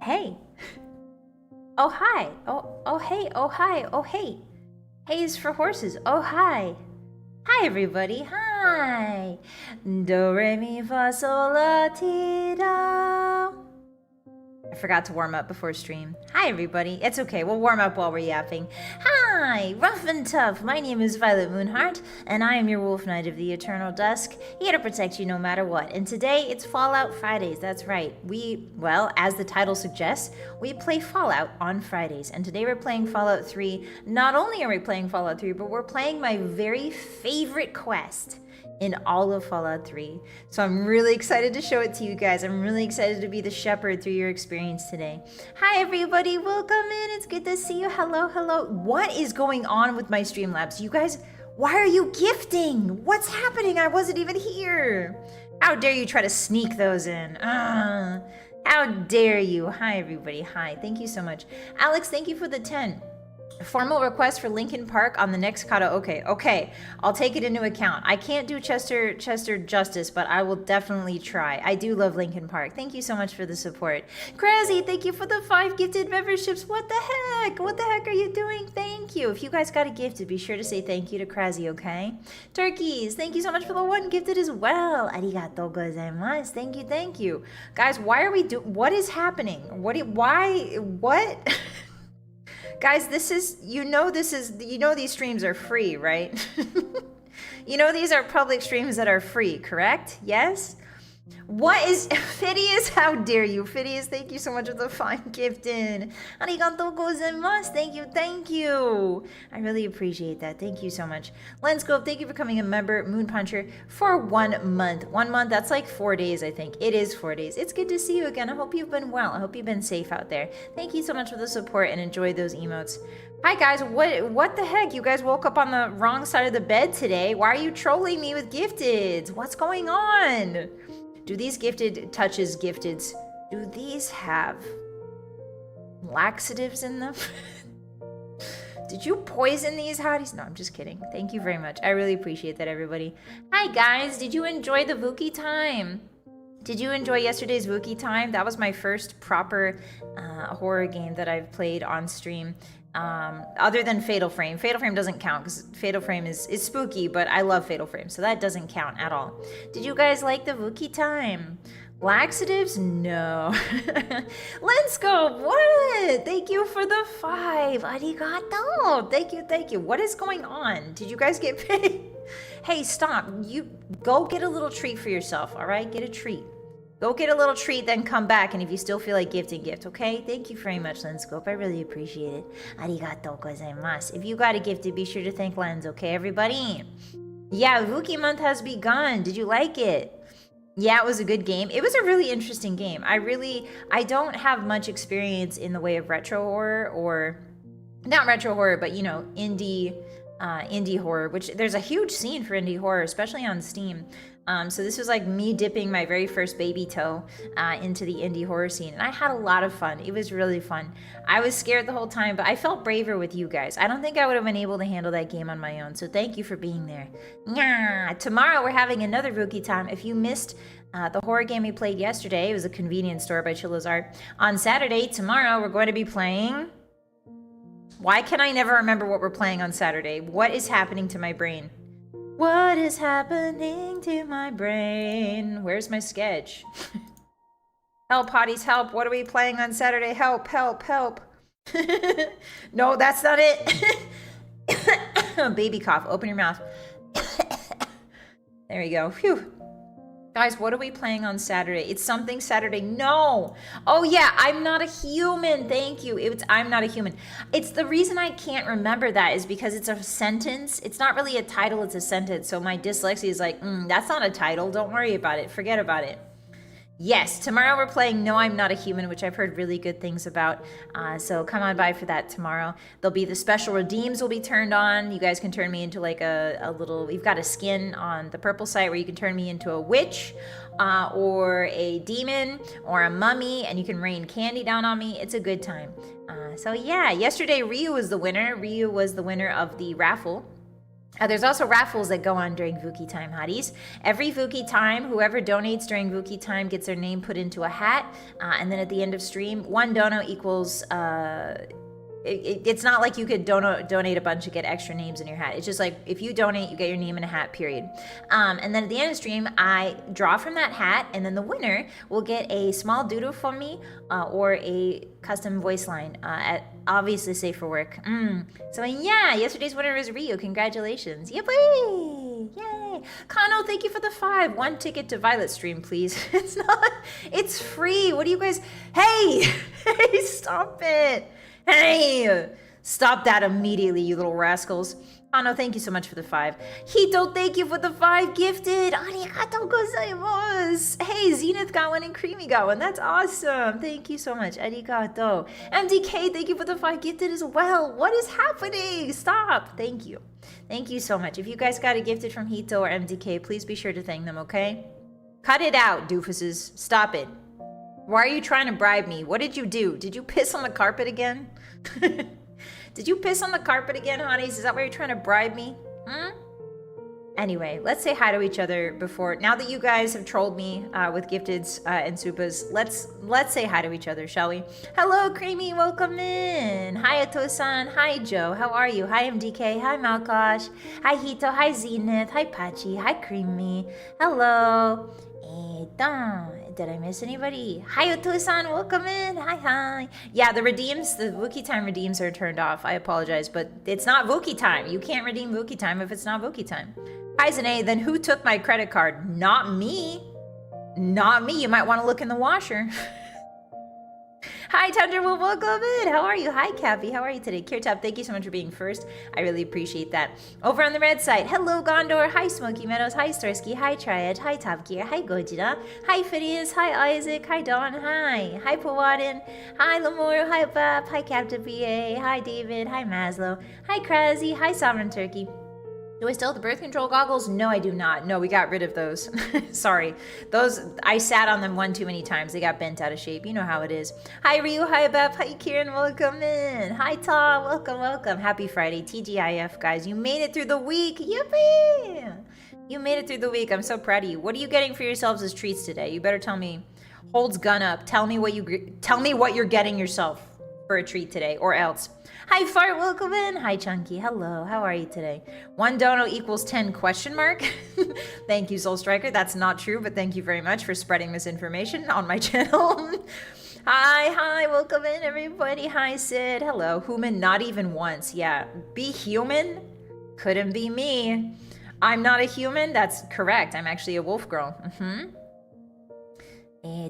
Hey. Oh, hi. Oh, hey. Oh, hi. Oh, hey. Hey is for horses. Oh, hi. Hi, everybody. Hi. Do, re, mi, fa, sol, la, ti, do. I forgot to warm up before stream. Hi, everybody. It's okay. We'll warm up while we're yapping. Hi, Ruff and Tuff. My name is Vylett Moonheart, and I am your Wolf Knight of the Eternal Dusk, here to protect you no matter what. And today, it's Fallout Fridays. That's right. Well, as the title suggests, we play Fallout on Fridays. And today we're playing Fallout 3. Not only are we playing Fallout 3, but we're playing my very favorite quest in all of Fallout 3. So I'm really excited to show it to you guys. I'm really excited to be the shepherd through your experience today. Hi everybody, welcome in. It's good to see you. Hello, hello. What is going on with my Streamlabs? You guys, why are you gifting? What's happening? I wasn't even here. How dare you try to sneak those in? How dare you? Hi everybody, hi. Thank you so much. Alex, thank you for the 10. Formal request for Lincoln Park on the next karaoke. Okay, I'll take it into account. I can't do Chester justice, but I will definitely try. I do love Lincoln Park. Thank you so much for the support. Crazy, thank you for the 5 gifted memberships. What the heck? What the heck are you doing? Thank you. If you guys got a gifted, be sure to say thank you to Crazy, okay? Turkeys, thank you so much for the 1 gifted as well. Arigatou gozaimasu. Thank you, thank you. Guys, why are we what is happening? What? Guys, these streams are free, right? These are public streams that are free, correct? Yes? What is, Phidias, how dare you? Phidias, thank you so much for the 5 gifted. Arigatou gozaimasu. Thank you. I really appreciate that. Thank you so much. Lenscope, thank you for becoming a member, Moon Puncher, for 1 month. 1 month, that's like 4 days, I think. It is 4 days. It's good to see you again. I hope you've been well. I hope you've been safe out there. Thank you so much for the support and enjoy those emotes. Hi guys, what the heck? You guys woke up on the wrong side of the bed today. Why are you trolling me with gifteds? What's going on? Do these gifteds, do these have laxatives in them? Did you poison these hotties? No, I'm just kidding. Thank you very much. I really appreciate that, everybody. Hi, guys. Did you enjoy the Wookiee time? Did you enjoy yesterday's Wookiee time? That was my first proper horror game that I've played on stream. Other than Fatal Frame. Fatal Frame doesn't count because Fatal Frame is spooky, but I love Fatal Frame, so that doesn't count at all. Did you guys like the Wookiee time? Laxatives? No. Lenscope, what? Thank you for the 5. Arigato. Thank you. What is going on? Did you guys get paid? Hey, stop. You go get a little treat for yourself, all right? Get a treat. Go get a little treat, then come back, and if you still feel like gifting, gift, okay? Thank you very much, Lenscope. I really appreciate it. Arigatou gozaimasu. If you got a gift, be sure to thank Lens, okay, everybody? Yeah, Wookiee month has begun. Did you like it? Yeah, it was a good game. It was a really interesting game. I don't have much experience in the way of retro horror, or not retro horror, but indie horror, which there's a huge scene for indie horror, especially on Steam. So this was like me dipping my very first baby toe into the indie horror scene, and I had a lot of fun. It was really fun. I was scared the whole time, but I felt braver with you guys. I don't think I would have been able to handle that game on my own, so thank you for being there. Nyah! Tomorrow we're having another Wookiee time. If you missed the horror game we played yesterday, it was a convenience store by Chilla's Art. On Saturday, tomorrow, we're going to be playing... Why can I never remember what we're playing on Saturday? What is happening to my brain? What is happening to my brain? Where's my sketch? Help, Hotties, help. What are we playing on Saturday? Help, help, help. No, that's not it. Baby cough. Open your mouth. There we go. Phew. Guys, what are we playing on Saturday? It's something Saturday. No. Oh, yeah. I'm not a human. Thank you. I'm not a human. It's the reason I can't remember that is because it's a sentence. It's not really a title. It's a sentence. So my dyslexia is like, that's not a title. Don't worry about it. Forget about it. Yes, tomorrow we're playing No, I'm Not a Human, which I've heard really good things about. So come on by for that tomorrow. There'll be the special redeems will be turned on. You guys can turn me into like a little, we've got a skin on the purple site where you can turn me into a witch or a demon or a mummy, and you can rain candy down on me. It's a good time. So yeah, yesterday Ryu was the winner. Ryu was the winner of the raffle. There's also raffles that go on during Vuki time, hotties. Every Vuki time, whoever donates during Vuki time gets their name put into a hat. And then at the end of stream, one dono equals... it's not like you could donate a bunch to get extra names in your hat. It's just like if you donate, you get your name in a hat, period. And then at the end of the stream, I draw from that hat, and then the winner will get a small doodle from me or a custom voice line at obviously safe for work. So yeah, yesterday's winner is Rio. Congratulations. Yippee! Yay! Kano, thank you for the 5. 1 ticket to Vylett stream, please. It's free. What do you guys... Hey! Hey, stop it! Hey! Stop that immediately, you little rascals. Kano, thank you so much for the 5. Hito, thank you for the 5 gifted. Arigatou gozaimasu. Hey, Zenith got one and Creamy got one. That's awesome. Thank you so much. Arigato. MDK, thank you for the 5 gifted as well. What is happening? Stop. Thank you. Thank you so much. If you guys got a gifted from Hito or MDK, please be sure to thank them, okay? Cut it out, doofuses. Stop it. Why are you trying to bribe me? What did you do? Did you piss on the carpet again? Did you piss on the carpet again, Hotties? Is that why you're trying to bribe me? Anyway, let's say hi to each other before... Now that you guys have trolled me with gifteds and supas, let's say hi to each other, shall we? Hello, Creamy. Welcome in. Hi, Ato-san. Hi, Joe. How are you? Hi, MDK. Hi, Malkosh. Hi, Hito. Hi, Zenith. Hi, Pachi. Hi, Creamy. Hello. Did I miss anybody? Hi, Oto-san, welcome in. Hi. Yeah, the Vuki time redeems are turned off. I apologize, but it's not Vuki time. You can't redeem Vuki time if it's not Vuki time. Hi, Zane, then who took my credit card? Not me. Not me. You might want to look in the washer. Hi, Tundra, well, welcome in. How are you? Hi, Cappy. How are you today? Kirtab, thank you so much for being first. I really appreciate that. Over on the red side, hello, Gondor. Hi, Smoky Meadows. Hi, Starsky. Hi, Triad. Hi, Top Gear. Hi, Gojira. Hi, Phineas. Hi, Isaac. Hi, Dawn. Hi. Hi, Pawadin. Hi, Lamoro. Hi, Bap. Hi, Captain BA. Hi, David. Hi, Maslow. Hi, Krasy. Hi, Sovereign Turkey. Do I still have the birth control goggles? No, I do not. No, we got rid of those. Sorry. Those, I sat on them one too many times. They got bent out of shape. You know how it is. Hi, Ryu. Hi, Beth. Hi, Kieran. Welcome in. Hi, Tom. Welcome. Happy Friday. TGIF, guys. You made it through the week. Yippee! You made it through the week. I'm so proud of you. What are you getting for yourselves as treats today? You better tell me. Holds gun up. Tell me what you're getting yourself for a treat today, or else. Hi, Fart, welcome in. Hi, Chunky. Hello, how are you today? 1 dono equals 10 question mark. Thank you, Soul Striker. That's not true, but thank you very much for spreading misinformation on my channel. Hi, welcome in, everybody. Hi, Sid. Hello, human, not even once. Yeah, be human? Couldn't be me. I'm not a human? That's correct. I'm actually a wolf girl.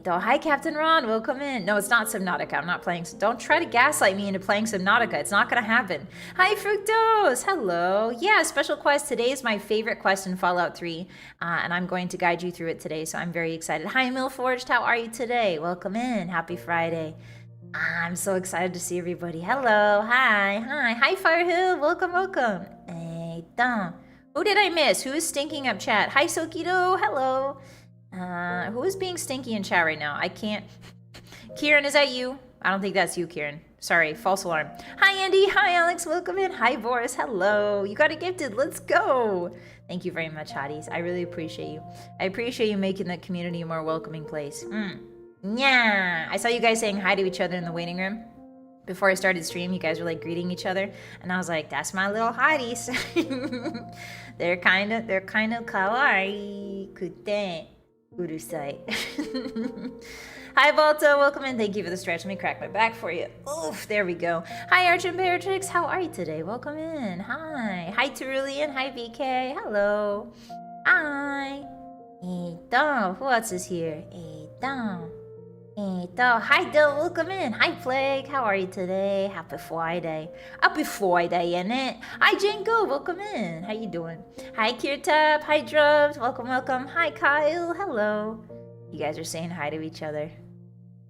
Hi, Captain Ron. Welcome in. No, it's not Subnautica. I'm not playing. Don't try to gaslight me into playing Subnautica. It's not going to happen. Hi, Fructose. Hello. Yeah, special quest. Today is my favorite quest in Fallout 3, and I'm going to guide you through it today, so I'm very excited. Hi, Millforged. How are you today? Welcome in. Happy Friday. I'm so excited to see everybody. Hello. Hi. Hi, Firehill. Welcome. Who did I miss? Who is stinking up chat? Hi, Sokito. Hello. Who is being stinky in chat right now? I can't. Kieran, is that you? I don't think that's you, Kieran. Sorry, false alarm. Hi, Andy. Hi, Alex. Welcome in. Hi, Boris. Hello. You got a gifted. Let's go. Thank you very much, Hotties. I really appreciate you. I appreciate you making the community a more welcoming place. Yeah. I saw you guys saying hi to each other in the waiting room. Before I started stream, you guys were like greeting each other, and I was like, "That's my little hotties." They're kind of kawaii. Kute. Urusai. Hi, Balto. Welcome in. Thank you for the stretch. Let me crack my back for you. Oof, there we go. Hi, Arch and Beatrix. How are you today? Welcome in. Hi. Hi, Terulian. Hi, VK. Hello. Hi. Who else is here? Hi, Dill. Welcome in. Hi, Plague. How are you today? Happy Friday. Happy Friday, innit? Hi, Jinko. Welcome in. How you doing? Hi, Kirtap. Hi, Drubs. Welcome. Hi, Kyle. Hello. You guys are saying hi to each other.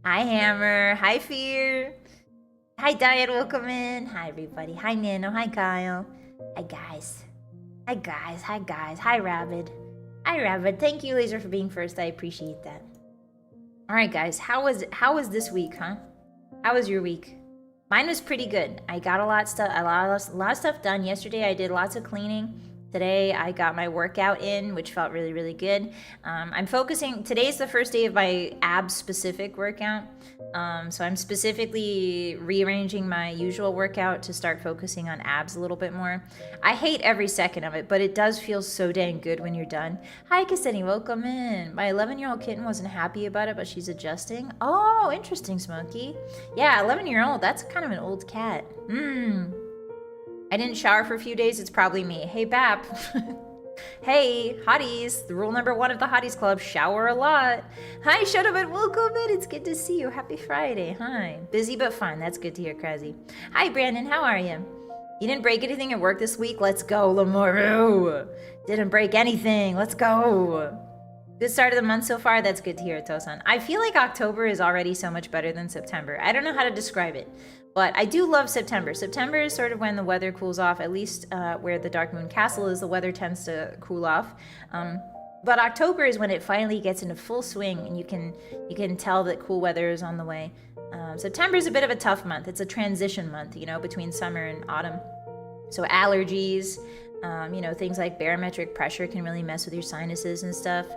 Hi, Hammer. Hi, Fear. Hi, Diet. Welcome in. Hi, everybody. Hi, Nano. Hi, Kyle. Hi, guys. Hi, Rabbit. Thank you, Laser, for being first. I appreciate that. All right, guys. How was this week, huh? How was your week? Mine was pretty good. I got a lot of stuff done yesterday. I did lots of cleaning. Today I got my workout in, which felt really, really good. I'm focusing, today's the first day of my abs-specific workout. So I'm specifically rearranging my usual workout to start focusing on abs a little bit more. I hate every second of it, but it does feel so dang good when you're done. Hi, Cassini, welcome in. My 11-year-old kitten wasn't happy about it, but she's adjusting. Oh, interesting, Smokey. Yeah, 11-year-old, that's kind of an old cat. I didn't shower for a few days, it's probably me. Hey, Bap. Hey, Hotties. The rule number 1 of the Hotties Club, shower a lot. Hi, Shudabit, welcome in. It's good to see you. Happy Friday. Hi. Busy but fun. That's good to hear, Crazy. Hi, Brandon. How are you? You didn't break anything at work this week? Let's go, Lamoru. Didn't break anything. Let's go. Good start of the month so far. That's good to hear, Tosan. I feel like October is already so much better than September. I don't know how to describe it. But I do love September. September is sort of when the weather cools off, at least where the Dark Moon Castle is, the weather tends to cool off. But October is when it finally gets into full swing and you can tell that cool weather is on the way. September is a bit of a tough month. It's a transition month, you know, between summer and autumn. So allergies, you know, things like barometric pressure can really mess with your sinuses and stuff.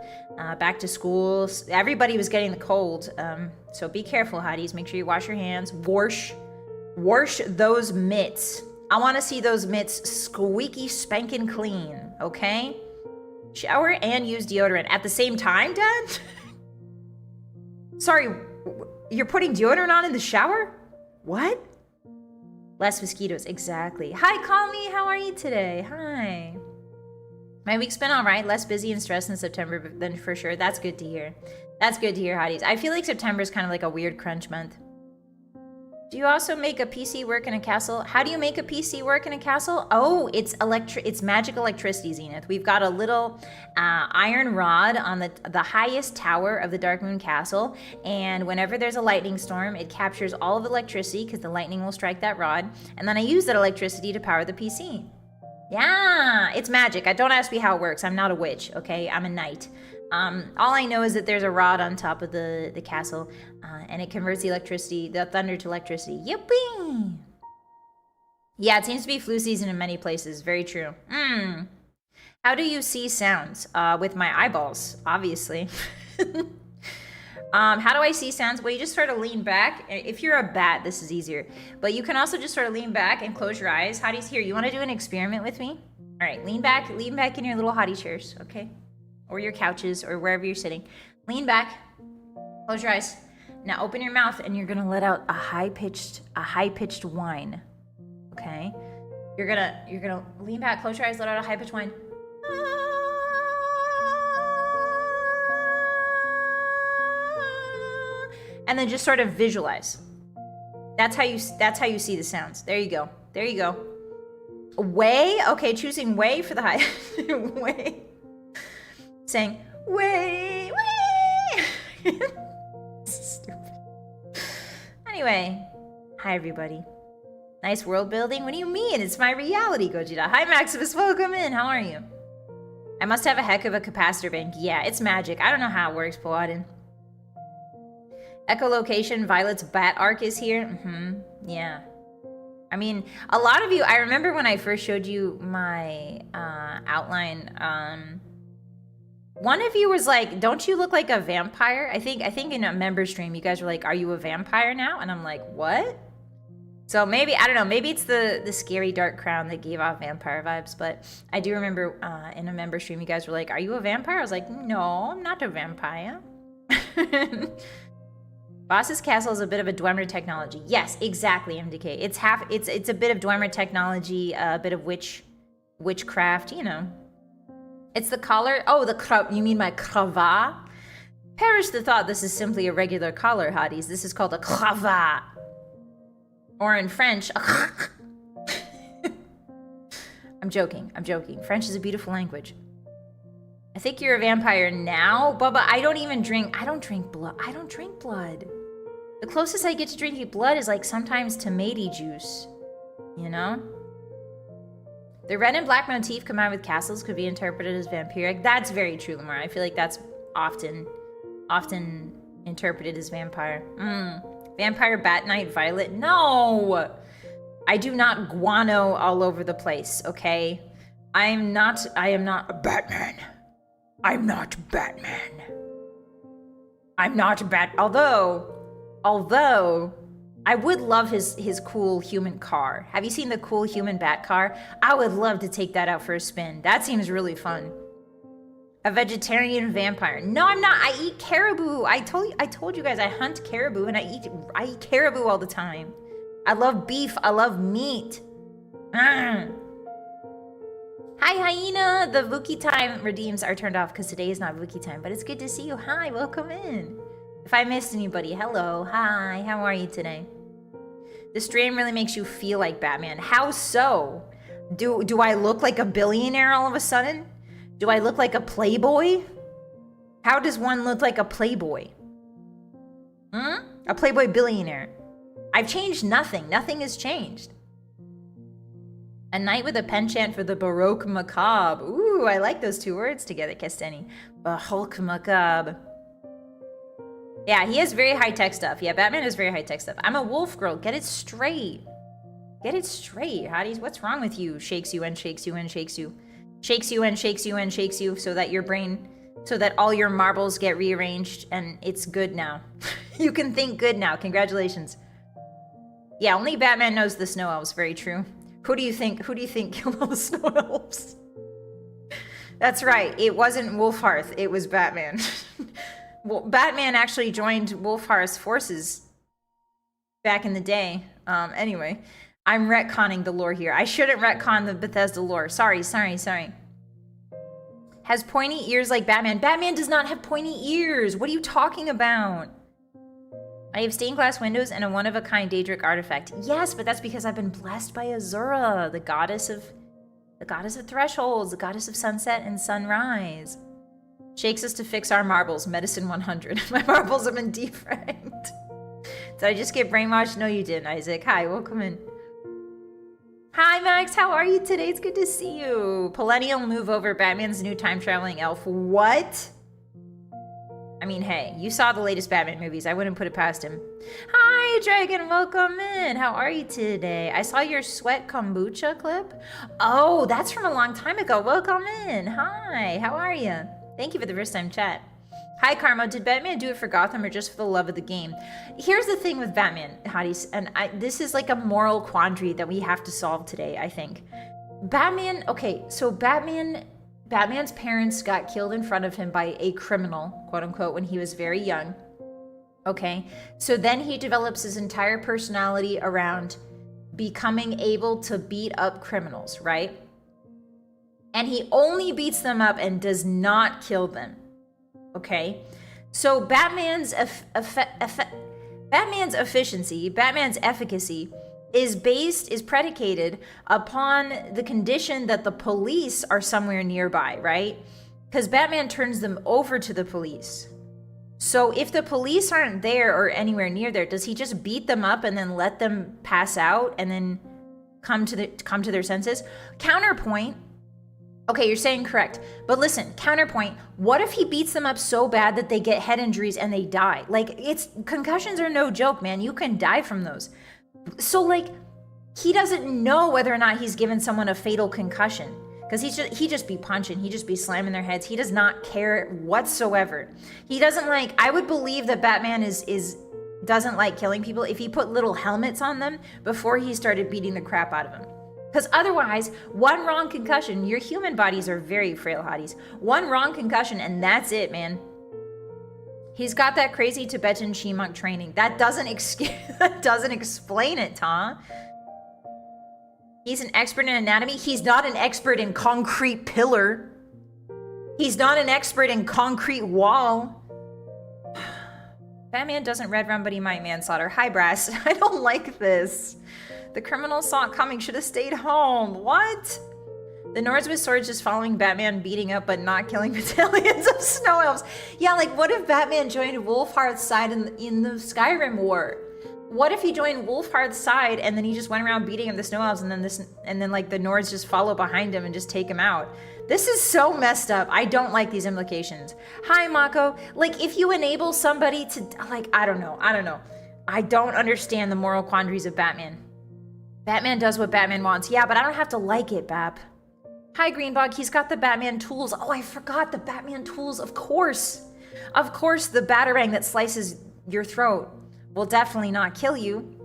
Back to school, everybody was getting the cold. So be careful, Hotties. Make sure you wash your hands. Wash those mitts. I want to see those mitts squeaky spanking clean, okay? Shower and use deodorant at the same time, Dad? Sorry, you're putting deodorant on in the shower? What? Less mosquitoes, exactly. Hi, Call Me, how are you today? Hi. My week's been all right, less busy and stressed in September than for sure. That's good to hear. That's good to hear, Hotties. I feel like September is kind of like a weird crunch month. Do you also make a PC work in a castle? How do you make a PC work in a castle? Oh, it's magic electricity, Zenith. We've got a little iron rod on the highest tower of the Dark Moon Castle, and whenever there's a lightning storm, it captures all of the electricity because the lightning will strike that rod, and then I use that electricity to power the PC. Yeah, it's magic. Don't ask me how it works. I'm not a witch, okay? I'm a knight. All I know is that there's a rod on top of the castle, and it converts the thunder to electricity. Yippee! Yeah, it seems to be flu season in many places. Very true. How do you see sounds? With my eyeballs, obviously. How do I see sounds? Well, you just sort of lean back. If you're a bat, this is easier. But you can also just sort of lean back and close your eyes. Hotties, here, you want to do an experiment with me? All right, lean back in your little hottie chairs, okay? Or your couches, or wherever you're sitting. Lean back, close your eyes. Now open your mouth, and you're gonna let out a high-pitched whine. Okay? You're gonna lean back, close your eyes, let out a high-pitched whine. And then just sort of visualize. That's how you see the sounds. There you go. There you go. Way, okay, choosing way for the high. Way. Saying, way, way. Stupid. Anyway, hi everybody. Nice world building? What do you mean? It's my reality, Gojira. Hi Maximus, welcome in. How are you? I must have a heck of a capacitor bank. Yeah, it's magic. I don't know how it works, Paladin. Echolocation, Violet's bat arc is here. Yeah. I mean, a lot of you, I remember when I first showed you my outline, one of you was like, don't you look like a vampire? I think in a member stream, you guys were like, are you a vampire now? And I'm like, what? So maybe, I don't know, maybe it's the scary dark crown that gave off vampire vibes, but I do remember in a member stream, you guys were like, are you a vampire? I was like, no, I'm not a vampire. Boss's Castle is a bit of a Dwemer technology. Yes, exactly, MDK. It's a bit of Dwemer technology, a bit of witchcraft, you know. It's the collar. Oh, you mean my cravat? Perish the thought this is simply a regular collar, Hotties. This is called a cravat. Or in French, I'm joking. French is a beautiful language. I think you're a vampire now, Bubba. I don't drink blood. The closest I get to drinking blood is like sometimes tomato juice, you know? The red and black motif combined with castles could be interpreted as vampiric. That's very true, Lamar. I feel like that's often interpreted as vampire. Vampire Bat Knight Violet. No! I do not guano all over the place, okay? I am not a Batman. I'm not Batman. I'm not although I would love his cool human car. Have you seen the cool human bat car? I would love to take that out for a spin. That seems really fun. A vegetarian vampire. No, I'm not. I eat caribou. I told you guys I hunt caribou and I eat caribou all the time. I love beef. I love meat. Hi, hyena. The Wookie time redeems are turned off because today is not Wookie time, but it's good to see you. Hi, welcome in. If I missed anybody, hello. Hi, how are you today? The stream really makes you feel like Batman. How so? Do I look like a billionaire all of a sudden? Do I look like a playboy? How does one look like a playboy? A playboy billionaire. I've changed nothing. Nothing has changed. A night with a penchant for the Baroque macabre. Ooh, I like those two words together, Kesteni. Baroque macabre. Yeah, he has very high-tech stuff. Yeah, Batman has very high-tech stuff. I'm a wolf girl. Get it straight. Get it straight, Hotties. What's wrong with you? Shakes you and shakes you and shakes you. Shakes you and shakes you and shakes you so that your brain, so that all your marbles get rearranged and it's good now. You can think good now. Congratulations. Yeah, only Batman knows the snow elves. Very true. Who do you think killed all the snow elves? That's right. It wasn't Wolfhearth. It was Batman. Well, Batman actually joined Wolfhearth's forces back in the day. Anyway, I'm retconning the lore here. I shouldn't retcon the Bethesda lore. Sorry. Has pointy ears like Batman. Batman does not have pointy ears. What are you talking about? I have stained glass windows and a one-of-a-kind Daedric artifact. Yes, but that's because I've been blessed by Azura, the goddess of thresholds, the goddess of sunset and sunrise. Shakes us to fix our marbles. Medicine 100. My marbles have been defragged. Did I just get brainwashed? No, you didn't, Isaac. Hi, welcome in. Hi, Max. How are you today? It's good to see you. Millennial move over. Batman's new time-traveling elf. What? I mean, hey, you saw the latest Batman movies. I wouldn't put it past him. Hi, Dragon. Welcome in. How are you today? I saw your sweat kombucha clip. Oh, that's from a long time ago. Welcome in. Hi, how are you? Thank you for the first time chat. Hi, Karma. Did Batman do it for Gotham or just for the love of the game? Here's the thing with Batman, Hotties, and this is like a moral quandary that we have to solve today, I think. Batman, okay, so Batman's parents got killed in front of him by a criminal, quote unquote, when he was very young. Okay, so then he develops his entire personality around becoming able to beat up criminals, right? And he only beats them up and does not kill them. Okay, so Batman's efficacy is predicated upon the condition that the police are somewhere nearby, right? Because Batman turns them over to the police. So if the police aren't there or anywhere near there, does he just beat them up and then let them pass out and then come to their senses? Counterpoint. Okay, you're saying correct. But listen, counterpoint, what if he beats them up so bad that they get head injuries and they die? Like, concussions are no joke, man. You can die from those. So, like, he doesn't know whether or not he's given someone a fatal concussion. Because he just be punching. He just be slamming their heads. He does not care whatsoever. He doesn't like, I would believe that Batman doesn't like killing people if he put little helmets on them before he started beating the crap out of them. Because otherwise, one wrong concussion, your human bodies are very frail, Hotties. One wrong concussion and that's it, man. He's got that crazy Tibetan Shimok training. That doesn't explain it, Tom. He's an expert in anatomy. He's not an expert in concrete pillar. He's not an expert in concrete wall. Batman doesn't red run, but he might manslaughter. Hi, Brass. I don't like this. The criminal saw it coming, should have stayed home. What? The Nords with swords just following Batman beating up but not killing battalions of snow elves. Yeah, like what if Batman joined Wolfhearth's side in the Skyrim war? What if he joined Wolfhearth's side and then he just went around beating up the snow elves and then like the Nords just follow behind him and just take him out? This is so messed up. I don't like these implications. Hi, Mako. Like if you enable somebody to like, I don't know. I don't understand the moral quandaries of Batman. Batman does what Batman wants. Yeah, but I don't have to like it, Bap. Hi, Greenbog. He's got the Batman tools. Oh, I forgot the Batman tools. Of course. Of course, the Batarang that slices your throat will definitely not kill you.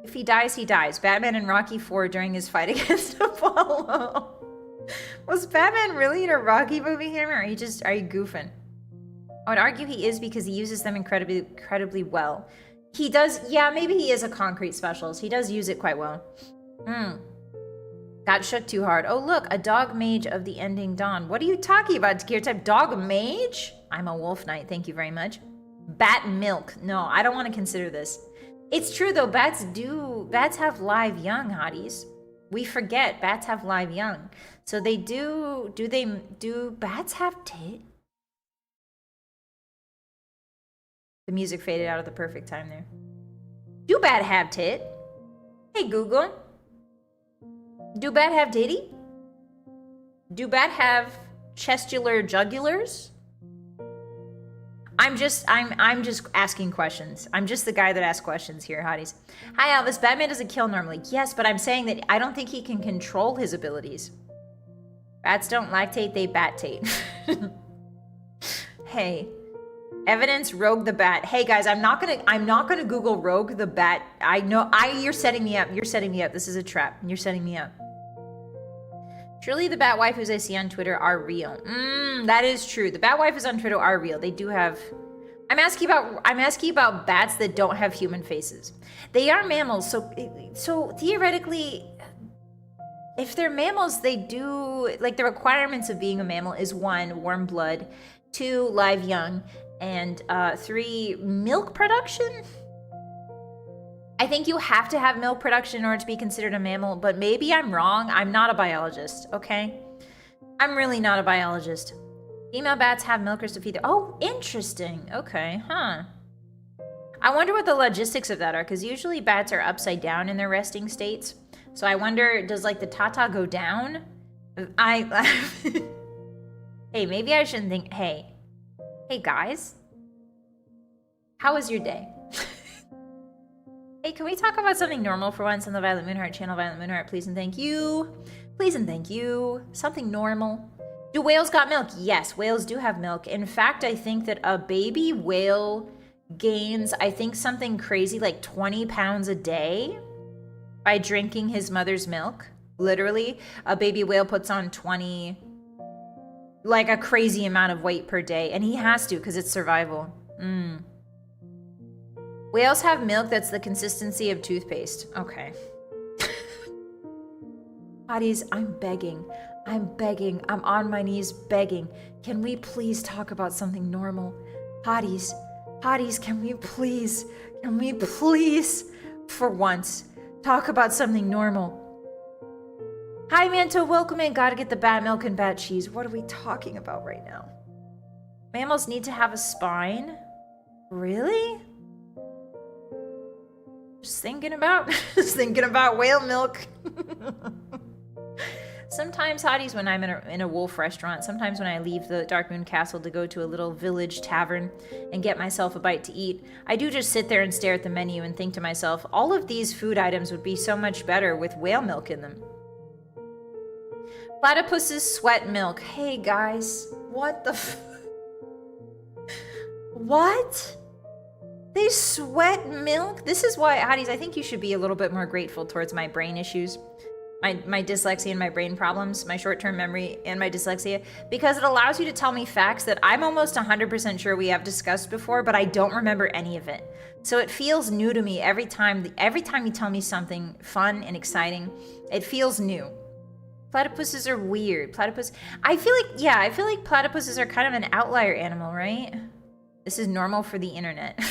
If he dies, he dies. Batman in Rocky IV during his fight against Apollo. Was Batman really in a Rocky movie here, or are you goofing? I would argue he is because he uses them incredibly well. He does, yeah, maybe he is a concrete specialist. He does use it quite well. Got shook too hard. Oh, look, a dog mage of the ending dawn. What are you talking about, Gear Type? Dog mage? I'm a wolf knight, thank you very much. Bat milk. No, I don't want to consider this. It's true, though, bats have live young, hotties. We forget bats have live young. So they do bats have tit? The music faded out at the perfect time there. Do bat have tit? Hey, Google. Do bat have titty? Do bat have chestular jugulars? I'm just asking questions. I'm just the guy that asks questions here, hotties. Hi, Elvis. Batman doesn't kill normally. Yes, but I'm saying that I don't think he can control his abilities. Bats don't lactate, they battate. Hey. Evidence Rogue the Bat. Hey guys, I'm not gonna Google Rogue the Bat. You're setting me up. You're setting me up. This is a trap. You're setting me up. Surely the bat waifus I see on Twitter are real. That is true. The bat waifus on Twitter are real. They do have. I'm asking about bats that don't have human faces. They are mammals, so theoretically, if they're mammals, they do, like, the requirements of being a mammal is 1, warm blood, 2, live young, and 3, milk production. I think you have to have milk production in order to be considered a mammal, but maybe I'm wrong. I'm not a biologist, okay? I'm really not a biologist. Female bats have milkers to feed their... Oh, interesting. Okay, huh. I wonder what the logistics of that are, because usually bats are upside down in their resting states. So I wonder, does, like, the tata go down? Hey, maybe I shouldn't think... Hey, guys. How was your day? Hey, can we talk about something normal for once on the Vylett Moonheart channel? Vylett Moonheart, please and thank you. Please and thank you. Something normal. Do whales got milk? Yes, whales do have milk. In fact, I think that a baby whale gains, I think, something crazy like 20 pounds a day by drinking his mother's milk. Literally, a baby whale puts on 20, like a crazy amount of weight per day. And he has to because it's survival. Whales have milk that's the consistency of toothpaste. Okay. Hotties, I'm begging. I'm on my knees begging. Can we please talk about something normal? Hotties, can we please, for once, talk about something normal? Hi, Manto, welcome in. Gotta get the bat milk and bat cheese. What are we talking about right now? Mammals need to have a spine? Really? Just thinking about whale milk. Sometimes, hotties, when I'm in a wolf restaurant, sometimes when I leave the Darkmoon Castle to go to a little village tavern and get myself a bite to eat, I do just sit there and stare at the menu and think to myself, all of these food items would be so much better with whale milk in them. Platypuses sweat milk. Hey guys, what the what? They sweat milk? This is why, hotties, I think you should be a little bit more grateful towards my brain issues. My dyslexia and my brain problems, my short-term memory and my dyslexia, because it allows you to tell me facts that I'm almost 100% sure we have discussed before, but I don't remember any of it. So it feels new to me every time you tell me something fun and exciting. It feels new. Platypuses are weird. I feel like platypuses are kind of an outlier animal, right? This is normal for the internet.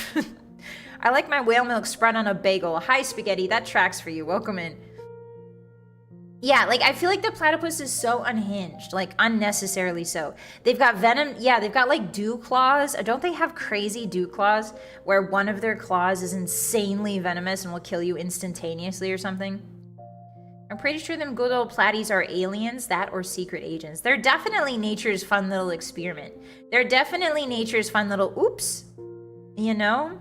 I like my whale milk spread on a bagel. Hi, Spaghetti. That tracks for you. Welcome in. Yeah, like, I feel like the platypus is so unhinged, like, unnecessarily so. They've got venom, yeah, they've got, like, dew claws. Don't they have crazy dew claws where one of their claws is insanely venomous and will kill you instantaneously or something? I'm pretty sure them good old platies are aliens, that or secret agents. They're definitely nature's fun little experiment. They're definitely nature's fun little, oops, you know?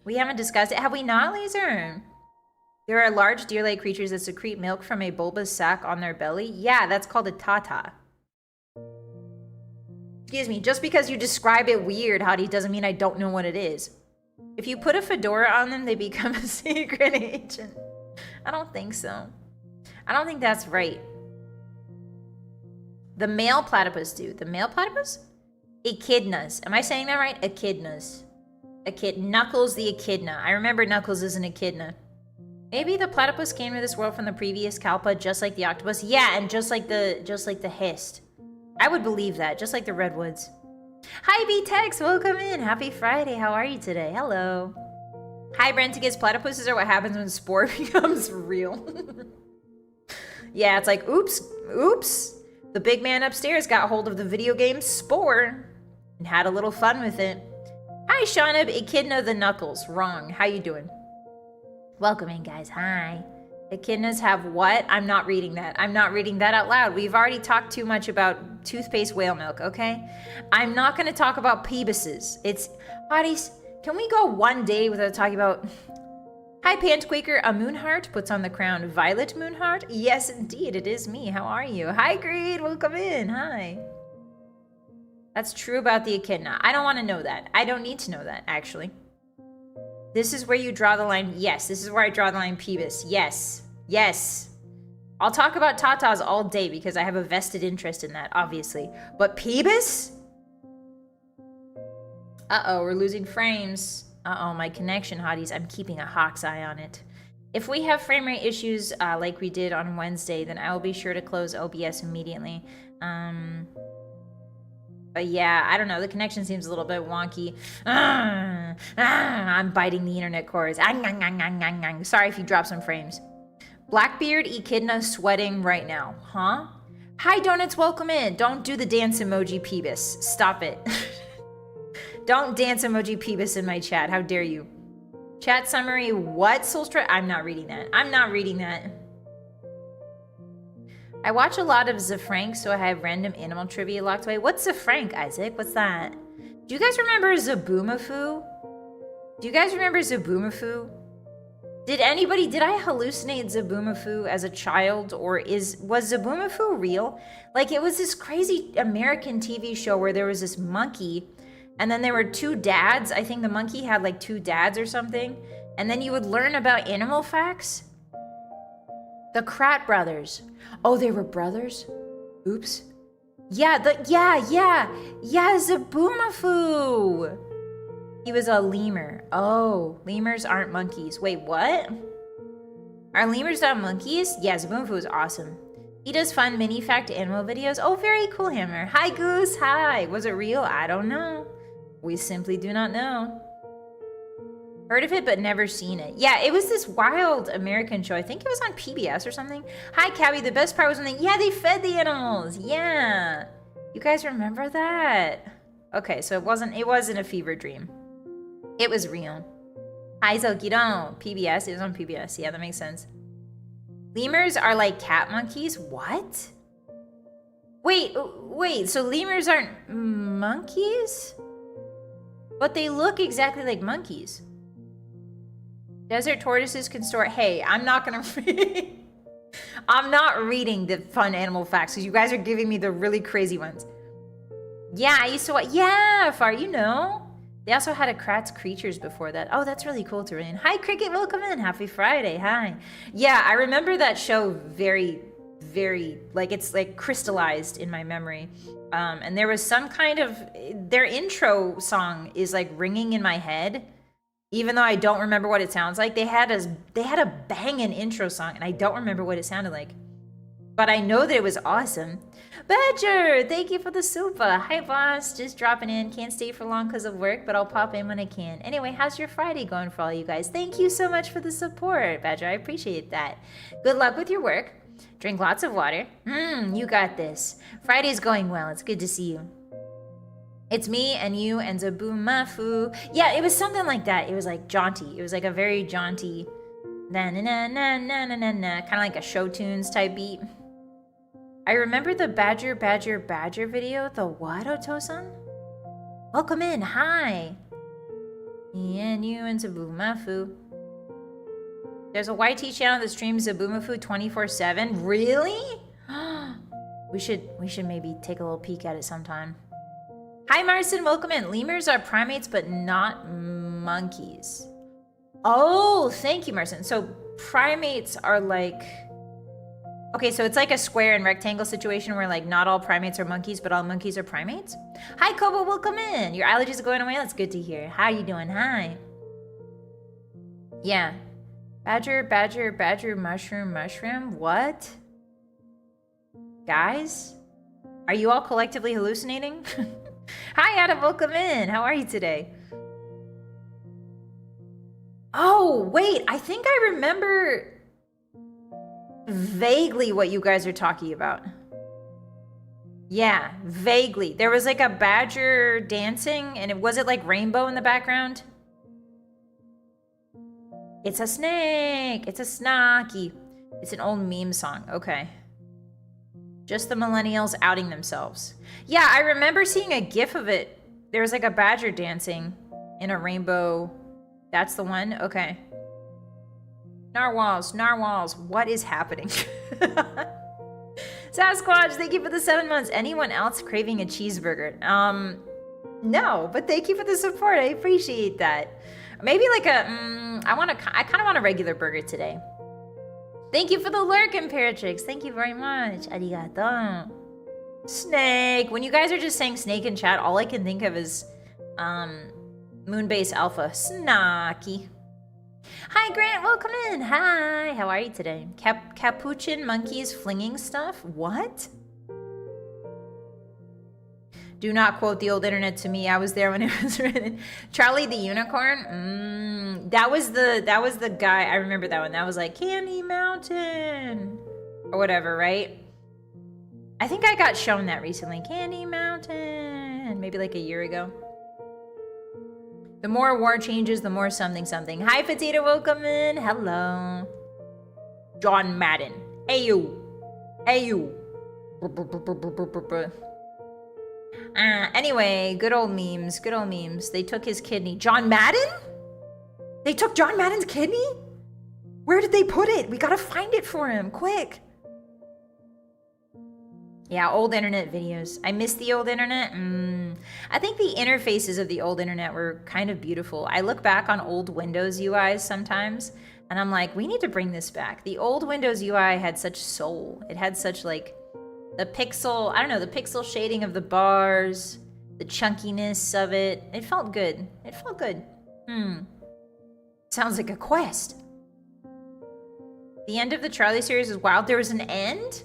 We haven't discussed it. Have we not, Laser? There are large deer-like creatures that secrete milk from a bulbous sac on their belly. Yeah, that's called a tata. Excuse me, just because you describe it weird, Hottie, doesn't mean I don't know what it is. If you put a fedora on them, they become a secret agent. I don't think so. I don't think that's right. The male platypus, The male platypus? Echidnas. Am I saying that right? Echidnas. Knuckles the echidna. I remember Knuckles is an echidna. Maybe the platypus came to this world from the previous kalpa, just like the octopus. Yeah, and just like the hist. I would believe that, just like the redwoods. Hi, B-Tex, welcome in. Happy Friday. How are you today? Hello. Hi, Brenticus. Platypuses are what happens when spore becomes real. Yeah, it's like, oops. The big man upstairs got hold of the video game Spore and had a little fun with it. Hi, Shauna, Echidna the Knuckles. Wrong. How you doing? Welcome in, guys. Hi. Echidnas have what? I'm not reading that. I'm not reading that out loud. We've already talked too much about toothpaste whale milk, okay? I'm not going to talk about peebuses. It's... Hotties, can we go one day without talking about... Hi, Pantquaker. A Moonheart puts on the crown. Vylett Moonheart? Yes, indeed. It is me. How are you? Hi, Greed. Welcome in. Hi. That's true about the echidna. I don't want to know that. I don't need to know that, actually. This is where you draw the line. Yes, this is where I draw the line Peebus. Yes. Yes. I'll talk about tatas all day because I have a vested interest in that, obviously. But Peebus? Uh-oh, we're losing frames. Uh-oh, my connection, Hotties. I'm keeping a hawk's eye on it. If we have frame rate issues like we did on Wednesday, then I will be sure to close OBS immediately. But yeah, I don't know. The connection seems a little bit wonky. I'm biting the internet cords. Sorry if you drop some frames. Blackbeard Echidna sweating right now. Huh? Hi, Donuts. Welcome in. Don't do the dance emoji Peebus. Stop it. Don't dance emoji Peebus in my chat. How dare you? Chat summary. What, Soulstra? I'm not reading that. I'm not reading that. I watch a lot of Zafrank, so I have random animal trivia locked away. What's Zafrank, Isaac? What's that? Do you guys remember Zaboomafoo? Do you guys remember Zaboomafoo? Did I hallucinate Zaboomafoo as a child, or was Zaboomafoo real? Like, it was this crazy American TV show where there was this monkey, and then there were two dads. I think the monkey had like two dads or something, and then you would learn about animal facts. The Krat brothers. Oh, they were brothers? Oops. Yeah, Zaboomafoo. He was a lemur. Oh, lemurs aren't monkeys. Wait, what? Are lemurs not monkeys? Yeah, Zaboomafoo is awesome. He does fun mini fact animal videos. Oh, very cool, Hammer. Hi, Goose. Hi. Was it real? I don't know. We simply do not know. Heard of it, but never seen it. Yeah, it was this wild American show. I think it was on PBS or something. Hi, Cabby. The best part was when they fed the animals. Yeah. You guys remember that? Okay, so it wasn't a fever dream. It was real. Hi, Zokidon. PBS. It was on PBS. Yeah, that makes sense. Lemurs are like cat monkeys? What? Wait, so lemurs aren't monkeys? But they look exactly like monkeys. Desert tortoises can store... Hey, I'm not gonna read... I'm not reading the fun animal facts because you guys are giving me the really crazy ones. Yeah, I used to watch... Yeah, Far, you know. They also had a Kratz Creatures before that. Oh, that's really cool to read. Hi, Cricket, welcome in. Happy Friday, hi. Yeah, I remember that show very, very... Like, it's like crystallized in my memory. And there was some kind of... Their intro song is like ringing in my head. Even though I don't remember what it sounds like, they had a banging intro song, and I don't remember what it sounded like. But I know that it was awesome. Badger, thank you for the super. Hi, boss. Just dropping in. Can't stay for long because of work, but I'll pop in when I can. Anyway, how's your Friday going for all you guys? Thank you so much for the support, Badger. I appreciate that. Good luck with your work. Drink lots of water. You got this. Friday's going well. It's good to see you. It's me and you and Zaboomafoo. Yeah, it was something like that. It was like jaunty. It was like a very jaunty, kind of like a show tunes type beat. I remember the Badger video. The what, Otosan? Welcome in. Hi. Me and you and Zaboomafoo. There's a YT channel that streams Zabumafu 24/7. Really? We should maybe take a little peek at it sometime. Hi Marcin, welcome in. Lemurs are primates but not monkeys. Oh, thank you, Marcin. So primates are like... Okay, so it's like a square and rectangle situation where like not all primates are monkeys, but all monkeys are primates. Hi Kobo, welcome in. Your allergies are going away? That's good to hear. How you doing? Hi. Yeah. Badger, badger, badger, mushroom, mushroom. What? Guys? Are you all collectively hallucinating? Hi Adam, welcome in. How are you today? Oh, wait. I think I remember vaguely what you guys are talking about. Yeah, vaguely. There was like a badger dancing, and was it like rainbow in the background? It's a snake. It's a snacky. It's an old meme song. Okay. Just the millennials outing themselves. Yeah, I remember seeing a gif of it. There was like a badger dancing in a rainbow. That's the one? Okay. Narwhals, narwhals, what is happening? Sasquatch, thank you for the 7 months. Anyone else craving a cheeseburger? No, but thank you for the support. I appreciate that. Maybe like a, I kind of want a regular burger today. Thank you for the lurk, Imperatrix. Thank you very much. Arigato. Snake. When you guys are just saying snake in chat, all I can think of is Moonbase Alpha. Snacky. Hi, Grant. Welcome in. Hi. How are you today? Capuchin monkeys flinging stuff? What? Do not quote the old internet to me. I was there when it was written. Charlie the Unicorn? That was the guy. I remember that one. That was like Candy Mountain or whatever, right? I think I got shown that recently. Candy Mountain. Maybe like a year ago. The more war changes, the more something something. Hi, Potato. Welcome in. Hello. John Madden. Ayu. Ayu. Anyway, good old memes. Good old memes. They took his kidney. John Madden? They took John Madden's kidney? Where did they put it? We gotta find it for him. Quick. Yeah, old internet videos. I miss the old internet. I think the interfaces of the old internet were kind of beautiful. I look back on old Windows UIs sometimes, and I'm like, we need to bring this back. The old Windows UI had such soul. It had such like the pixel, I don't know, the pixel shading of the bars, the chunkiness of it. It felt good. It felt good. Sounds like a quest. The end of the Charlie series is wild. There was an end?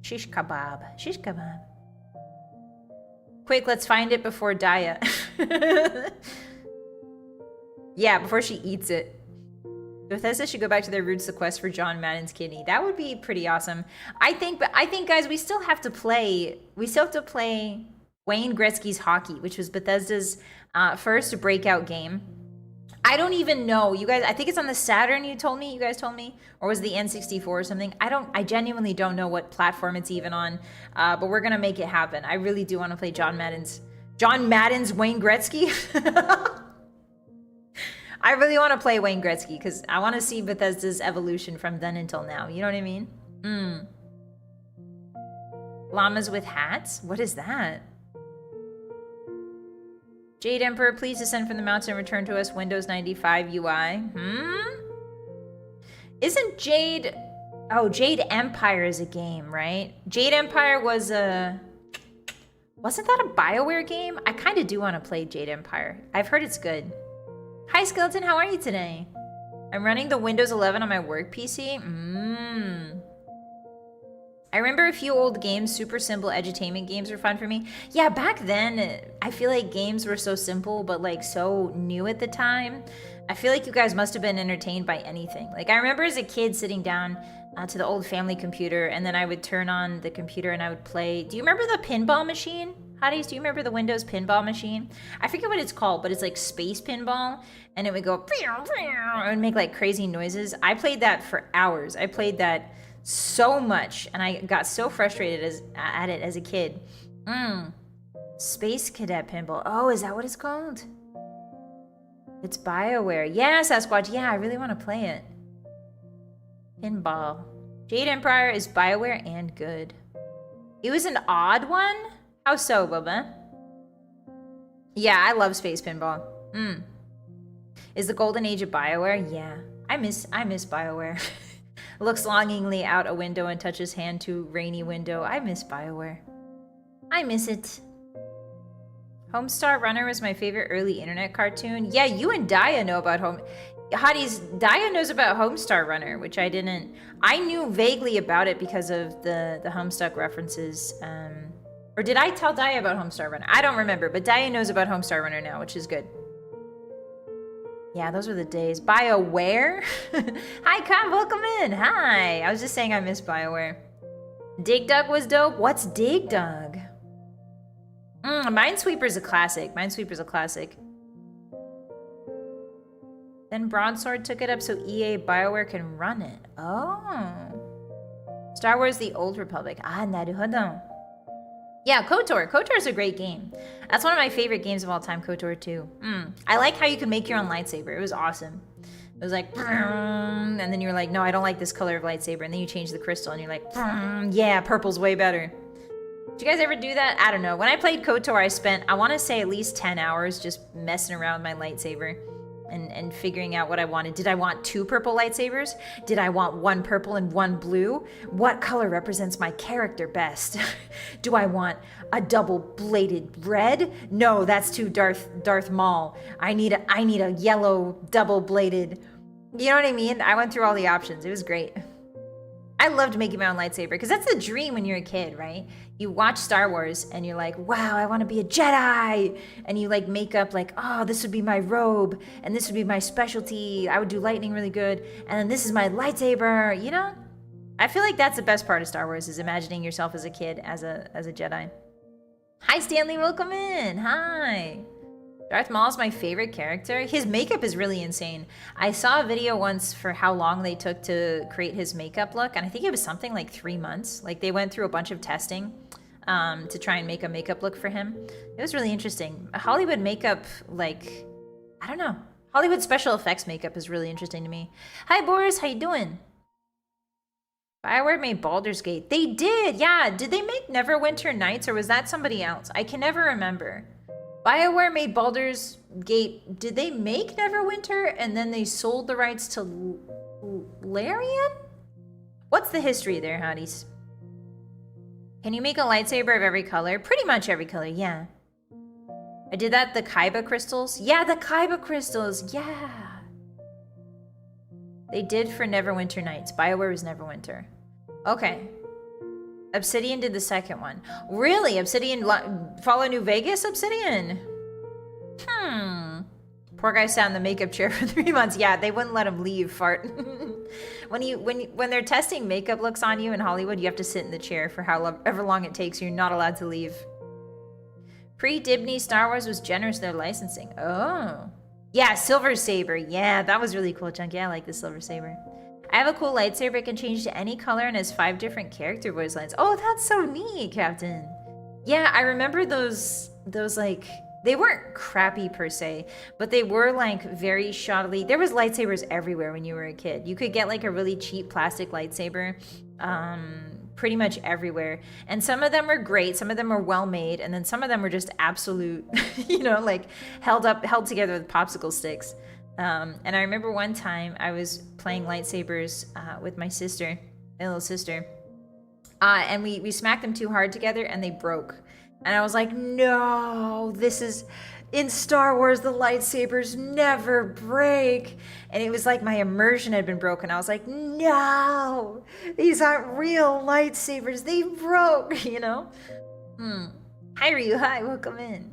Shish kebab. Shish kebab. Quick, let's find it before Daya. Yeah, before she eats it. Bethesda should go back to their roots, the quest for John Madden's kidney. That would be pretty awesome. I think, guys, we still have to play Wayne Gretzky's Hockey, which was Bethesda's first breakout game. I don't even know. You guys, I think it's on the Saturn, you guys told me, or was the N64 or something. I genuinely don't know what platform it's even on, but we're gonna make it happen. I really do want to play John Madden's Wayne Gretzky. I really want to play Wayne Gretzky because I want to see Bethesda's evolution from then until now. You know what I mean? Llamas with hats? What is that? Jade Emperor, please descend from the mountain and return to us Windows 95 UI. Isn't Jade... Oh, Jade Empire is a game, right? Jade Empire was a... Wasn't that a BioWare game? I kind of do want to play Jade Empire. I've heard it's good. Hi, Skeleton. How are you today? I'm running the Windows 11 on my work PC. I remember a few old games, super simple edutainment games were fun for me. Yeah, back then, I feel like games were so simple, but like so new at the time. I feel like you guys must have been entertained by anything. Like I remember as a kid sitting down to the old family computer, and then I would turn on the computer and I would play. Do you remember the pinball machine? Hotties, do you remember the Windows pinball machine? I forget what it's called, but it's like space pinball, and it would go and make like crazy noises. I played that for hours. I played that so much, and I got so frustrated at it as a kid. Space Cadet Pinball. Oh, is that what it's called? It's BioWare. Yeah, Sasquatch. Yeah, I really want to play it. Pinball. Jade Empire is BioWare and good. It was an odd one? How so, Bubba? Yeah, I love Space Pinball. Is the golden age of BioWare? Yeah. I miss BioWare. Looks longingly out a window and touches hand to rainy window. I miss BioWare. I miss it. Homestar Runner was my favorite early internet cartoon. Yeah, you and Daya know about Hotties, Daya knows about Homestar Runner, which I didn't. I knew vaguely about it because of the Homestuck references. Or did I tell Daya about Homestar Runner? I don't remember, but Daya knows about Homestar Runner now, which is good. Yeah, those were the days. BioWare? Hi, Con, welcome in. Hi. I was just saying I miss BioWare. Dig Dug was dope. What's Dig Dug? Minesweeper's a classic. Minesweeper's a classic. Then Broadsword took it up so EA BioWare can run it. Oh. Star Wars The Old Republic. Ah, naruhodo. Yeah, KOTOR. KOTOR is a great game. That's one of my favorite games of all time, KOTOR 2. I like how you could make your own lightsaber. It was awesome. It was like, and then you were like, no, I don't like this color of lightsaber. And then you change the crystal and you're like, yeah, purple's way better. Did you guys ever do that? I don't know. When I played KOTOR, I spent, I want to say at least 10 hours just messing around with my lightsaber and figuring out what I wanted. Did I want 2 purple lightsabers? Did I want 1 purple and 1 blue? What color represents my character best? Do I want a double-bladed red? No, that's too Darth Maul. I need a yellow double-bladed. You know what I mean? I went through all the options. It was great. I loved making my own lightsaber because that's the dream when you're a kid, right? You watch Star Wars and you're like, wow, I want to be a Jedi. And you like make up like, oh, this would be my robe and this would be my specialty. I would do lightning really good. And then this is my lightsaber, you know? I feel like that's the best part of Star Wars is imagining yourself as a kid, as a Jedi. Hi, Stanley, welcome in. Hi. Darth Maul is my favorite character. His makeup is really insane. I saw a video once for how long they took to create his makeup look, and I think it was something like 3 months. Like they went through a bunch of testing to try and make a makeup look for him. It was really interesting. Hollywood makeup, like, I don't know. Hollywood special effects makeup is really interesting to me. Hi, Boris, how you doing? BioWare made Baldur's Gate. They did, yeah. Did they make Neverwinter Nights, or was that somebody else? I can never remember. BioWare made Baldur's Gate. Did they make Neverwinter and then they sold the rights to Larian? What's the history there, Hotties? Can you make a lightsaber of every color? Pretty much every color, yeah. I did that, the Kaiba crystals. Yeah, the Kaiba crystals, yeah. They did for Neverwinter Nights. BioWare was Neverwinter. Okay. Obsidian did the second one. Really? Obsidian follow New Vegas Obsidian? Poor guy sat in the makeup chair for 3 months. Yeah, they wouldn't let him leave, fart. when they're testing makeup looks on you in Hollywood, you have to sit in the chair for however long it takes. You're not allowed to leave. Pre-Dibney, Star Wars was generous with their licensing. Oh. Yeah, Silver Saber. Yeah, that was really cool, Chunky. I like the Silver Saber. I have a cool lightsaber. It can change to any color and has 5 different character voice lines. Oh, that's so neat, Captain. Yeah, I remember those like, they weren't crappy per se, but they were like very shoddily. There was lightsabers everywhere when you were a kid. You could get like a really cheap plastic lightsaber pretty much everywhere. And some of them were great. Some of them were well made. And then some of them were just absolute, you know, like held together with popsicle sticks. And I remember one time I was playing lightsabers with my sister, my little sister, and we smacked them too hard together and they broke. And I was like, no, this is, in Star Wars, the lightsabers never break. And it was like my immersion had been broken. I was like, no, these aren't real lightsabers. They broke, you know? Hi, Ryu. Hi, welcome in.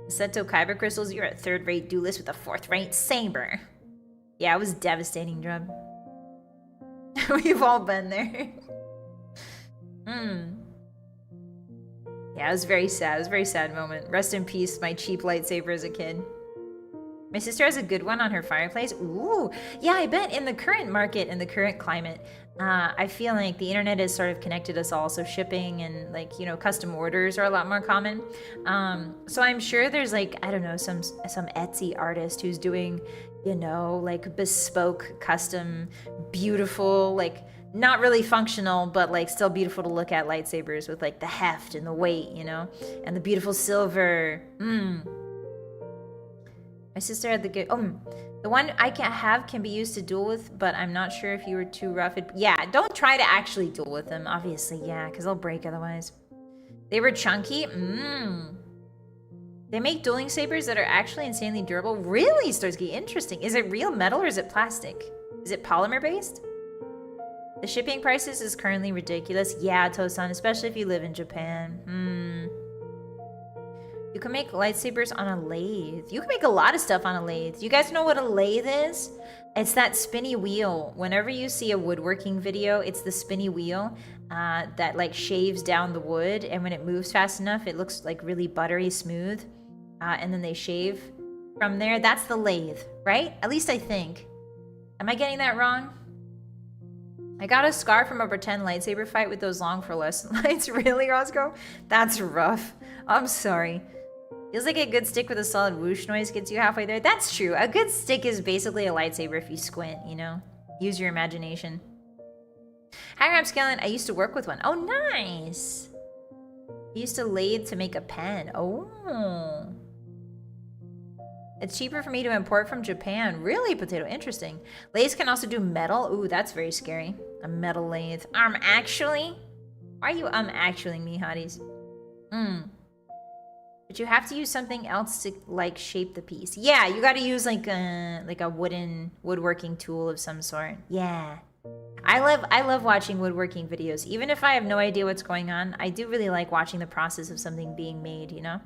Seto Kyber crystals, you're a third-rate duelist with a fourth-rate saber. Yeah, it was devastating, Drub. We've all been there. Yeah, it was very sad. It was a very sad moment. Rest in peace, my cheap lightsaber as a kid. My sister has a good one on her fireplace. Ooh, yeah, I bet in the current market, in the current climate, I feel like the internet has sort of connected us all, so shipping and like, you know, custom orders are a lot more common. So I'm sure there's like, I don't know, some Etsy artist who's doing, you know, like bespoke, custom, beautiful, like not really functional, but like still beautiful to look at lightsabers with like the heft and the weight, you know, and the beautiful silver. My sister had the good. The one I can be used to duel with, but I'm not sure if you were too rough. Yeah, don't try to actually duel with them. Obviously, yeah, because they'll break otherwise. They were chunky. They make dueling sabers that are actually insanely durable. Really, Starsky? Interesting. Is it real metal or is it plastic? Is it polymer based? The shipping prices is currently ridiculous. Yeah, Tosan, especially if you live in Japan. You can make lightsabers on a lathe. You can make a lot of stuff on a lathe. You guys know what a lathe is? It's that spinny wheel. Whenever you see a woodworking video, it's the spinny wheel that like shaves down the wood, and when it moves fast enough, it looks like really buttery smooth. And then they shave from there. That's the lathe, right? At least I think. Am I getting that wrong? I got a scar from a pretend lightsaber fight with those long fluorescent lights. Really, Roscoe? That's rough. I'm sorry. Feels like a good stick with a solid whoosh noise gets you halfway there. That's true. A good stick is basically a lightsaber if you squint, you know? Use your imagination. Hi, Rapscallion. I used to work with one. Oh, nice. I used to lathe to make a pen. Oh. It's cheaper for me to import from Japan. Really, Potato? Interesting. Lathes can also do metal. Ooh, that's very scary. A metal lathe. Actually? Why are you actually me, Hotties? But you have to use something else to like shape the piece. Yeah, you got to use like a woodworking tool of some sort. Yeah. I love watching woodworking videos. Even if I have no idea what's going on, I do really like watching the process of something being made, you know?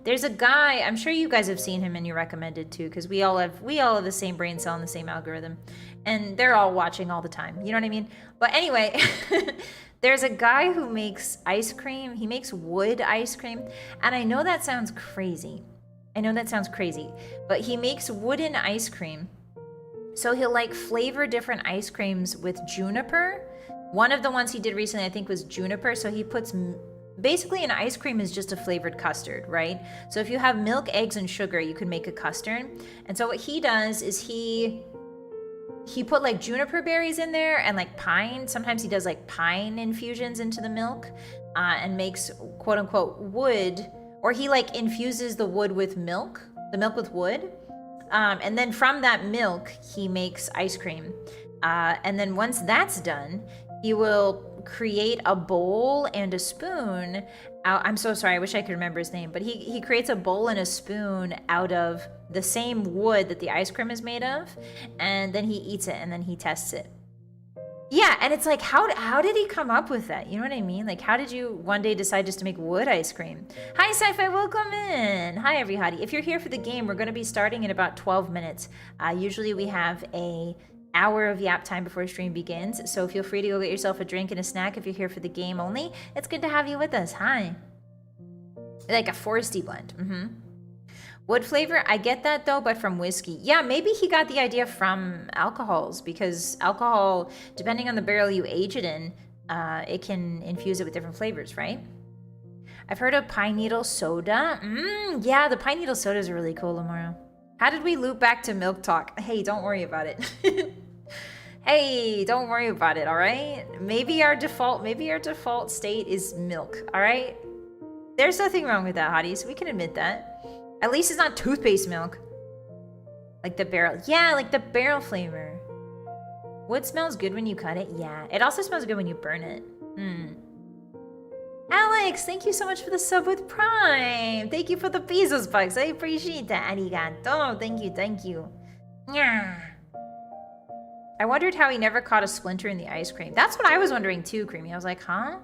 There's a guy, I'm sure you guys have seen him and you recommended too, because we all have the same brain cell and the same algorithm. And they're all watching all the time. You know what I mean? But anyway, there's a guy who makes ice cream. He makes wood ice cream. And I know that sounds crazy. But he makes wooden ice cream. So he'll like flavor different ice creams with juniper. One of the ones he did recently, I think, was juniper. So he puts, basically an ice cream is just a flavored custard, right? So if you have milk, eggs, and sugar, you can make a custard. And so what he does is he put like juniper berries in there and like pine. Sometimes he does like pine infusions into the milk and makes quote unquote wood, or he like infuses the wood with milk, the milk with wood. And then from that milk, he makes ice cream. And then once that's done, he will create a bowl and a spoon. I'm so sorry, I wish I could remember his name, but he creates a bowl and a spoon out of the same wood that the ice cream is made of, and then he eats it and then he tests it. Yeah, and it's like, how did he come up with that? You know what I mean? Like, how did you one day decide just to make wood ice cream? Hi, Sci-Fi, welcome in. Hi, everybody. If you're here for the game, we're going to be starting in about 12 minutes. Usually we have a hour of yap time before stream begins, so feel free to go get yourself a drink and a snack if you're here for the game only. It's good to have you with us. Hi. Like a foresty blend. Wood flavor, I get that though, but from whiskey. Yeah, maybe he got the idea from alcohols, because alcohol, depending on the barrel you age it in, it can infuse it with different flavors, right? I've heard of pine needle soda. Yeah, the pine needle sodas are really cool, Lamaro. How did we loop back to milk talk? Hey, don't worry about it. Hey, don't worry about it, all right? Maybe our default state is milk, all right? There's nothing wrong with that, Hotties. We can admit that. At least it's not toothpaste milk. Like the barrel. Yeah, like the barrel flavor. Wood smells good when you cut it. Yeah. It also smells good when you burn it. Alex, thank you so much for the sub with Prime. Thank you for the Bezos bucks. I appreciate that. Arigato. Thank you. Yeah. I wondered how he never caught a splinter in the ice cream. That's what I was wondering too, Creamy. I was like, huh?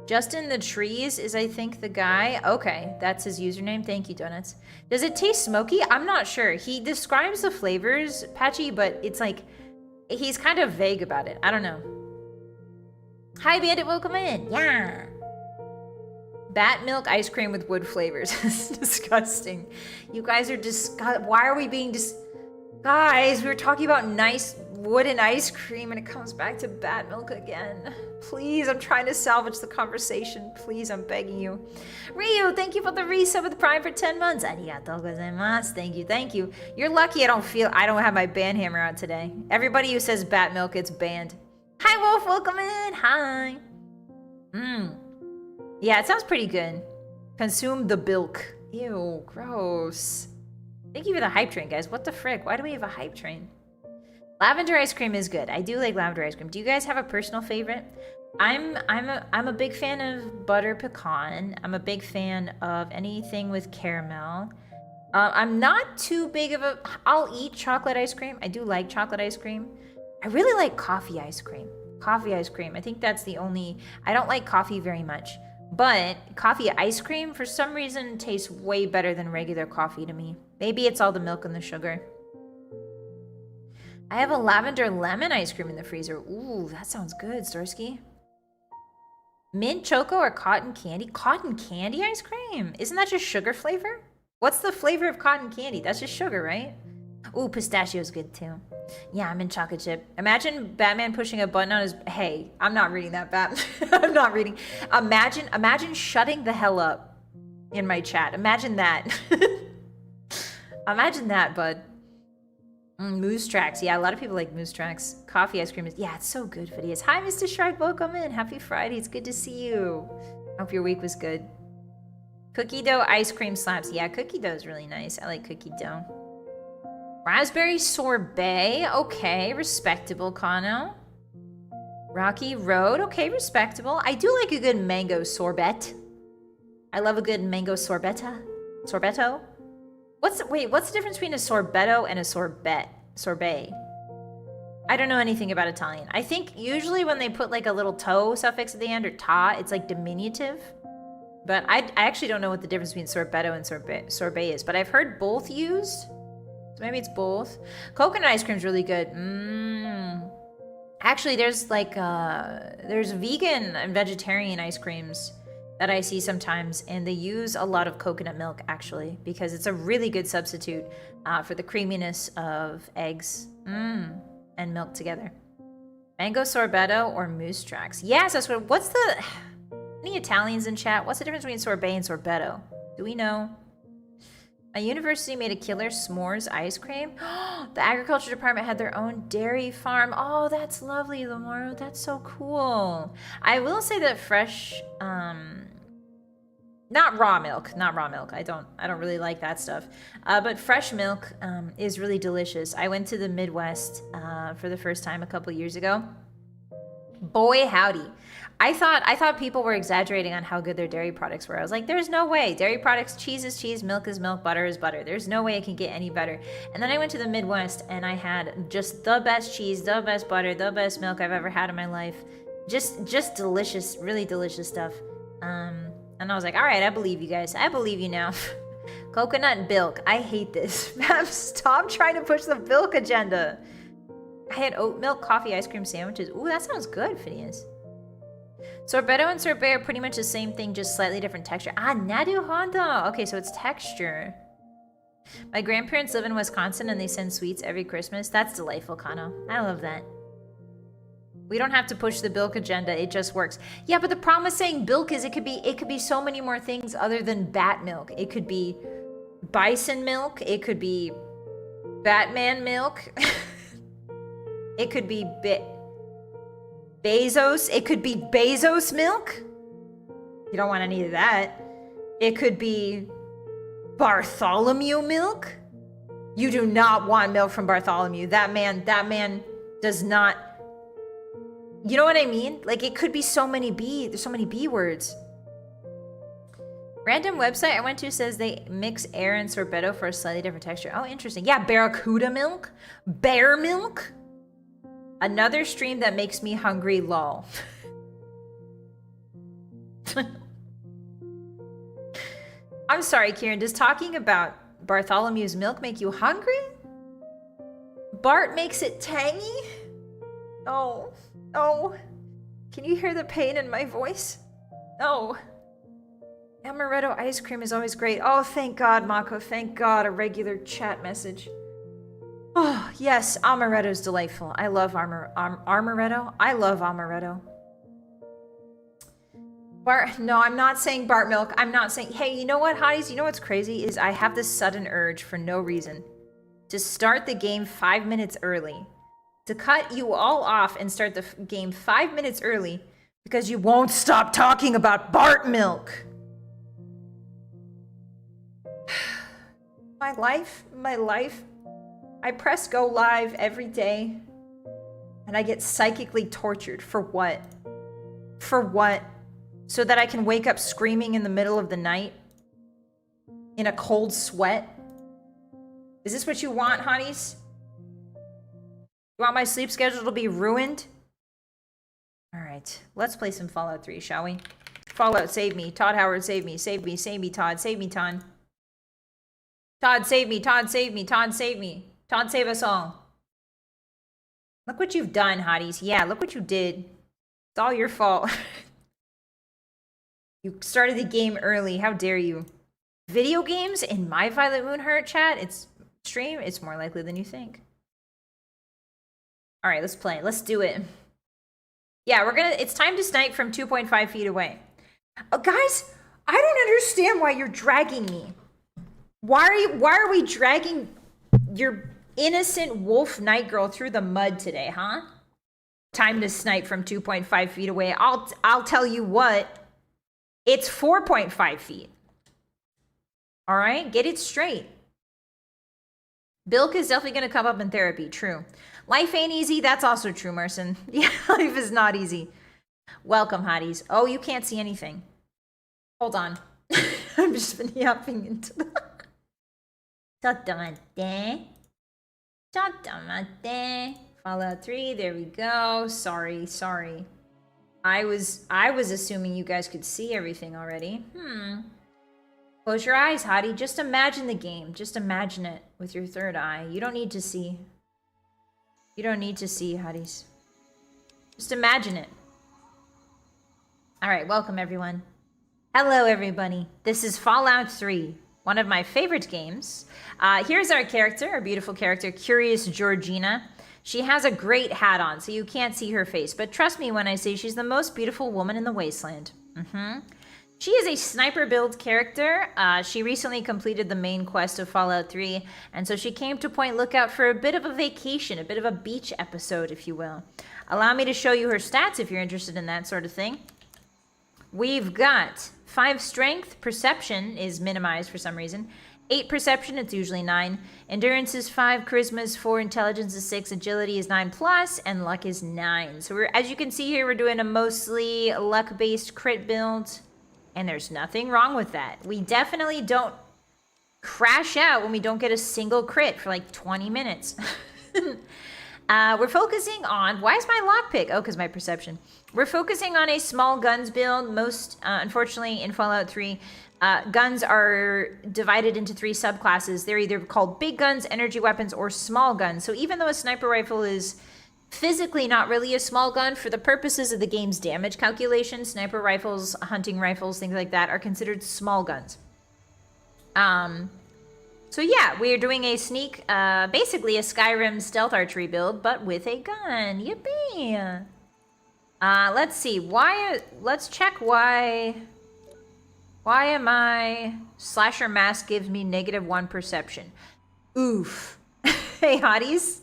Justin the Trees is, I think, the guy. Okay, that's his username. Thank you, Donuts. Does it taste smoky? I'm not sure. He describes the flavors, Patchy, but it's like, he's kind of vague about it. I don't know. Hi, Bandit, welcome in. Yeah. Bat milk ice cream with wood flavors. It's disgusting. You guys are disgusting. Why are we being Guys, we were talking about nice wooden ice cream and it comes back to bat milk again. Please, I'm trying to salvage the conversation. Please, I'm begging you. Ryu, thank you for the resub with Prime for 10 months. Arigatou gozaimasu. Thank you, thank you. You're lucky I don't have my band hammer out today. Everybody who says bat milk, it's banned. Hi, Wolf, welcome in. Hi. Yeah, it sounds pretty good. Consume the bilk. Ew, gross. Thank you for the hype train, guys. What the frick? Why do we have a hype train? Lavender ice cream is good. I do like lavender ice cream. Do you guys have a personal favorite? I'm a big fan of butter pecan. I'm a big fan of anything with caramel. I'm not too big of a... I'll eat chocolate ice cream. I do like chocolate ice cream. I really like coffee ice cream. Coffee ice cream. I think that's the only... I don't like coffee very much. But coffee ice cream, for some reason, tastes way better than regular coffee to me. Maybe it's all the milk and the sugar. I have a lavender lemon ice cream in the freezer. Ooh, that sounds good, Starsky. Mint choco or cotton candy? Cotton candy ice cream? Isn't that just sugar flavor? What's the flavor of cotton candy? That's just sugar, right? Ooh, pistachio's good too. Yeah, mint chocolate chip. Imagine Batman pushing a button on his... Hey, I'm not reading that, Bat. I'm not reading. Imagine shutting the hell up in my chat. Imagine that. Imagine that, bud. Moose tracks. Yeah, a lot of people like moose tracks. Coffee ice cream is... Yeah, it's so good, Phidias. Hi, Mr. Shark. Welcome in. Happy Friday. It's good to see you. Hope your week was good. Cookie dough ice cream slaps. Yeah, cookie dough is really nice. I like cookie dough. Raspberry sorbet. Okay, respectable, Kano. Rocky Road. Okay, respectable. I do like a good mango sorbet. I love a good mango sorbetta. Sorbetto? What's the difference between a sorbetto and a sorbet? Sorbet. I don't know anything about Italian. I think usually when they put like a little toe suffix at the end or ta, it's like diminutive. But I actually don't know what the difference between sorbetto and sorbet is. But I've heard both used. So maybe it's both. Coconut ice cream is really good. Actually, there's like there's vegan and vegetarian ice creams that I see sometimes, and they use a lot of coconut milk actually because it's a really good substitute for the creaminess of eggs and milk together. Mango sorbetto or moose tracks? Yes, that's what. What's the? Any Italians in chat? What's the difference between sorbet and sorbetto? Do we know? A university made a killer s'mores ice cream. The agriculture department had their own dairy farm. Oh, that's lovely, Lamoro. That's so cool. I will say that fresh, not raw milk. I don't really like that stuff. But fresh milk is really delicious. I went to the Midwest for the first time a couple years ago. Boy, howdy. I thought people were exaggerating on how good their dairy products were. I was like, there's no way. Dairy products, cheese is cheese, milk is milk, butter is butter. There's no way it can get any better. And then I went to the Midwest and I had just the best cheese, the best butter, the best milk I've ever had in my life. Just delicious, really delicious stuff. And I was like, all right, I believe you guys. I believe you now. Coconut bilk. I hate this. Stop trying to push the bilk agenda. I had oat milk coffee ice cream sandwiches. Ooh, that sounds good, Phineas. Sorbetto and sorbet are pretty much the same thing, just slightly different texture. Ah, naruhodo. Okay, so it's texture. My grandparents live in Wisconsin and they send sweets every Christmas. That's delightful, Kano. I love that. We don't have to push the bilk agenda. It just works. Yeah, but the problem with saying bilk is it could be so many more things other than bat milk. It could be bison milk. It could be Batman milk. It could be Bezos. It could be Bezos milk. You don't want any of that. It could be Bartholomew milk. You do not want milk from Bartholomew. That man does not. You know what I mean? Like it could be so many B. There's so many B words. Random website I went to says they mix air and sorbetto for a slightly different texture. Oh, interesting. Yeah, barracuda milk, bear milk. Another stream that makes me hungry, lol. I'm sorry, Kieran. Does talking about Bartholomew's milk make you hungry? Bart makes it tangy? Oh, oh. Can you hear the pain in my voice? Oh. Amaretto ice cream is always great. Oh, thank God, Mako. Thank God, a regular chat message. Oh, yes, amaretto's delightful. I love amaretto. I love amaretto. No, I'm not saying Bart milk. I'm not saying, hey, you know what, hotties? You know what's crazy is I have this sudden urge for no reason to start the game 5 minutes early. To cut you all off and start the game 5 minutes early because you won't stop talking about Bart milk. My life. I press go live every day and I get psychically tortured. For what? For what? So that I can wake up screaming in the middle of the night in a cold sweat? Is this what you want, hotties? You want my sleep schedule to be ruined? All right, let's play some Fallout 3, shall we? Fallout, save me. Todd Howard, save me. Save me, save me, Todd. Save me, Todd. Todd, save me. Todd, save me. Todd, save me. Todd, save us all. Look what you've done, hotties. Yeah, look what you did. It's all your fault. You started the game early. How dare you? Video games in my Vylett Moonheart chat? It's stream. It's more likely than you think. All right, let's play. Let's do it. Yeah, it's time to snipe from 2.5 feet away. Guys, I don't understand why you're dragging me. Why are we dragging your innocent wolf night girl through the mud today, huh? Time to snipe from 2.5 feet away. I'll tell you what. It's 4.5 feet. All right, get it straight. Bilk is definitely going to come up in therapy. True. Life ain't easy. That's also true, Merson. Yeah, life is not easy. Welcome, hotties. Oh, you can't see anything. Hold on. I've just been yapping into the... Fallout 3, there we go. Sorry. I was assuming you guys could see everything already. Close your eyes, hottie. Just imagine the game. Just imagine it with your third eye. You don't need to see. You don't need to see, hotties. Just imagine it. All right, welcome everyone. Hello, everybody. This is Fallout 3, one of my favorite games. Here's our character, our beautiful character, Curious Georgina. She has a great hat on, so you can't see her face, but trust me when I say she's the most beautiful woman in the wasteland. She is a sniper build character. She recently completed the main quest of Fallout 3, and so she came to Point Lookout for a bit of a vacation, a bit of a beach episode, if you will. Allow me to show you her stats if you're interested in that sort of thing. We've got 5 strength, perception is minimized for some reason, 8 perception, it's usually 9, endurance is 5, charisma is 4, intelligence is 6, agility is 9+, and luck is 9. So as you can see here, we're doing a mostly luck-based crit build. And there's nothing wrong with that. We definitely don't crash out when we don't get a single crit for like 20 minutes. We're focusing on... Why is my lockpick? Oh, because my perception. We're focusing on a small guns build. Unfortunately, in Fallout 3, guns are divided into 3 subclasses. They're either called big guns, energy weapons, or small guns. So even though a sniper rifle is... physically not really a small gun, for the purposes of the game's damage calculation, sniper rifles, hunting rifles, things like that are considered small guns. So yeah, we're doing a sneak, basically a Skyrim stealth archery build, but with a gun. Yippee! Let's see, let's check why am I... Slasher mask gives me -1 perception. Oof. Hey, hotties.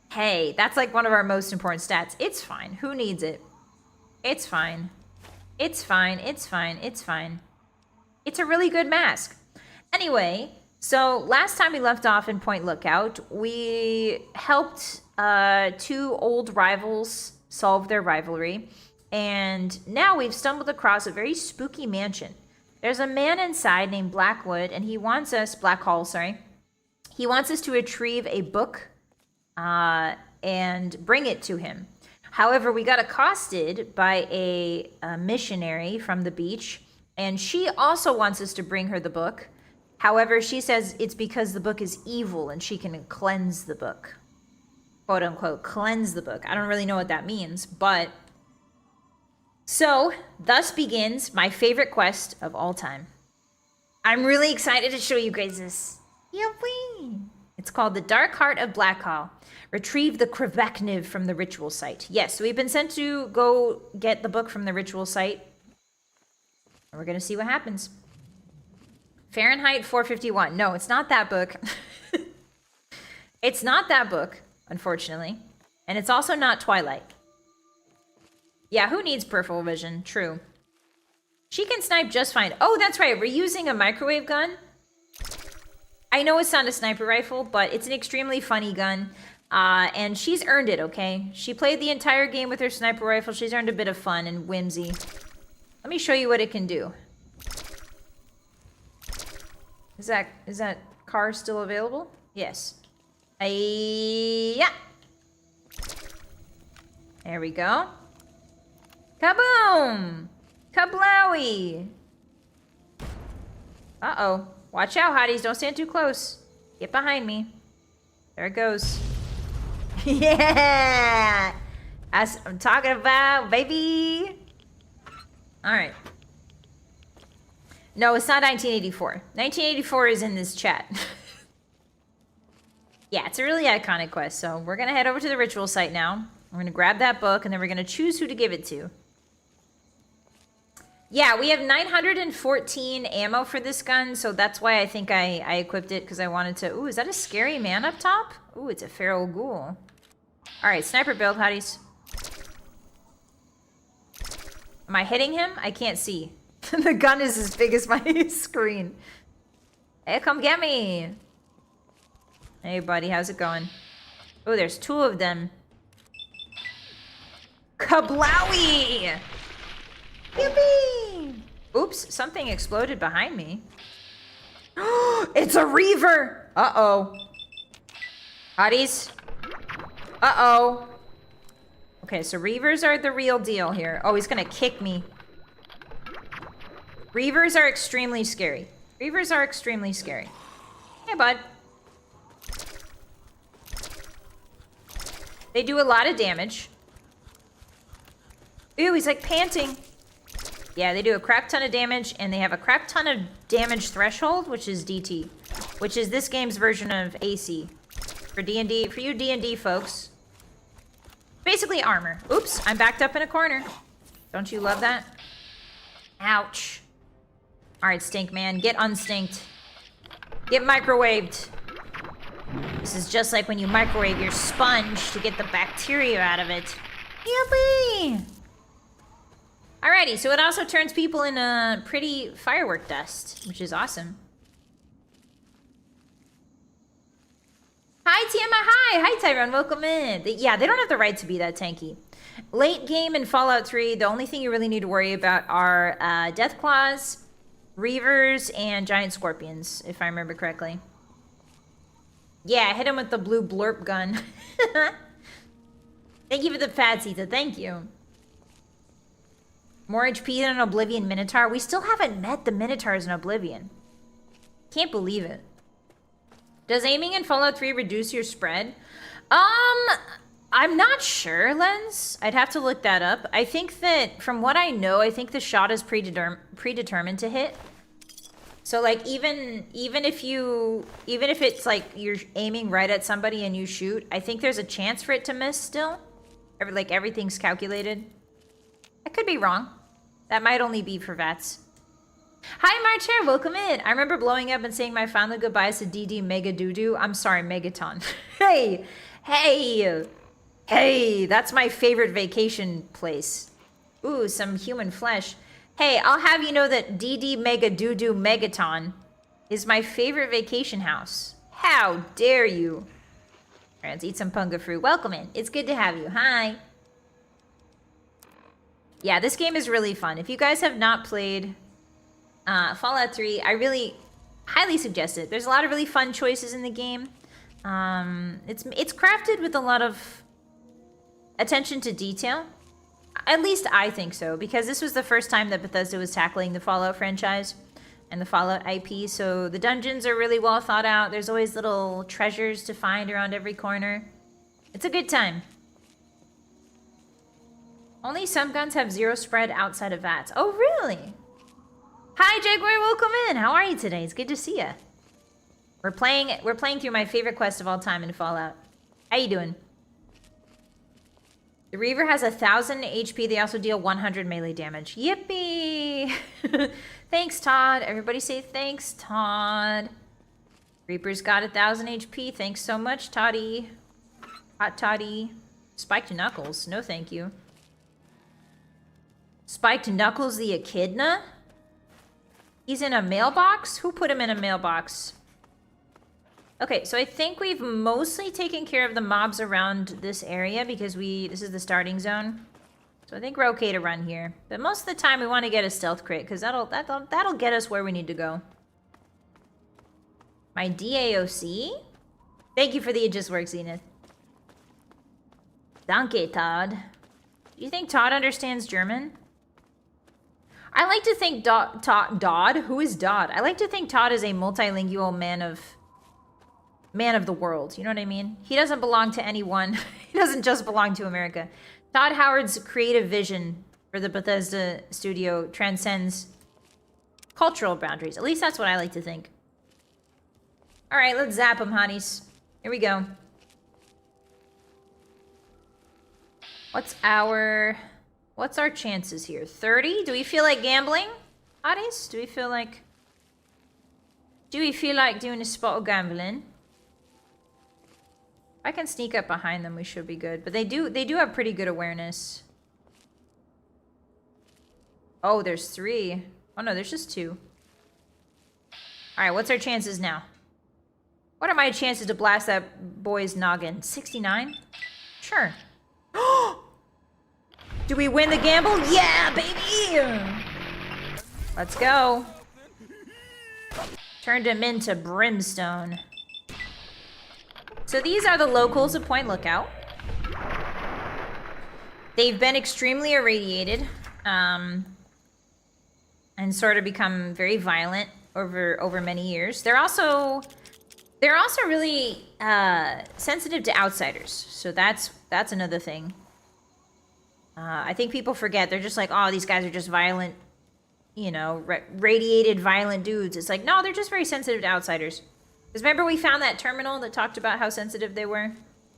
Hey, that's like one of our most important stats. It's fine. Who needs it? It's fine. It's fine. It's fine. It's fine. It's a really good mask. Anyway, so last time we left off in Point Lookout, we helped 2 old rivals solve their rivalry. And now we've stumbled across a very spooky mansion. There's a man inside named Blackwood, and he wants us... Blackhall, sorry. He wants us to retrieve a book... and bring it to him. However, we got accosted by a missionary from the beach, and she also wants us to bring her the book. However, she says it's because the book is evil and she can cleanse the book. Quote unquote, cleanse the book. I don't really know what that means, but... So, thus begins my favorite quest of all time. I'm really excited to show you guys this. Yippee! It's called The Dark Heart of Blackhall. Retrieve the Krevekniv from the ritual site. Yes, so we've been sent to go get the book from the ritual site. And we're going to see what happens. Fahrenheit 451. No, it's not that book. It's not that book, unfortunately. And it's also not Twilight. Yeah, who needs peripheral vision? True. She can snipe just fine. Oh, that's right. We're using a microwave gun. I know it's not a sniper rifle, but it's an extremely funny gun. And she's earned it, okay? She played the entire game with her sniper rifle. She's earned a bit of fun and whimsy. Let me show you what it can do. Is that car still available? Yes. Yeah. There we go. Kaboom! Kablowy! Uh-oh. Watch out, hotties. Don't stand too close. Get behind me. There it goes. Yeah! That's what I'm talking about, baby! Alright. No, it's not 1984. 1984 is in this chat. Yeah, it's a really iconic quest, so we're gonna head over to the ritual site now. We're gonna grab that book, and then we're gonna choose who to give it to. Yeah, we have 914 ammo for this gun, so that's why I think I equipped it, because I wanted to... Ooh, is that a scary man up top? Ooh, it's a feral ghoul. Alright, sniper build, hotties. Am I hitting him? I can't see. The gun is as big as my screen. Hey, come get me. Hey, buddy, how's it going? Oh, there's two of them. Kablowy! Yippee! Oops, something exploded behind me. It's a reaver! Uh-oh. Hotties? Uh-oh. Okay, so reavers are the real deal here. Oh, he's gonna kick me. Reavers are extremely scary. Reavers are extremely scary. Hey, bud. They do a lot of damage. Ooh, he's like panting. Yeah, they do a crap ton of damage, and they have a crap ton of damage threshold, which is DT, which is this game's version of AC. For D&D, for you D&D folks. Basically armor. Oops, I'm backed up in a corner. Don't you love that? Ouch. Alright, Stink Man, get unstinked. Get microwaved. This is just like when you microwave your sponge to get the bacteria out of it. Yippee! Alrighty, so it also turns people into pretty firework dust, which is awesome. Hi, Tiama, hi! Hi, Tyrone, welcome in. Yeah, they don't have the right to be that tanky. Late game in Fallout 3, the only thing you really need to worry about are Deathclaws, Reavers, and Giant Scorpions, if I remember correctly. Yeah, hit him with the blue blurp gun. Thank you for the fat Sita, thank you. More HP than an Oblivion Minotaur? We still haven't met the Minotaurs in Oblivion. Can't believe it. Does aiming in Fallout 3 reduce your spread? I'm not sure, Lens. I'd have to look that up. I think that, from what I know, I think the shot is predetermined to hit. So, like, even if it's, like, you're aiming right at somebody and you shoot, I think there's a chance for it to miss still. Like, everything's calculated. I could be wrong. That might only be for VATS. Hi, Marcher, welcome in. I remember blowing up and saying my final goodbyes to DD Mega Doodoo. I'm sorry, Megaton. Hey, that's my favorite vacation place. Ooh, some human flesh. Hey, I'll have you know that DD Mega Doodoo Megaton is my favorite vacation house. How dare you? All right, let's eat some punga fruit. Welcome in. It's good to have you. Hi. Yeah, this game is really fun. If you guys have not played Fallout 3, I really highly suggest it. There's a lot of really fun choices in the game. It's crafted with a lot of attention to detail. At least I think so, because this was the first time that Bethesda was tackling the Fallout franchise and the Fallout IP, so the dungeons are really well thought out. There's always little treasures to find around every corner. It's a good time. Only some guns have zero spread outside of VATS. Oh, really? Hi, Jaguar, welcome in. How are you today? It's good to see you. We're playing through my favorite quest of all time in Fallout. How you doing? The Reaver has 1,000 HP. They also deal 100 melee damage. Yippee! Thanks, Todd. Everybody say thanks, Todd. Reaper's got 1,000 HP. Thanks so much, Toddy. Hot Toddy. Spiked Knuckles. No, thank you. Spiked Knuckles the Echidna? He's in a mailbox? Who put him in a mailbox? Okay, so I think we've mostly taken care of the mobs around this area because this is the starting zone. So I think we're okay to run here. But most of the time we want to get a stealth crit because that'll get us where we need to go. My DAOC? Thank you for the It Just Works, Zenith. Danke, Todd. Do you think Todd understands German? I like to think Dodd? Who is Dodd? I like to think Todd is a multilingual man of the world. You know what I mean? He doesn't belong to anyone. He doesn't just belong to America. Todd Howard's creative vision for the Bethesda studio transcends cultural boundaries. At least that's what I like to think. All right, let's zap them, hotties. Here we go. What's our chances here? 30? Do we feel like gambling, hotties? Do we feel like doing a spot of gambling? If I can sneak up behind them, we should be good. But they do have pretty good awareness. Oh, there's 3. Oh no, there's just 2. All right, what's our chances now? What are my chances to blast that boy's noggin? 69? Sure. Do we win the gamble? Yeah, baby! Let's go. Turned him into brimstone. So these are the locals of Point Lookout. They've been extremely irradiated, and sort of become very violent over many years. They're also really sensitive to outsiders. So that's another thing. I think people forget. They're just like, oh, these guys are just violent, you know, radiated violent dudes. It's like, no, they're just very sensitive to outsiders. Because remember we found that terminal that talked about how sensitive they were?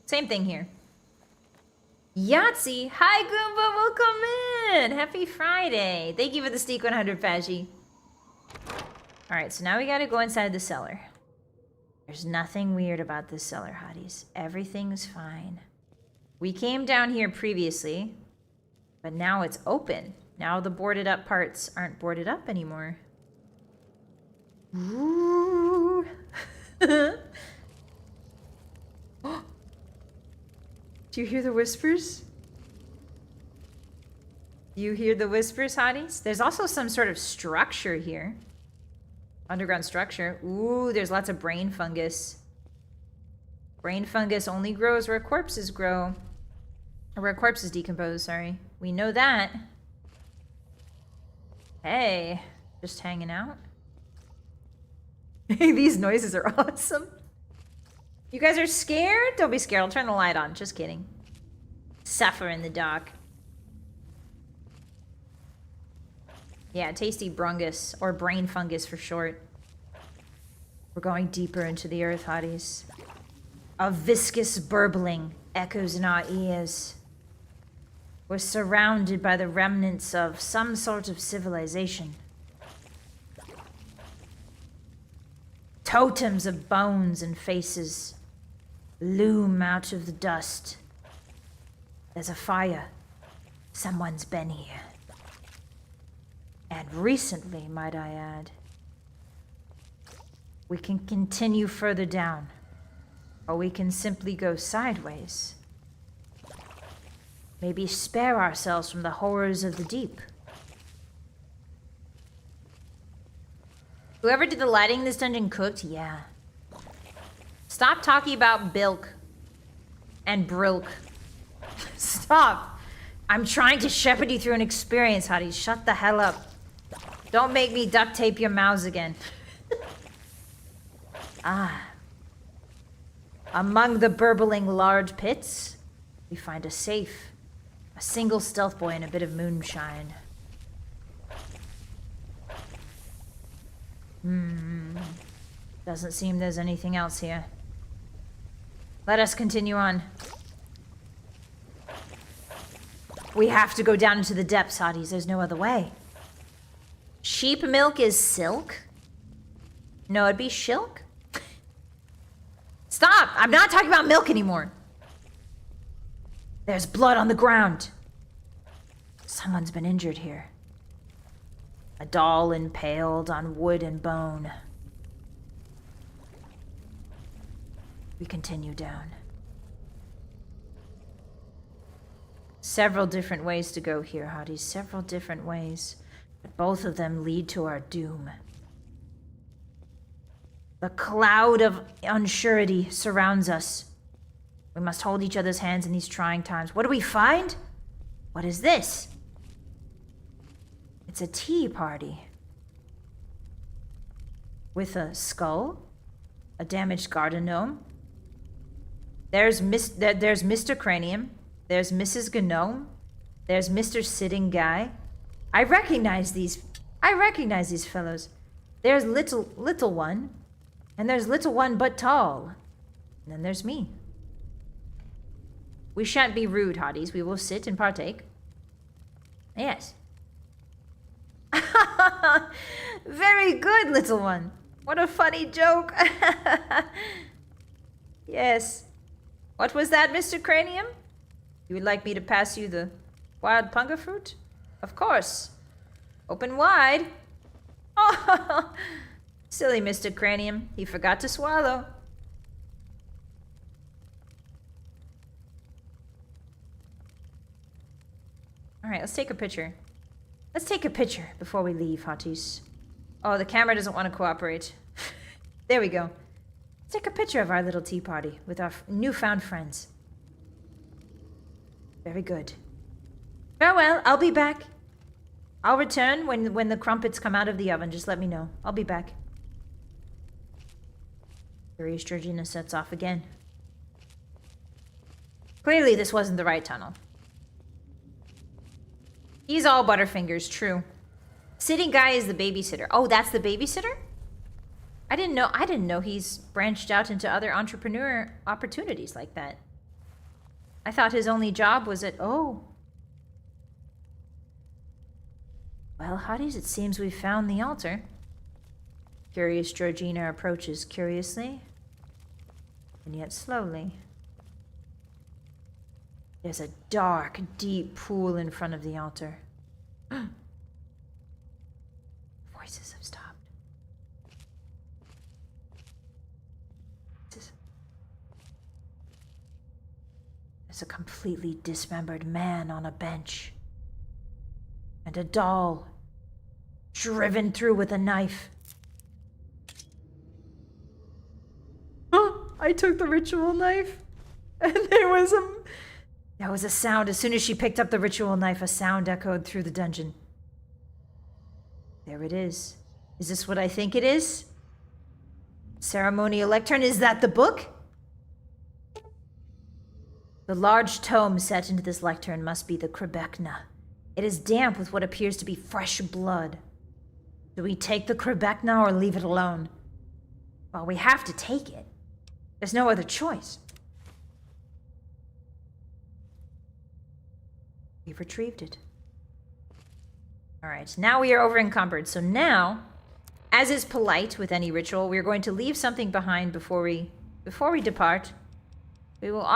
Same thing here. Yahtzee! Hi, Goomba! Welcome in! Happy Friday! Thank you for the Steak 100, Fashy. Alright, so now we gotta go inside the cellar. There's nothing weird about this cellar, hotties. Everything's fine. We came down here previously, but now it's open. Now the boarded up parts aren't boarded up anymore. Ooh. Do you hear the whispers? Do you hear the whispers, hotties? There's also some sort of structure here. Underground structure. Ooh, there's lots of brain fungus. Brain fungus only grows where corpses grow. Or where corpses decompose, sorry. We know that. Hey, just hanging out. These noises are awesome. You guys are scared? Don't be scared. I'll turn the light on. Just kidding. Suffer in the dark. Yeah, tasty brungus, or brain fungus for short. We're going deeper into the earth, hotties. A viscous burbling echoes in our ears. We're surrounded by the remnants of some sort of civilization. Totems of bones and faces loom out of the dust. There's a fire. Someone's been here. And recently, might I add. We can continue further down, or we can simply go sideways. Maybe spare ourselves from the horrors of the deep. Whoever did the lighting in this dungeon cooked? Yeah. Stop talking about bilk and brilk. Stop. I'm trying to shepherd you through an experience, hotties. Shut the hell up. Don't make me duct tape your mouths again. Ah. Among the burbling large pits, we find a safe. A single stealth boy and a bit of moonshine. Doesn't seem there's anything else here. Let us continue on. We have to go down into the depths, Hotties. There's no other way. Sheep milk is silk? No, it'd be shilk? Stop! I'm not talking about milk anymore. There's blood on the ground. Someone's been injured here. A doll impaled on wood and bone. We continue down. Several different ways to go here, Hotties. Several different ways. But both of them lead to our doom. The cloud of unsurety surrounds us. We must hold each other's hands in these trying times. What do we find? What is this? It's a tea party. With a skull, a damaged garden gnome. There's Mr. Cranium. There's Mrs. Gnome. There's Mr. Sitting Guy. I recognize these fellows. There's little one. And there's little one but tall. And then there's me. We shan't be rude, Hotties. We will sit and partake. Yes. Very good, little one. What a funny joke. Yes. What was that, Mr. Cranium? You would like me to pass you the wild punga fruit? Of course. Open wide. Oh, silly Mr. Cranium. He forgot to swallow. All right, let's take a picture. Let's take a picture before we leave, Hotties. Oh, the camera doesn't want to cooperate. There we go. Let's take a picture of our little tea party with our newfound friends. Very good. Farewell, I'll be back. I'll return when the crumpets come out of the oven. Just let me know. I'll be back. Curious Georgina sets off again. Clearly this wasn't the right tunnel. He's all Butterfingers, true. Sitting Guy is the babysitter. Oh, that's the babysitter? I didn't know he's branched out into other entrepreneur opportunities like that. I thought his only job was at... Oh. Well, Hotties, it seems we've found the altar. Curious Georgina approaches curiously, and yet slowly. There's a dark, deep pool in front of the altar. Voices have stopped. There's a completely dismembered man on a bench. And a doll driven through with a knife. I took the ritual knife, and there was a sound. As soon as she picked up the ritual knife, a sound echoed through the dungeon. There it is. Is this what I think it is? Ceremonial lectern, is that the book? The large tome set into this lectern must be the Krebekna. It is damp with what appears to be fresh blood. Do we take the Krebekna or leave it alone? Well, we have to take it. There's no other choice. We've retrieved it. All right, now we are over encumbered. So now, as is polite with any ritual, we're going to leave something behind before we depart. We will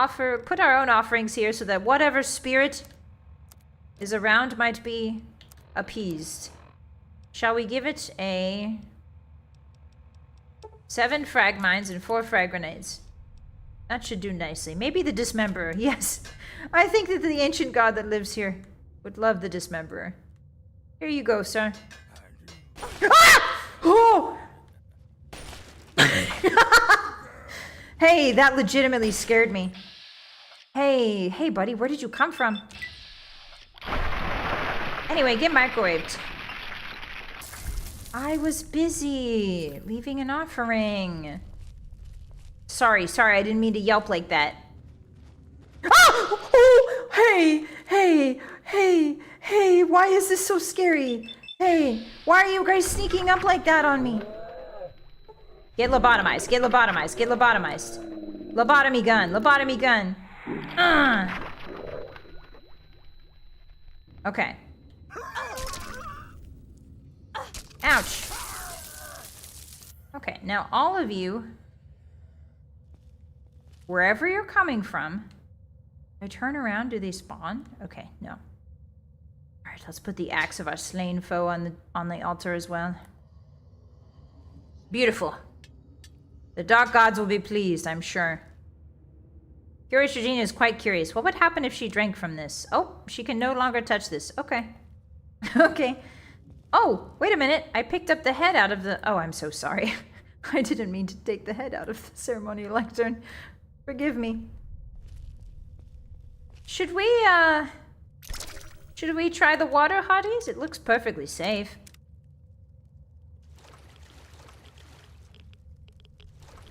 put our own offerings here so that whatever spirit is around might be appeased. Shall we give it a 7 frag mines and 4 frag grenades? That should do nicely. Maybe the dismemberer. Yes, I think that the ancient god that lives here would love the dismemberer. Here you go, sir. Ah! Oh! Hey, that legitimately scared me. Hey, buddy, where did you come from? Anyway, get microwaved. I was busy leaving an offering. Sorry, I didn't mean to yelp like that. Oh! Oh! Hey, why is this so scary? Hey, why are you guys sneaking up like that on me? Get lobotomized. Get lobotomized. Get lobotomized. Lobotomy gun. Lobotomy gun. Okay. Ouch. Okay, now all of you, wherever you're coming from, they turn around, do they spawn? Okay, no. Alright, let's put the axe of our slain foe on the altar as well. Beautiful. The dark gods will be pleased, I'm sure. Curious Regina is quite curious. What would happen if she drank from this? Oh, she can no longer touch this. Okay. Okay. Oh, wait a minute. I picked up the head out of the... Oh, I'm so sorry. I didn't mean to take the head out of the ceremonial lectern. Forgive me. Should we try the water, hotties? It looks perfectly safe.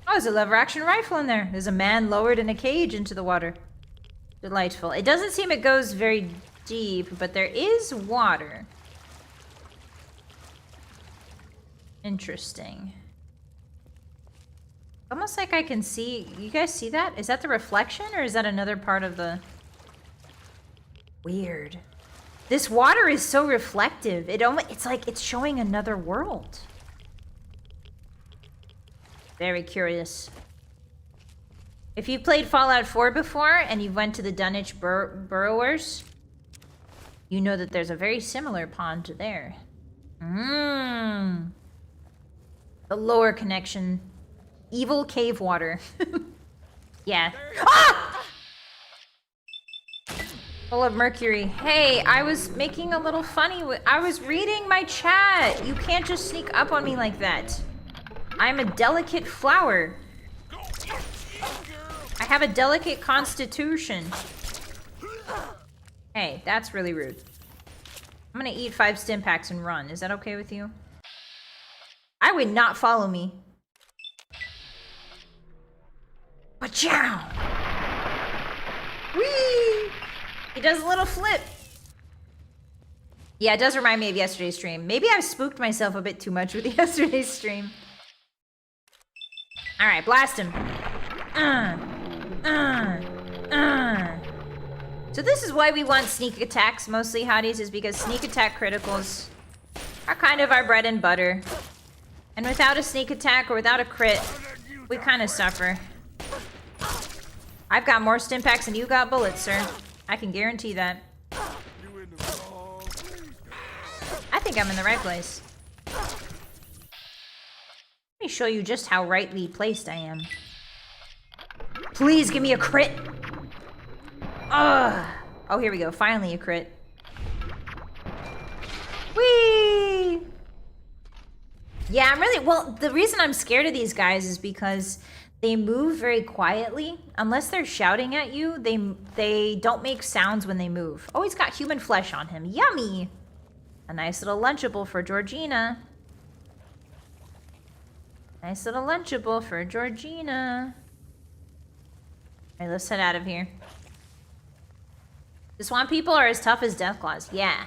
Oh, there's a lever-action rifle in there. There's a man lowered in a cage into the water. Delightful. It doesn't seem it goes very deep, but there is water. Interesting. Almost like I can see... You guys see that? Is that the reflection, or is that another part of the... Weird. This water is so reflective. It's like it's showing another world. Very curious. If you played Fallout 4 before and you went to the Dunwich Burrowers, you know that there's a very similar pond to there. The lower connection. Evil cave water. Yeah. Ah! Full of mercury. Hey, I was making a little funny. I was reading my chat. You can't just sneak up on me like that. I'm a delicate flower. I have a delicate constitution. Hey, that's really rude. I'm gonna eat 5 stim packs and run. Is that okay with you? I would not follow me. Pachow! Whee! He does a little flip. Yeah, it does remind me of yesterday's stream. Maybe I've spooked myself a bit too much with yesterday's stream. Alright, blast him. So this is why we want sneak attacks, mostly, hotties, is because sneak attack criticals are kind of our bread and butter. And without a sneak attack or without a crit, we kind of suffer. I've got more stim packs than you got bullets, sir. I can guarantee that. I think I'm in the right place. Let me show you just how rightly placed I am. Please give me a crit. Ugh. Oh, here we go. Finally a crit. Whee! Yeah, well, the reason I'm scared of these guys is because they move very quietly. Unless they're shouting at you, they don't make sounds when they move. Oh, he's got human flesh on him. Yummy! A nice little Lunchable for Georgina. Nice little Lunchable for Georgina. Alright, let's head out of here. The swamp people are as tough as Deathclaws. Yeah.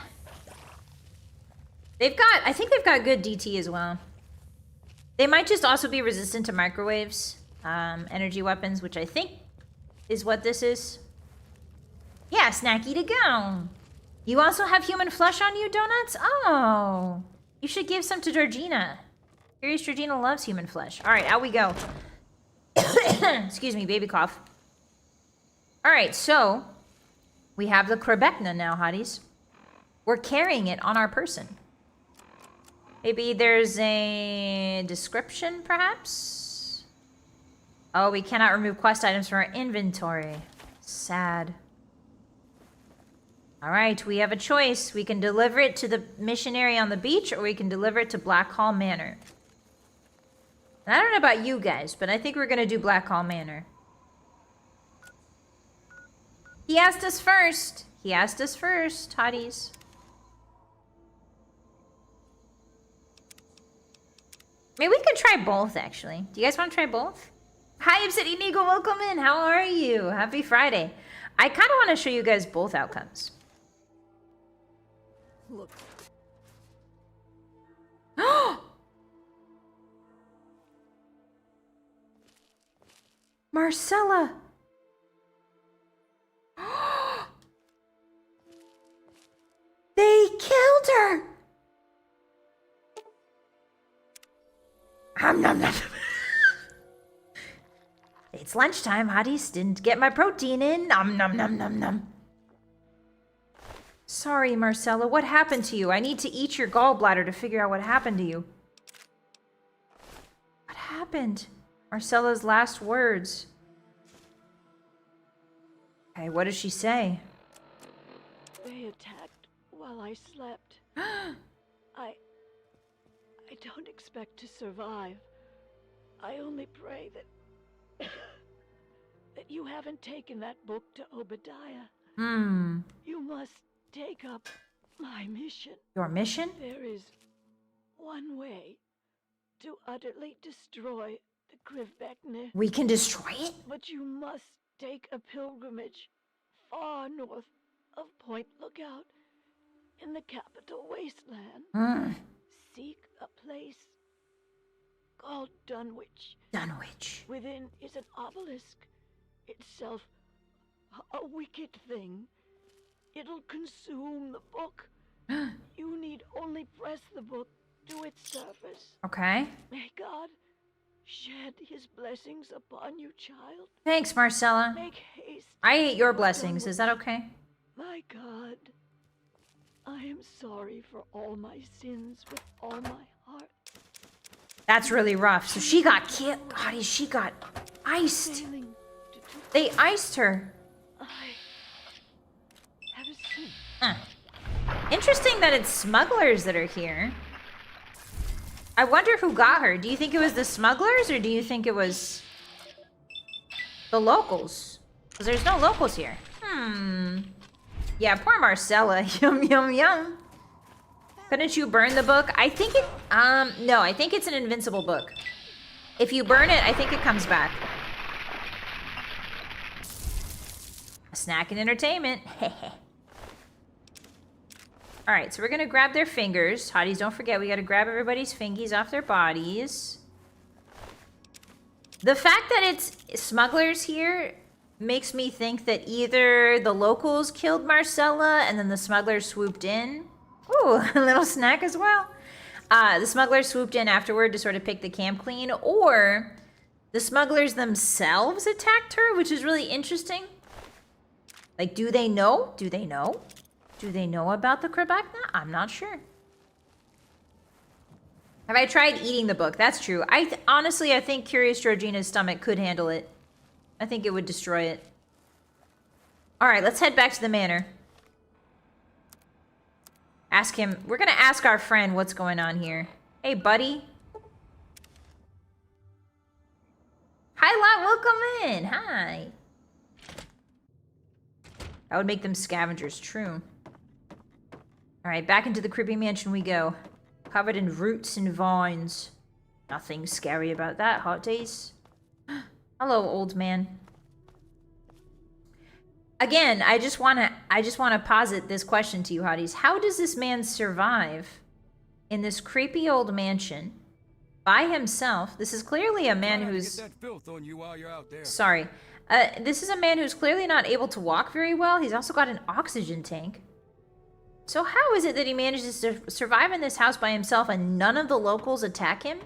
I think they've got good DT as well. They might just also be resistant to microwaves. Energy weapons, which I think is what this is. Yeah, snacky to go. You also have human flesh on you, Donuts? Oh. You should give some to Georgina. Curious Georgina loves human flesh. Alright, out we go. Excuse me, baby cough. Alright, so we have the Quebecna now, hotties. We're carrying it on our person. Maybe there's a description, perhaps? Oh, we cannot remove quest items from our inventory. Sad. Alright, we have a choice. We can deliver it to the missionary on the beach, or we can deliver it to Black Hall Manor. And I don't know about you guys, but I think we're gonna do Black Hall Manor. He asked us first. He asked us first, hotties. Maybe we could try both, actually. Do you guys want to try both? Hi, Obsidian Eagle, welcome in. How are you? Happy Friday. I kind of want to show you guys both outcomes. Look. Marcella! They killed her! Nom, nom. It's lunchtime, Hotties. Didn't get my protein in. Nom, nom, nom, nom, nom. Sorry, Marcella. What happened to you? I need to eat your gallbladder to figure out what happened to you. What happened? Marcella's last words. Okay, what does she say? They attacked while I slept. I don't expect to survive. I only pray that that you haven't taken that book to Obadiah. You must take up my mission. Your mission? There is one way to utterly destroy the Krivbekne. We can destroy it? But you must take a pilgrimage far north of Point Lookout in the capital wasteland. Seek a place called Dunwich. Dunwich. Within is an obelisk, itself a wicked thing. It'll consume the book. You need only press the book to its surface. Okay. May God shed his blessings upon you, child. Thanks, Marcella. Make haste. I ate your blessings. Is that okay? My God, I am sorry for all my sins with all my heart. That's really rough. So she got killed. God, she got iced. They iced her. I have a sin. Interesting that it's smugglers that are here. I wonder who got her. Do you think it was the smugglers or do you think it was the locals? Because there's no locals here. Yeah, poor Marcella. Yum, yum, yum. Couldn't you burn the book? I think it, no, I think it's an invincible book. If you burn it, I think it comes back. A snack and entertainment. All right, so we're gonna grab their fingers. Hotties, don't forget, we gotta grab everybody's fingies off their bodies. The fact that it's smugglers here makes me think that either the locals killed Marcella and then the smugglers swooped in. Ooh, a little snack as well. The smugglers swooped in afterward to sort of pick the camp clean, or the smugglers themselves attacked her, which is really interesting. Like, do they know? Do they know? Do they know about the Krivbekne? I'm not sure. Have I tried eating the book? That's true. Honestly, I think Curious Georgina's stomach could handle it. I think it would destroy it. All right, let's head back to the manor. Ask him. We're going to ask our friend what's going on here. Hey, buddy. Hi, Lot. Welcome in. Hi. That would make them scavengers. True. All right, back into the creepy mansion we go. Covered in roots and vines. Nothing scary about that, Hotties. Hello, old man. Again, I just want to posit this question to you, Hotties. How does this man survive in this creepy old mansion by himself? This is clearly a man who's... Get that filth on you while you're out there. Sorry. This is a man who's clearly not able to walk very well. He's also got an oxygen tank. So how is it that he manages to survive in this house by himself and none of the locals attack him?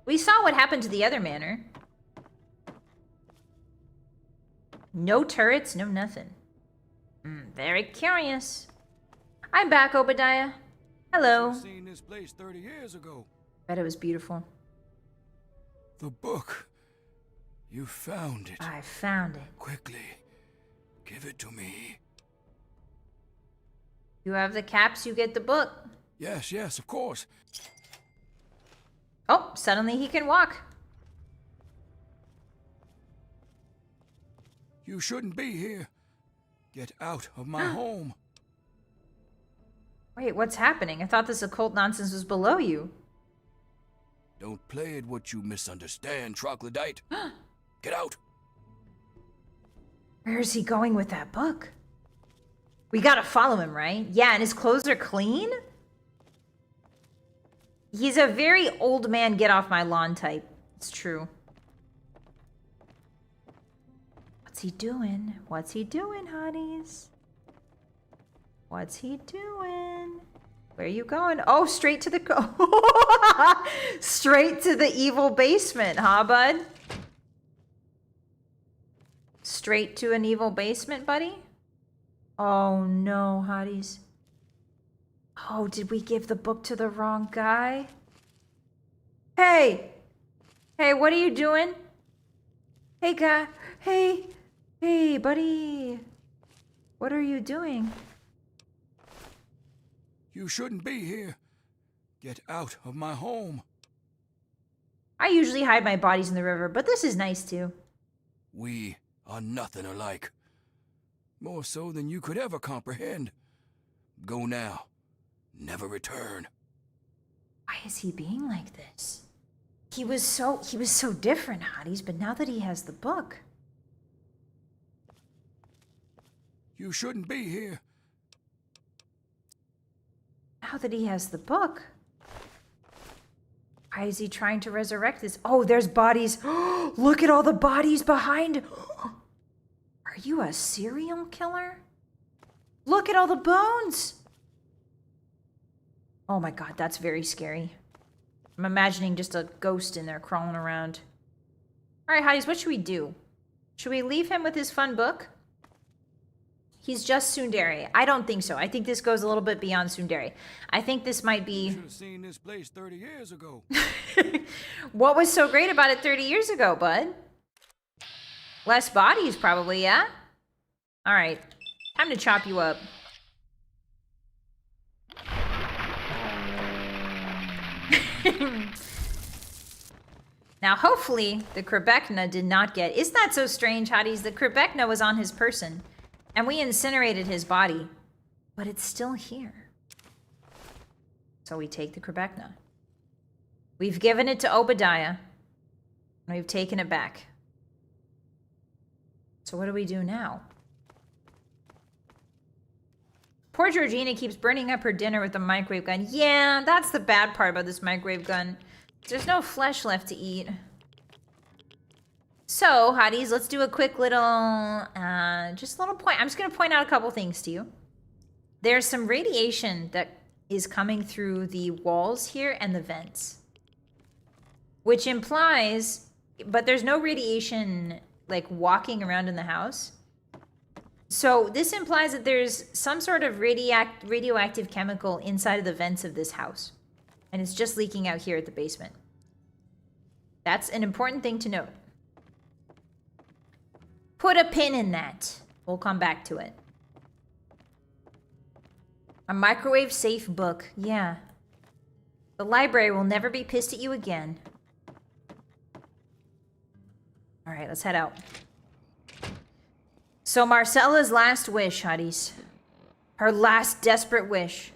We saw what happened to the other manor. No turrets, no nothing. Very curious. I'm back, Obadiah. Hello. I've seen this place 30 years ago. Bet it was beautiful. The book. You found it. I found it. Quickly. Give it to me. You have the caps, you get the book. Yes, yes, of course. Oh, suddenly he can walk. You shouldn't be here. Get out of my home. Wait, what's happening? I thought this occult nonsense was below you. Don't play at what you misunderstand, troglodyte. Get out. Where is he going with that book? We gotta follow him, right? Yeah, and his clothes are clean? He's a very old man, get off my lawn type. It's true. What's he doing? What's he doing, Hotties? What's he doing? Where are you going? Oh, straight to the straight to the evil basement, huh, bud? Straight to an evil basement, buddy? Oh no, Hotties. Oh, did we give the book to the wrong guy? Hey! Hey, what are you doing? Hey, guy. Hey! Hey, buddy. What are you doing? You shouldn't be here. Get out of my home. I usually hide my bodies in the river, but this is nice too. We are nothing alike. More so than you could ever comprehend. Go now. Never return. Why is he being like this? He was so different, Hotties, but now that he has the book. You shouldn't be here. Now that he has the book. Why is he trying to resurrect this? Oh, there's bodies. Look at all the bodies behind. Are you a serial killer? Look at all the bones. Oh my god, that's very scary. I'm imagining just a ghost in there crawling around. All right, Hotties, what should we do? Should we leave him with his fun book? He's just tsundere. I don't think so. I think this goes a little bit beyond tsundere. I think this might be... Should have seen this place 30 years ago. What was so great about it 30 years ago, bud? Less bodies, probably, yeah? All right. Time to chop you up. Now, hopefully, the Quebecna did not get... Isn't that so strange, Hotties? The Quebecna was on his person, and we incinerated his body, but it's still here. So we take the Quebecna. We've given it to Obadiah, and we've taken it back. So what do we do now? Poor Georgina keeps burning up her dinner with the microwave gun. Yeah, that's the bad part about this microwave gun. There's no flesh left to eat. So, Hotties, let's do a quick little, just a little point. I'm just going to point out a couple things to you. There's some radiation that is coming through the walls here and the vents. Which implies, but there's no radiation, like, walking around in the house. So this implies that there's some sort of radioactive chemical inside of the vents of this house. And it's just leaking out here at the basement. That's an important thing to note. Put a pin in that. We'll come back to it. A microwave safe book. Yeah. The library will never be pissed at you again. All right, let's head out. So Marcella's last wish, Hotties. Her last desperate wish.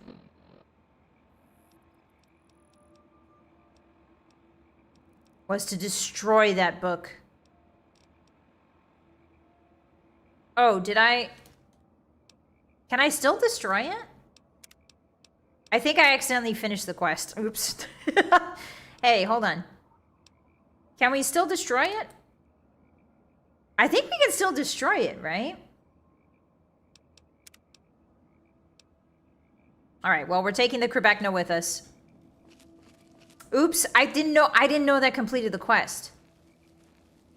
Was to destroy that book. Oh, did I... Can I still destroy it? I think I accidentally finished the quest. Oops. Hey, hold on. Can we still destroy it? I think we can still destroy it, right? All right, well, we're taking the Quebecna with us. Oops, I didn't know that completed the quest.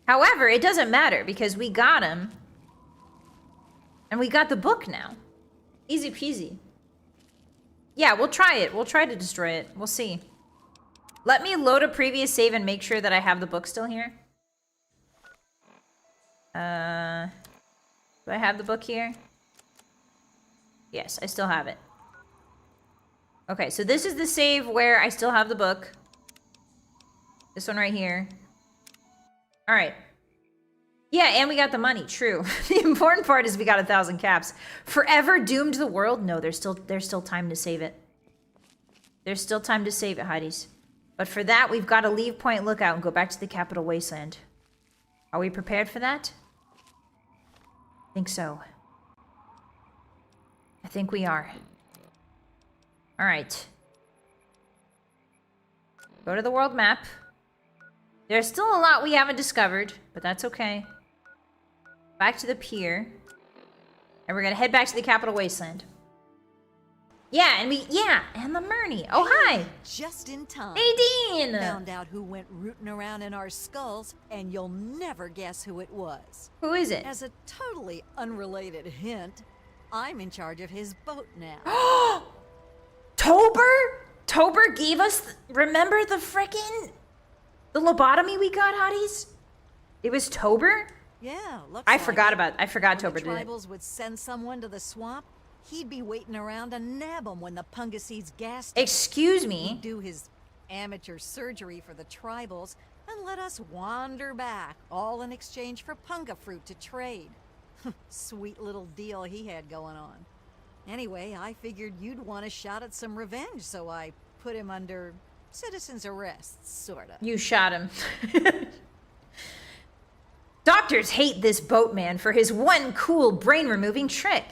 However, it doesn't matter because we got him. And we got the book now. Easy peasy. Yeah, we'll try it. We'll try to destroy it. We'll see. Let me load a previous save and make sure that I have the book still here. Do I have the book here? Yes, I still have it. Okay, so this is the save where I still have the book. This one right here. All right. Yeah, and we got the money, true. The important part is we got 1,000 caps. Forever doomed the world? No, there's still time to save it. There's still time to save it, Hotties. But for that, we've got to leave Point Lookout and go back to the Capital Wasteland. Are we prepared for that? I think so. I think we are. All right. Go to the world map. There's still a lot we haven't discovered, but that's okay. Back to the pier. And we're gonna head back to the capital wasteland. Yeah, and the Murney. Oh, hi. Just in time. Nadine. Found out who went rooting around in our skulls, and you'll never guess who it was. Who is it? As a totally unrelated hint, I'm in charge of his boat now. Tober? Tober gave us, remember the the lobotomy we got, Hotties? It was Tober? Yeah, looks I like forgot it. about, I forgot When Tober the did it. tribals would send someone to the swamp, he'd be waiting around to nab him when the Pungaseeds gassed him. Excuse He'd me? do his amateur surgery for the tribals and let us wander back, all in exchange for punga fruit to trade. Sweet little deal he had going on. Anyway, I figured you'd want a shot at some revenge, so I put him under citizen's arrest, sorta. You shot him. Doctors hate this boatman for his one cool brain-removing trick.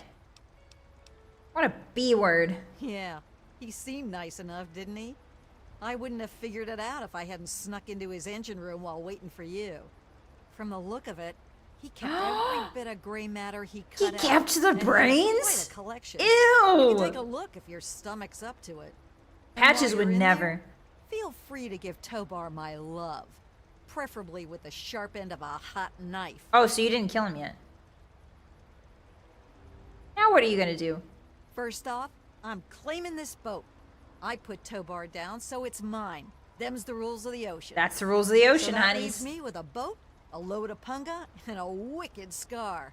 What a B-word. Yeah, he seemed nice enough, didn't he? I wouldn't have figured it out if I hadn't snuck into his engine room while waiting for you. From the look of it, he kept every bit of gray matter he cut out. He kept the and he had brains? Quite a collection. Ew! You can take a look if your stomach's up to it. And Patches while would you're in never. there, feel free to give Tobar my love. Preferably with the sharp end of a hot knife. Oh, so you didn't kill him yet. Now what are you gonna do? First off, I'm claiming this boat. I put Tobar down, so it's mine. Them's the rules of the ocean. That's the rules of the ocean, so that Hotties. leaves me with a boat, a load of punga, and a wicked scar.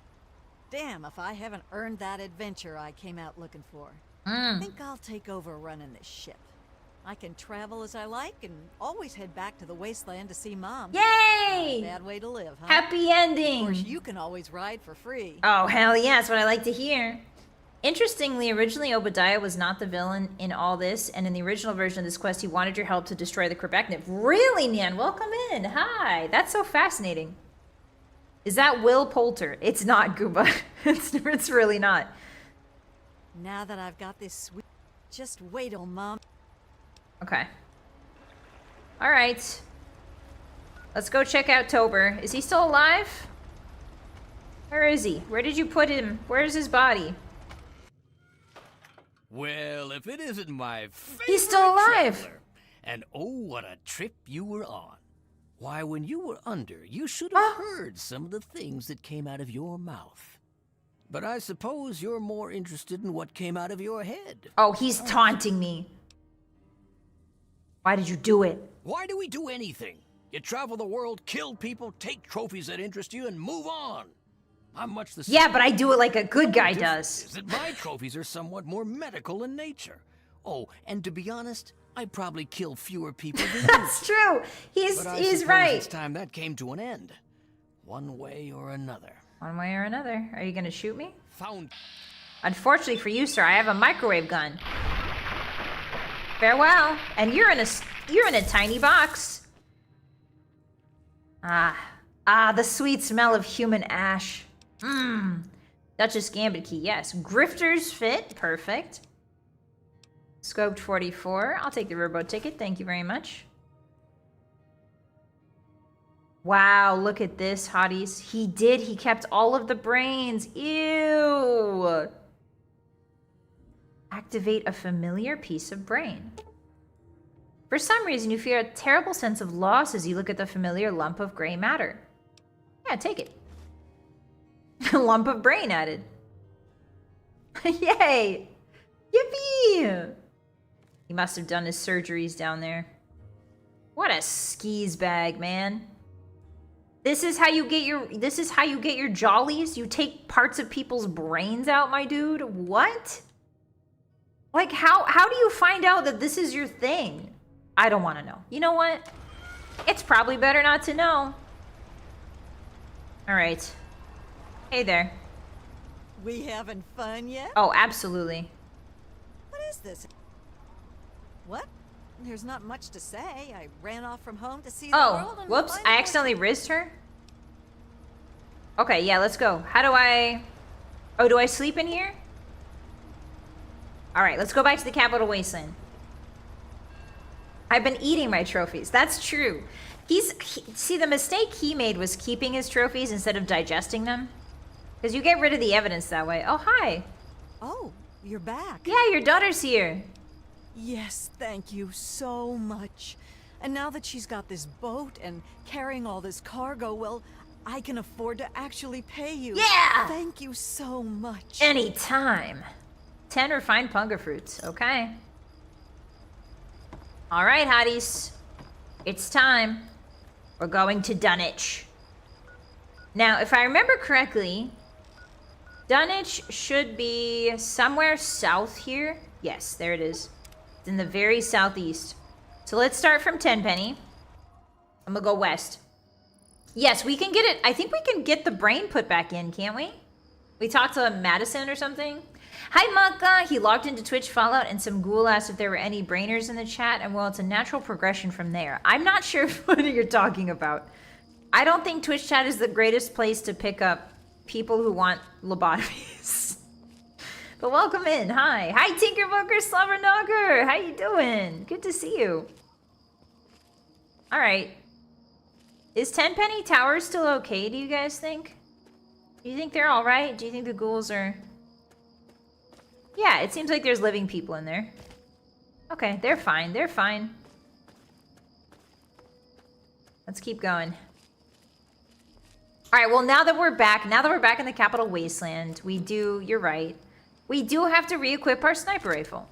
Damn if I haven't earned that adventure I came out looking for. I think I'll take over running this ship. I can travel as I like and always head back to the wasteland to see Mom. Yay! Bad way to live, huh? Happy Of ending! course, you can always ride for free. Oh, hell yeah, that's what I like to hear. Interestingly, originally Obadiah was not the villain in all this, and in the original version of this quest, he wanted your help to destroy the Quebecnip. Really, Nan? Welcome in. Hi. That's so fascinating. Is that Will Poulter? It's not, Gooba. It's really not. Now that I've got this sweet... Just wait till Mom... Okay. All right. Let's go check out Tober. Is he still alive? Where is he? Where did you put him? Where's his body? Well, if it isn't my favorite He's still alive. traveler. And oh, what a trip you were on. Why, when you were under, you should have heard some of the things that came out of your mouth. But I suppose you're more interested in what came out of your head. Oh, he's taunting me. Why did you do it? Why do we do anything? You travel the world, kill people, take trophies that interest you, and move on. I'm much the same. Yeah, but I do it like a good guy Difference does. is that my trophies are somewhat more medical in nature. Oh, and to be honest, I probably kill fewer people than you. That's true. He's But I suppose right. it's time that came to an end. One way or another. One way or another. Are you gonna shoot me? Found. Unfortunately for you, sir, I have a microwave gun. Farewell. And you're in a tiny box. The sweet smell of human ash. Duchess Gambit key, yes. Grifter's fit, perfect. Scoped 44. I'll take the riverboat ticket, thank you very much. Wow, look at this, Hotties. He kept all of the brains. Ew. Activate a familiar piece of brain. For some reason, you feel a terrible sense of loss as you look at the familiar lump of gray matter. Yeah, take it. A lump of brain added. Yay! Yippee! He must have done his surgeries down there. What a skis bag, man. This is how you get your jollies? You take parts of people's brains out, my dude? What? Like, how do you find out that this is your thing? I don't want to know. You know what? It's probably better not to know. All right. Hey there. We having fun yet? Oh, absolutely. What is this? What? There's not much to say. I ran off from home to see the world Oh, and whoops. find I out. accidentally rizzed her. Okay, yeah, let's go. How do I... Oh, do I sleep in here? All right, let's go back to the capital wasteland. I've been eating my trophies. That's true. See, the mistake he made was keeping his trophies instead of digesting them. Because you get rid of the evidence that way. Oh, hi. Oh, you're back. Yeah, your daughter's here. Yes, thank you so much. And now that she's got this boat and carrying all this cargo, well, I can afford to actually pay you. Yeah! Thank you so much. Anytime. 10 refined punga fruits. Okay. All right, hotties. It's time. We're going to Dunwich. Now, if I remember correctly, Dunwich should be somewhere south here. Yes, there it is. It's in the very southeast. So let's start from Tenpenny. I'm gonna go west. Yes, we can get it. I think we can get the brain put back in, can't we? We talked to Madison or something. Hi, Maka. He logged into Twitch Fallout, and some ghoul asked if there were any brainers in the chat, and well, it's a natural progression from there. I'm not sure what you're talking about. I don't think Twitch chat is the greatest place to pick up people who want lobotomies. But welcome in. Hi. Hi, Tinkerbooker Slobberknocker. How you doing? Good to see you. All right. Is Tenpenny Tower still okay, do you guys think? Do you think they're all right? Do you think the ghouls are... Yeah, it seems like there's living people in there. Okay, they're fine. They're fine. Let's keep going. All right, well, now that we're back in the Capital Wasteland, we do, you're right, we do have to re-equip our sniper rifle.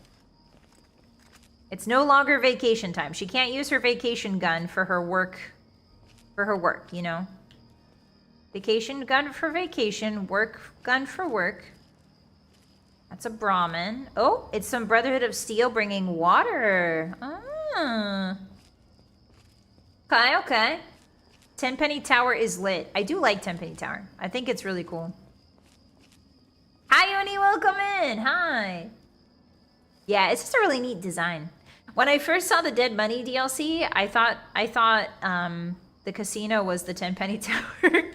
It's no longer vacation time. She can't use her vacation gun for her work, you know? Vacation gun for vacation, work gun for work. That's a Brahmin. Oh, it's some Brotherhood of Steel bringing water. Ah. Okay, okay. Tenpenny Tower is lit. I do like Tenpenny Tower. I think it's really cool. Hi, Uni, welcome in. Hi. Yeah, it's just a really neat design. When I first saw the Dead Money DLC, I thought the casino was the Tenpenny Tower.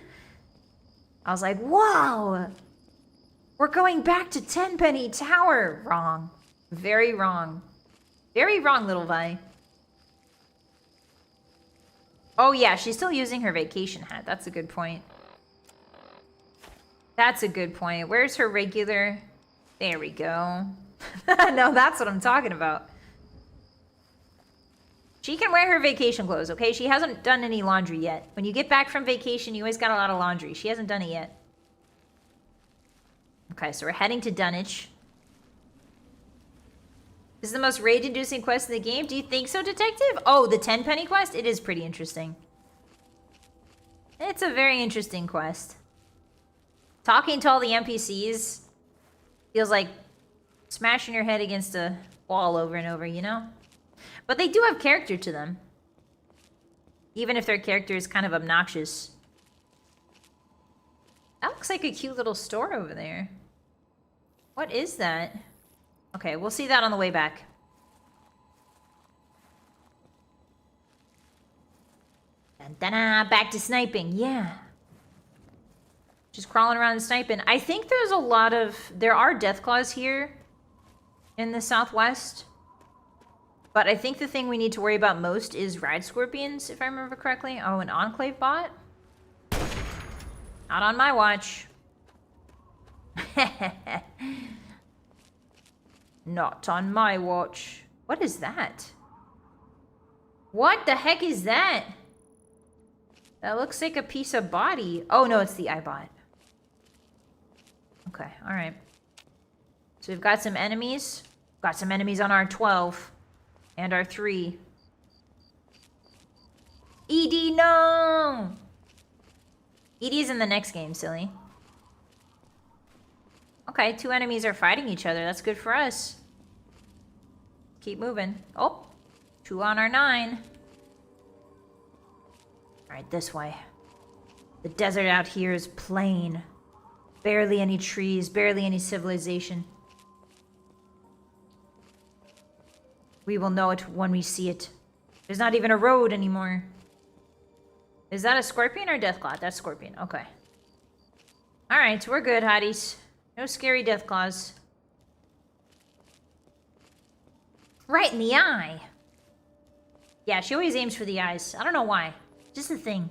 I was like, whoa! We're going back to Tenpenny Tower. Wrong. Very wrong. Very wrong, little Vi. Oh yeah, she's still using her vacation hat. That's a good point. That's a good point. Where's her regular? There we go. No, that's what I'm talking about. She can wear her vacation clothes, okay? She hasn't done any laundry yet. When you get back from vacation, you always got a lot of laundry. She hasn't done it yet. Okay, so we're heading to Dunwich. This is the most rage-inducing quest in the game. Do you think so, Detective? Oh, the Tenpenny quest? It is pretty interesting. It's a very interesting quest. Talking to all the NPCs feels like smashing your head against a wall over and over, you know? But they do have character to them. Even if their character is kind of obnoxious. That looks like a cute little store over there. What is that? Okay, we'll see that on the way back. Dun-dun-dun, back to sniping, yeah. Just crawling around and sniping. I think there's a lot of... There are Deathclaws here in the southwest. But I think the thing we need to worry about most is Rad Scorpions, if I remember correctly. Oh, an Enclave bot? Not on my watch. Not on my watch. What is that? What the heck is that? That looks like a piece of body. Oh, no, it's the iBot. Okay, all right. So we've got some enemies. Got some enemies on our 12 and our 3. ED, no! ED's in the next game, silly. Okay, 2 enemies are fighting each other. That's good for us. Keep moving. Oh, 2 on our 9. All right, this way. The desert out here is plain. Barely any trees, barely any civilization. We will know it when we see it. There's not even a road anymore. Is that a scorpion or deathclaw? That's scorpion. Okay. All right, we're good, hotties. No scary deathclaws. Right in the eye. Yeah, she always aims for the eyes. I don't know why. Just a thing.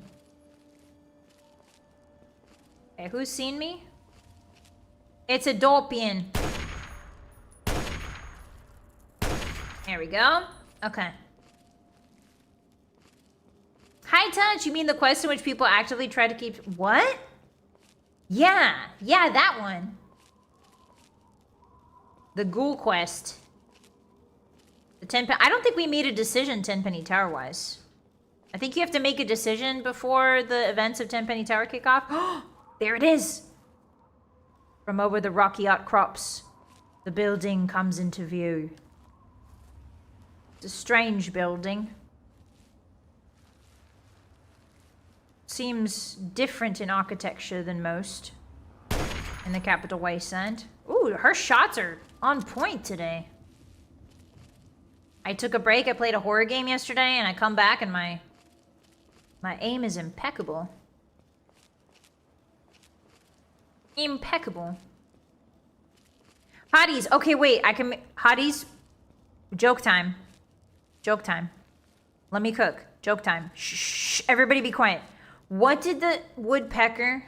Okay, who's seen me? It's a dolphin. There we go. Okay. High touch, you mean the quest in which people actively try to keep... What? Yeah, that one. The ghoul quest. The 10 I don't think we made a decision Tenpenny Tower wise. I think you have to make a decision before the events of Tenpenny Tower kick off. There it is. From over the rocky outcrops, the building comes into view. It's a strange building. Seems different in architecture than most in the capital wasteland. Ooh, her shots are on point today. I took a break. I played a horror game yesterday, and I come back, and my aim is impeccable. Impeccable. Hotties. Okay, wait. I can... Hotties. Joke time. Joke time. Let me cook. Joke time. Shh. Everybody be quiet. What did the woodpecker...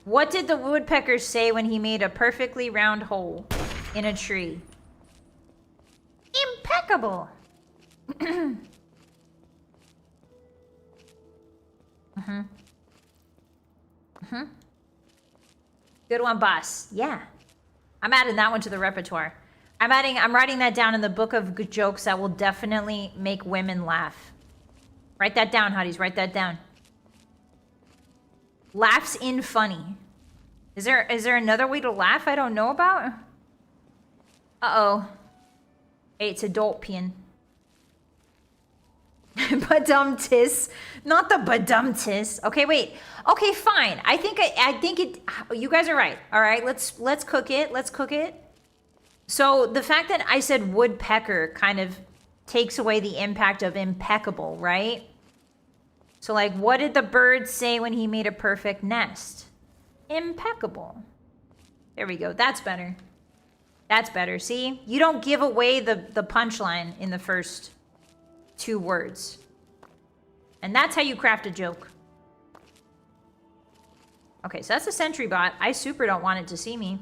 What did the woodpecker say when he made a perfectly round hole in a tree? Impeccable! Good one, boss. Yeah. I'm adding that one to the repertoire. I'm writing that down in the book of good jokes that will definitely make women laugh. Write that down, Hotties. Write that down. Laughs in funny. Is there another way to laugh I don't know about? Uh-oh. Hey, it's a dolphin. Badum-tis. Not the badum-tis. Okay, wait. Okay, fine. I think it... You guys are right. All right, let's cook it. Let's cook it. So the fact that I said woodpecker kind of takes away the impact of impeccable, right? So, like, what did the bird say when he made a perfect nest? Impeccable. There we go. That's better. That's better. See? You don't give away the punchline in the first 2 words. And that's how you craft a joke. Okay, so that's a sentry bot. I super don't want it to see me.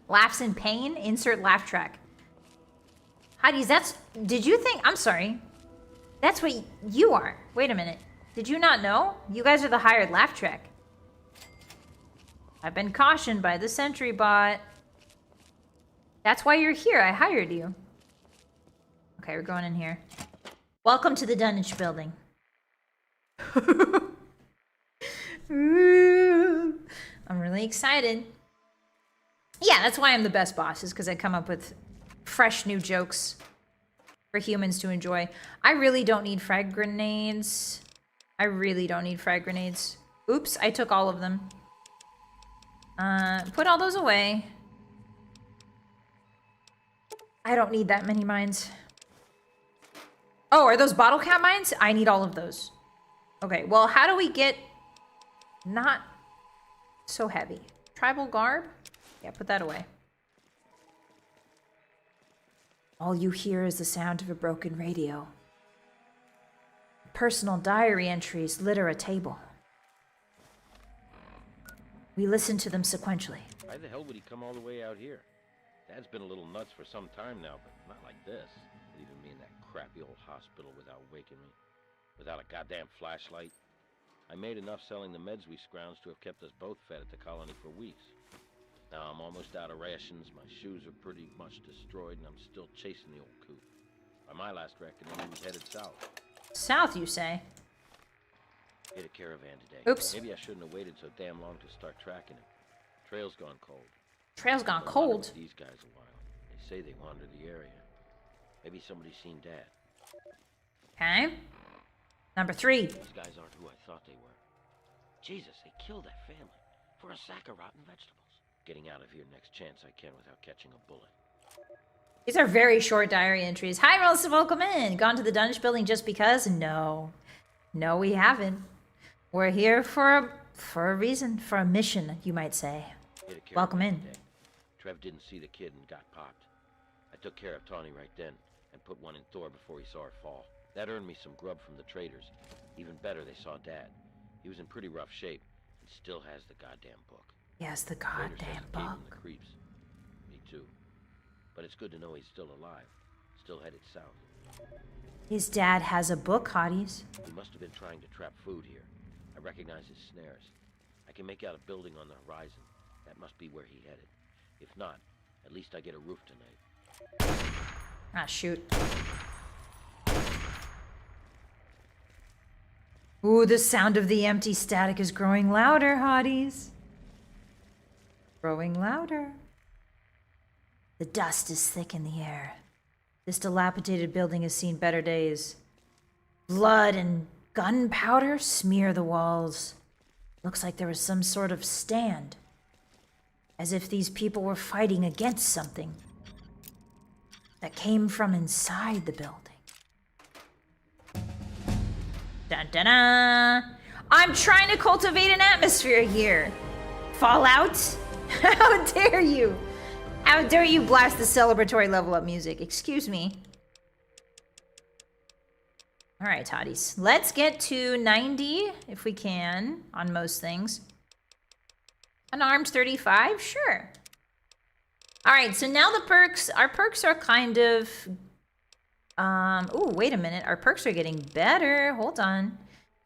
Laughs in pain? Insert laugh track. Hotties, that's... Did you think... I'm sorry. That's what you are. Wait a minute. Did you not know? You guys are the hired laugh track. I've been cautioned by the sentry bot. That's why you're here. I hired you. Okay, we're going in here. Welcome to the Dunwich building. Ooh, I'm really excited. Yeah, that's why I'm the best boss, is because I come up with fresh new jokes for humans to enjoy. I really don't need frag grenades. I really don't need frag grenades. Oops, I took all of them. Put all those away. I don't need that many mines. Oh, are those bottle cap mines? I need all of those. Okay, well, how do we get not so heavy? Tribal garb? Yeah, put that away. All you hear is the sound of a broken radio. Personal diary entries litter a table. We listen to them sequentially. Why the hell would he come all the way out here? Dad's been a little nuts for some time now, but not like this. Leaving me in that crappy old hospital without waking me. Without a goddamn flashlight. I made enough selling the meds we scrounged to have kept us both fed at the colony for weeks. Now I'm almost out of rations, my shoes are pretty much destroyed, and I'm still chasing the old coot. By my last reckoning, he was headed south. South, you say? Hit a caravan today. Oops. Maybe I shouldn't have waited so damn long to start tracking him. Trail's gone cold. Trail's gone I've been cold? with these guys a while. They say they wander the area. Maybe somebody's seen Dad. Okay. Number 3. These guys aren't who I thought they were. Jesus, they killed that family for a sack of rotten vegetables. Getting out of here next chance I can without catching a bullet. These are very short diary entries. Hi, Melissa, welcome in. Gone to the Dunwich building just because? No. No, we haven't. We're here for a reason, for a mission, you might say. Welcome in. Today. Trev didn't see the kid and got popped. I took care of Tawny right then and put one in Thor before he saw her fall. That earned me some grub from the traders. Even better, they saw Dad. He was in pretty rough shape. and still has the goddamn book. Yes, the Later says goddamn it gave him book. the creeps. Me too. But it's good to know he's still alive, still headed south. His dad has a book, Hotties. He must have been trying to trap food here. I recognize his snares. I can make out a building on the horizon. That must be where he headed. If not, at least I get a roof tonight. Ah, shoot. Ooh, the sound of the empty static is growing louder, Hotties. Growing louder. The dust is thick in the air. This dilapidated building has seen better days. Blood and gunpowder smear the walls. Looks like there was some sort of stand. As if these people were fighting against something that came from inside the building. Dun dun dun! I'm trying to cultivate an atmosphere here. Fallout? How dare you? How dare you blast the celebratory level up music? Excuse me. All right, Hotties. Let's get to 90 if we can on most things. Unarmed 35? Sure. All right, so now the perks. Our perks are kind of... oh, wait a minute. Our perks are getting better. Hold on.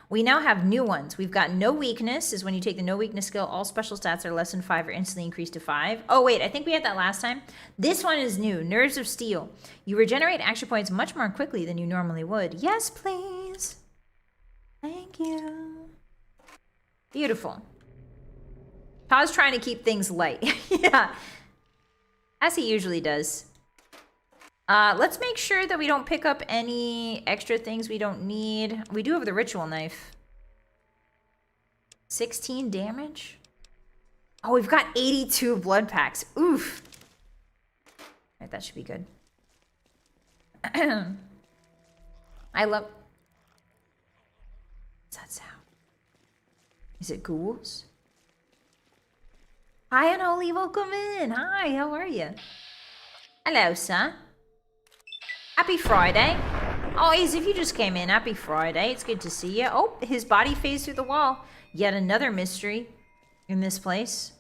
We now have new ones. We've got no weakness is when you take the no weakness skill, all special stats are less than 5 or instantly increased to 5. Oh, wait, I think we had that last time. This one is new. Nerves of Steel. You regenerate action points much more quickly than you normally would. Yes, please. Thank you. Beautiful. Todd's trying to keep things light. Yeah. As he usually does. Let's make sure that we don't pick up any extra things we don't need. We do have the ritual knife. 16 damage? Oh, we've got 82 blood packs. Oof. Alright, that should be good. I love... What's that sound? Is it ghouls? Hi, Unholy, welcome in. Hi, how are you? Hello, sir. Happy Friday. Oh, as if you just came in. Happy Friday. It's good to see you. Oh, his body phased through the wall. Yet another mystery in this place.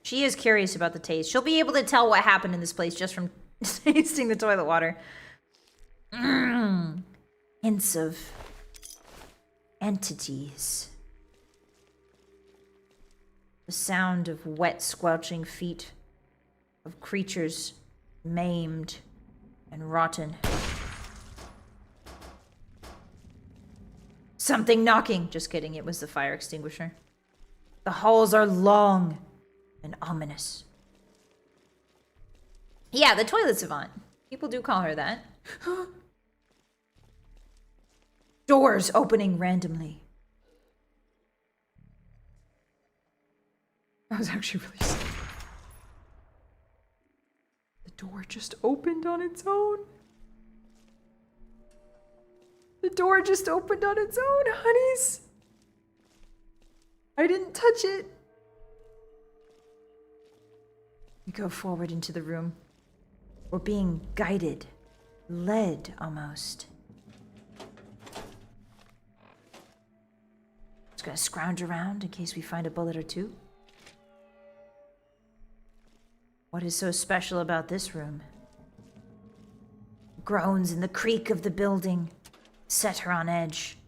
She is curious about the taste. She'll be able to tell what happened in this place just from tasting the toilet water. Hints of entities. The sound of wet, squelching feet of creatures maimed and rotten. Something knocking. Just kidding, it was the fire extinguisher. The halls are long and ominous. Yeah, the toilet savant. People do call her that. Doors opening randomly. That was actually really sad. The door just opened on its own. The door just opened on its own, honeys. I didn't touch it. We go forward into the room. We're being guided, led almost. Just gonna scrounge around in case we find a bullet or two. What is so special about this room? Groans and the creak of the building set her on edge.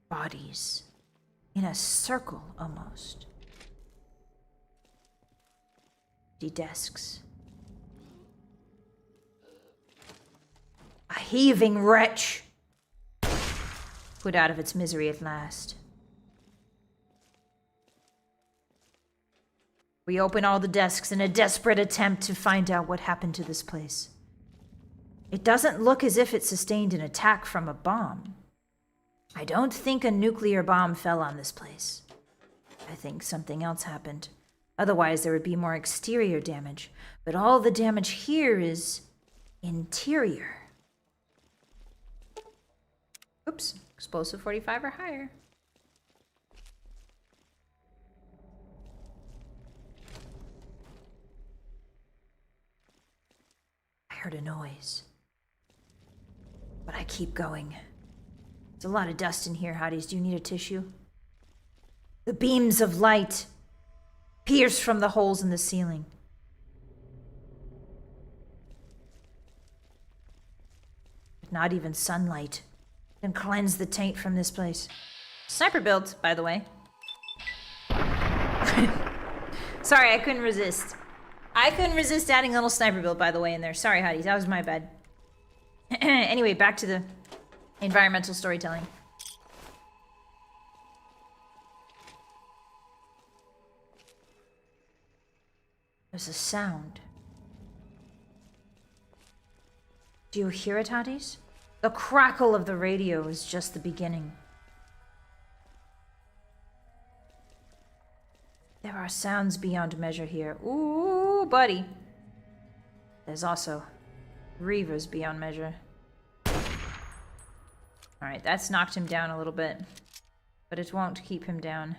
Bodies in a circle almost. Empty desks. A heaving wretch put out of its misery at last. We open all the desks in a desperate attempt to find out what happened to this place. It doesn't look as if it sustained an attack from a bomb. I don't think a nuclear bomb fell on this place. I think something else happened. Otherwise, there would be more exterior damage. But all the damage here is interior. Oops, explosive 45 or higher. I heard a noise. But I keep going. There's a lot of dust in here, Hotties. Do you need a tissue? The beams of light pierce from the holes in the ceiling. Not even sunlight can cleanse the taint from this place. Sniper build, by the way. Sorry, I couldn't resist. I couldn't resist adding a little sniper build, by the way, in there. Sorry, Hotties, that was my bad. Anyway, back to the environmental storytelling. There's a sound. Do you hear it, Hotties? The crackle of the radio is just the beginning. There are sounds beyond measure here. Ooh, buddy. There's also reavers beyond measure. Alright, that's knocked him down a little bit. But it won't keep him down.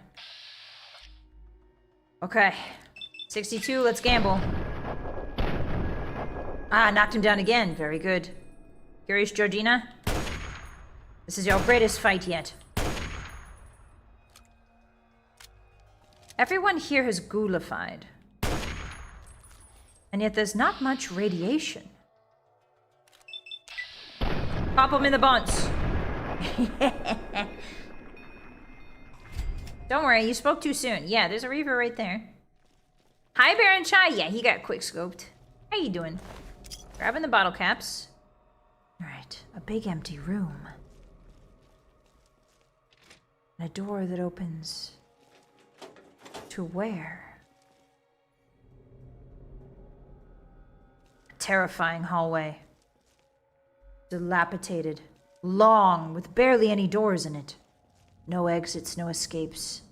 Okay. 62, let's gamble. Ah, knocked him down again. Very good. Curious, Georgina? This is your greatest fight yet. Everyone here has ghoulified. And yet there's not much radiation. Pop him in the bunts. Don't worry, you spoke too soon. Yeah, there's a reaver right there. Hi, Baron Chai. Yeah, he got quick scoped. How you doing? Grabbing the bottle caps. Alright, a big empty room. And a door that opens... to where? A terrifying hallway. Dilapidated. Long, with barely any doors in it. No exits, no escapes.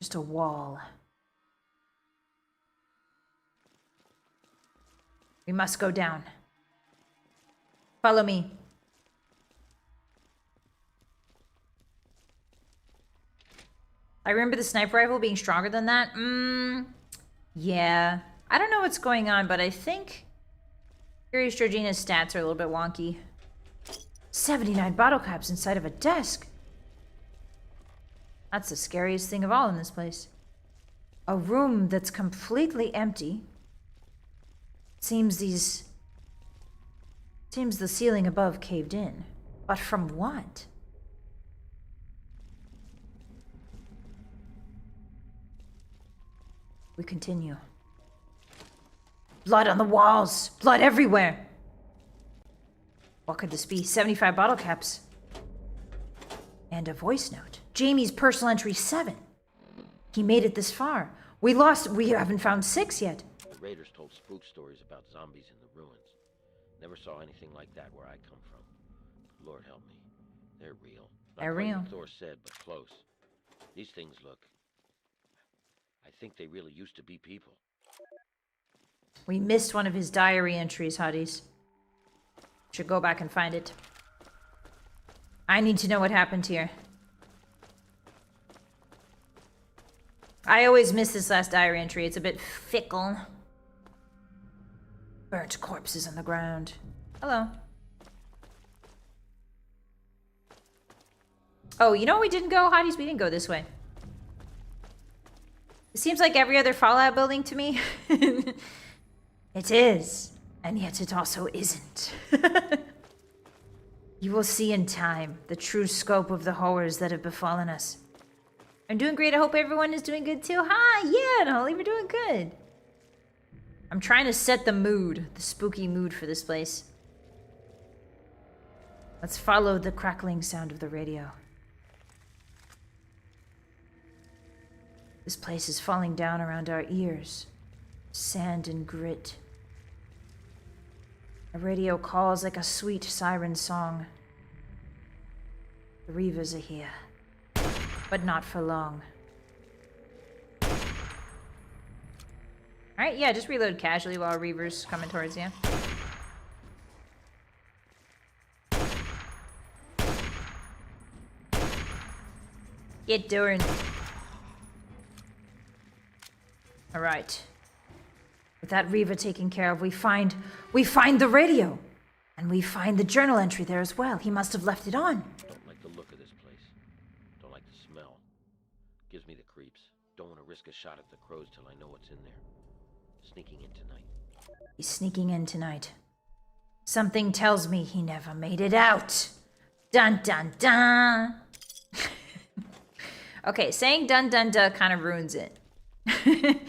Just a wall. We must go down. Follow me. I remember the sniper rifle being stronger than that. Yeah. I don't know what's going on, but I think Curious Georgina's stats are a little bit wonky. 79 bottle caps inside of a desk. That's the scariest thing of all in this place. A room that's completely empty. Seems the ceiling above caved in. But from what? We continue. Blood on the walls! Blood everywhere! What could this be? 75 bottle caps. And a voice note. Jamie's personal entry 7. He made it this far. We haven't found 6 yet. The raiders told spook stories about zombies in the ruins. Never saw anything like that where I come from. Lord help me. They're real. They're Not quite real. what Thor said, but close. These things look... I think they really used to be people. We missed one of his diary entries, Hotties. Should go back and find it. I need to know what happened here. I always miss this last diary entry. It's a bit fickle. Burnt corpses on the ground. Hello. Oh, you know we didn't go, Hotties? We didn't go this way. It seems like every other Fallout building to me. It is, and yet it also isn't. You will see in time the true scope of the horrors that have befallen us. I'm doing great. I hope everyone is doing good too. Hi, yeah, Holly, we're doing good. I'm trying to set the mood, the spooky mood for this place. Let's follow the crackling sound of the radio. This place is falling down around our ears. Sand and grit. The radio calls like a sweet siren song. The reavers are here. But not for long. Alright, yeah, just reload casually while reavers coming towards you. Get doing. Alright. With that reaver taken care of, we find the radio. And we find the journal entry there as well. He must have left it on. Don't like the look of this place. Don't like the smell. risk a shot at the crows till I know what's in there. Sneaking in tonight. He's sneaking in tonight. Something tells me he never made it out. Dun dun dun. Okay, saying dun dun dun kind of ruins it. Alright,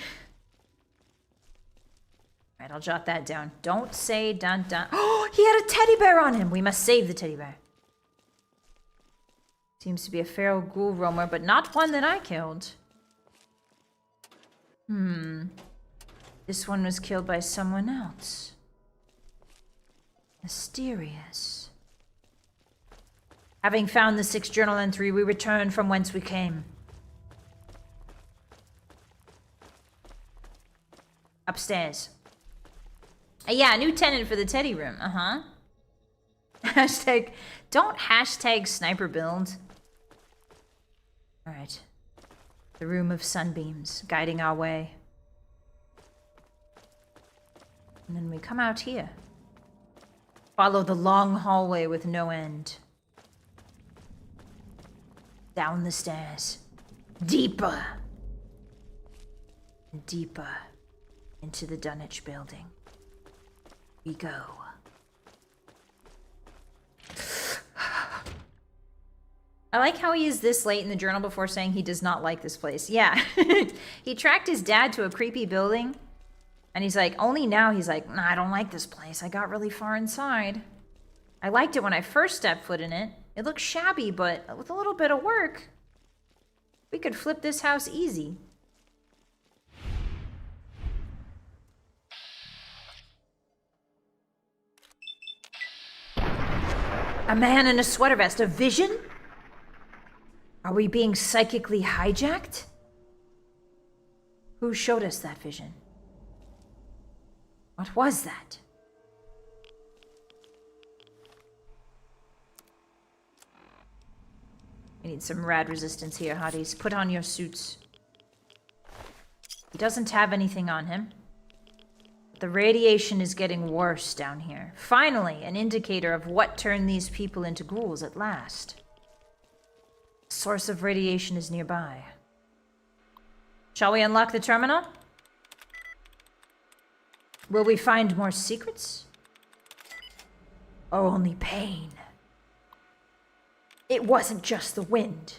I'll jot that down. Don't say dun dun. Oh, he had a teddy bear on him. We must save the teddy bear. Seems to be a feral ghoul roamer, but not one that I killed. This one was killed by someone else. Mysterious. Having found the 6th journal entry, we return from whence we came. Upstairs. Yeah, a new tenant for the teddy room. Hashtag, don't hashtag sniper build. Alright. The room of sunbeams, guiding our way. And then we come out here. Follow the long hallway with no end. Down the stairs. Deeper. And deeper into the Dunwich building. We go. I like how he is this late in the journal before saying he does not like this place. Yeah. He tracked his dad to a creepy building. And he's like, only now he's like, nah, I don't like this place. I got really far inside. I liked it when I first stepped foot in it. It looks shabby, but with a little bit of work, we could flip this house easy. A man in a sweater vest. A vision? Are we being psychically hijacked? Who showed us that vision? What was that? We need some rad resistance here, hotties. Put on your suits. He doesn't have anything on him. The radiation is getting worse down here. Finally, an indicator of what turned these people into ghouls at last. Source of radiation is nearby. Shall we unlock the terminal? Will we find more secrets? Or only pain? It wasn't just the wind.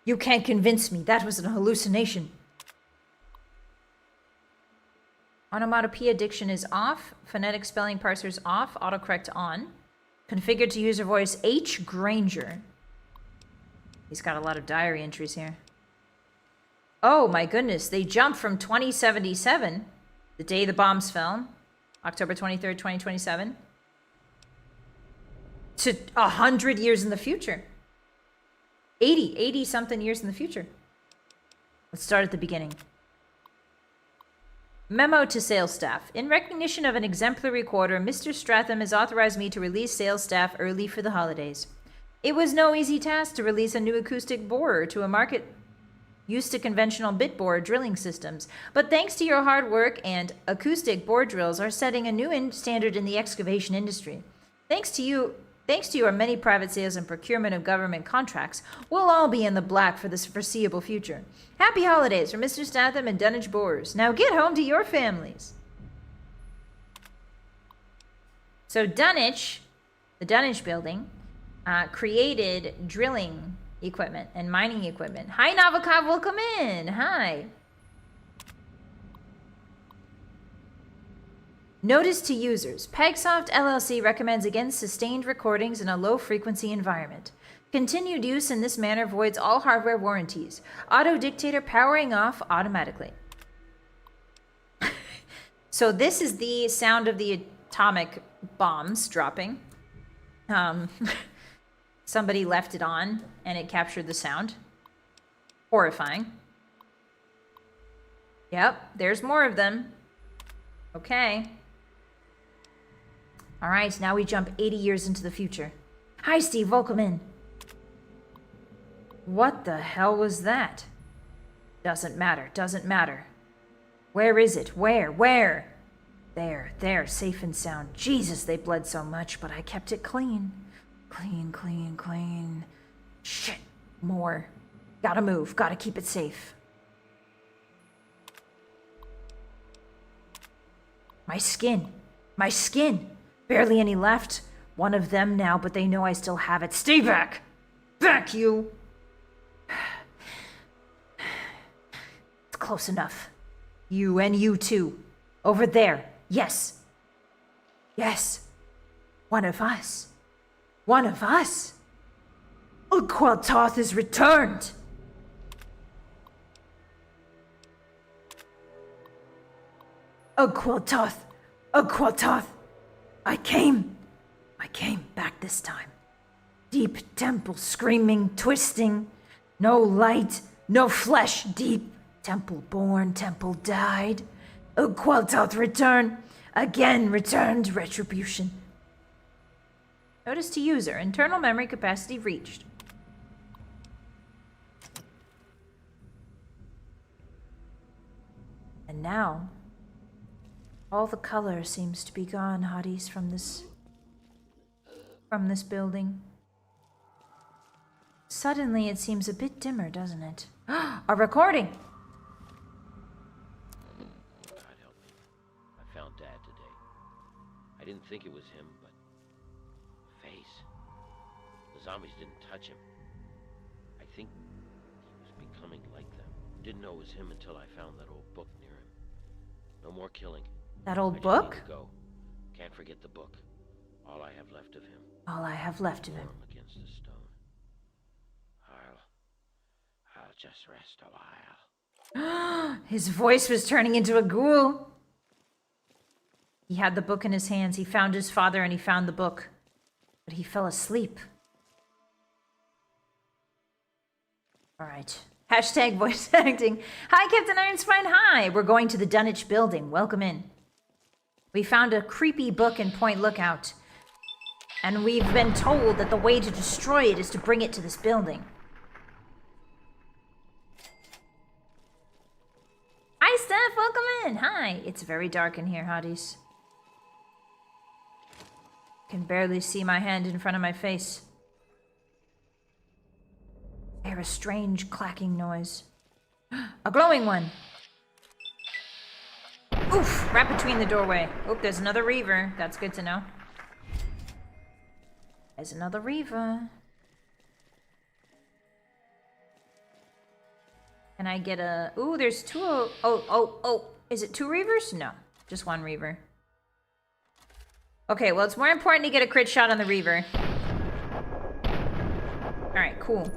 You can't convince me that was an hallucination. Onomatopoeia diction is off. Phonetic spelling parsers off. Autocorrect on. Configured to user voice H. Granger. He's got a lot of diary entries here. Oh my goodness, they jumped from 2077, the day the bombs fell, October 23rd, 2027, to 100 years in the future. 80 something years in the future. Let's start at the beginning. Memo to sales staff. In recognition of an exemplary quarter, Mr. Stratham has authorized me to release sales staff early for the holidays. It was no easy task to release a new acoustic borer to a market used to conventional bit bore drilling systems, but thanks to your hard work and acoustic bore drills are setting a new standard in the excavation industry. Thanks to your many private sales and procurement of government contracts, we'll all be in the black for the foreseeable future. Happy holidays from Mr. Statham and Dunwich Borers. Now get home to your families. So Dunwich, the Dunwich building, created drilling equipment and mining equipment. Hi, Navakov, welcome in. Hi. Notice to users. Pegsoft LLC recommends against sustained recordings in a low-frequency environment. Continued use in this manner voids all hardware warranties. Auto dictator powering off automatically. So this is the sound of the atomic bombs dropping. Somebody left it on and it captured the sound. Horrifying. Yep, there's more of them. Okay. All right, now we jump 80 years into the future. Hi, Steve, welcome in. What the hell was that? Doesn't matter, doesn't matter. Where is it? Where? There, safe and sound. Jesus, they bled so much, but I kept it clean. Clean. Shit, more. Gotta move, gotta keep it safe. My skin. My skin. Barely any left. One of them now, but they know I still have it. Stay back! Back, you! It's close enough. You and you too. Over there. Yes. Yes. One of us. One of us. Uqualtoth is returned. Uqualtoth. Uqualtoth. I came back this time. Deep temple, screaming, twisting. No light, no flesh, deep. Temple born, temple died. Uqualtoth return. Again returned, retribution. Notice to user, internal memory capacity reached. And now, all the color seems to be gone, Hotties, from this building. Suddenly it seems a bit dimmer, doesn't it? A recording! God help me. I found Dad today. I didn't think it was him, but... face. The zombies didn't touch him. I think he was becoming like them. Didn't know it was him until I found that old book near him. No more killing. That I old just book? need to go. Can't forget the book. All I have left of him. All I have left of him. Warm against the stone. I'll just rest a while. His voice was turning into a ghoul. He had the book in his hands. He found his father and he found the book. But he fell asleep. Alright. Hashtag voice acting. Hi, Captain Ironspine. Hi. We're going to the Dunwich building. Welcome in. We found a creepy book in Point Lookout. And we've been told that the way to destroy it is to bring it to this building. Hi, Steph. Welcome in. Hi. It's very dark in here, Hotties. Can barely see my hand in front of my face. I hear a strange clacking noise. A glowing one. Oof! Right between the doorway. Oh, there's another Reaver. That's good to know. There's another Reaver. Can I get a... Ooh, there's two... Oh. Is it two Reavers? No. Just one Reaver. Okay, well, it's more important to get a crit shot on the Reaver. Alright, cool.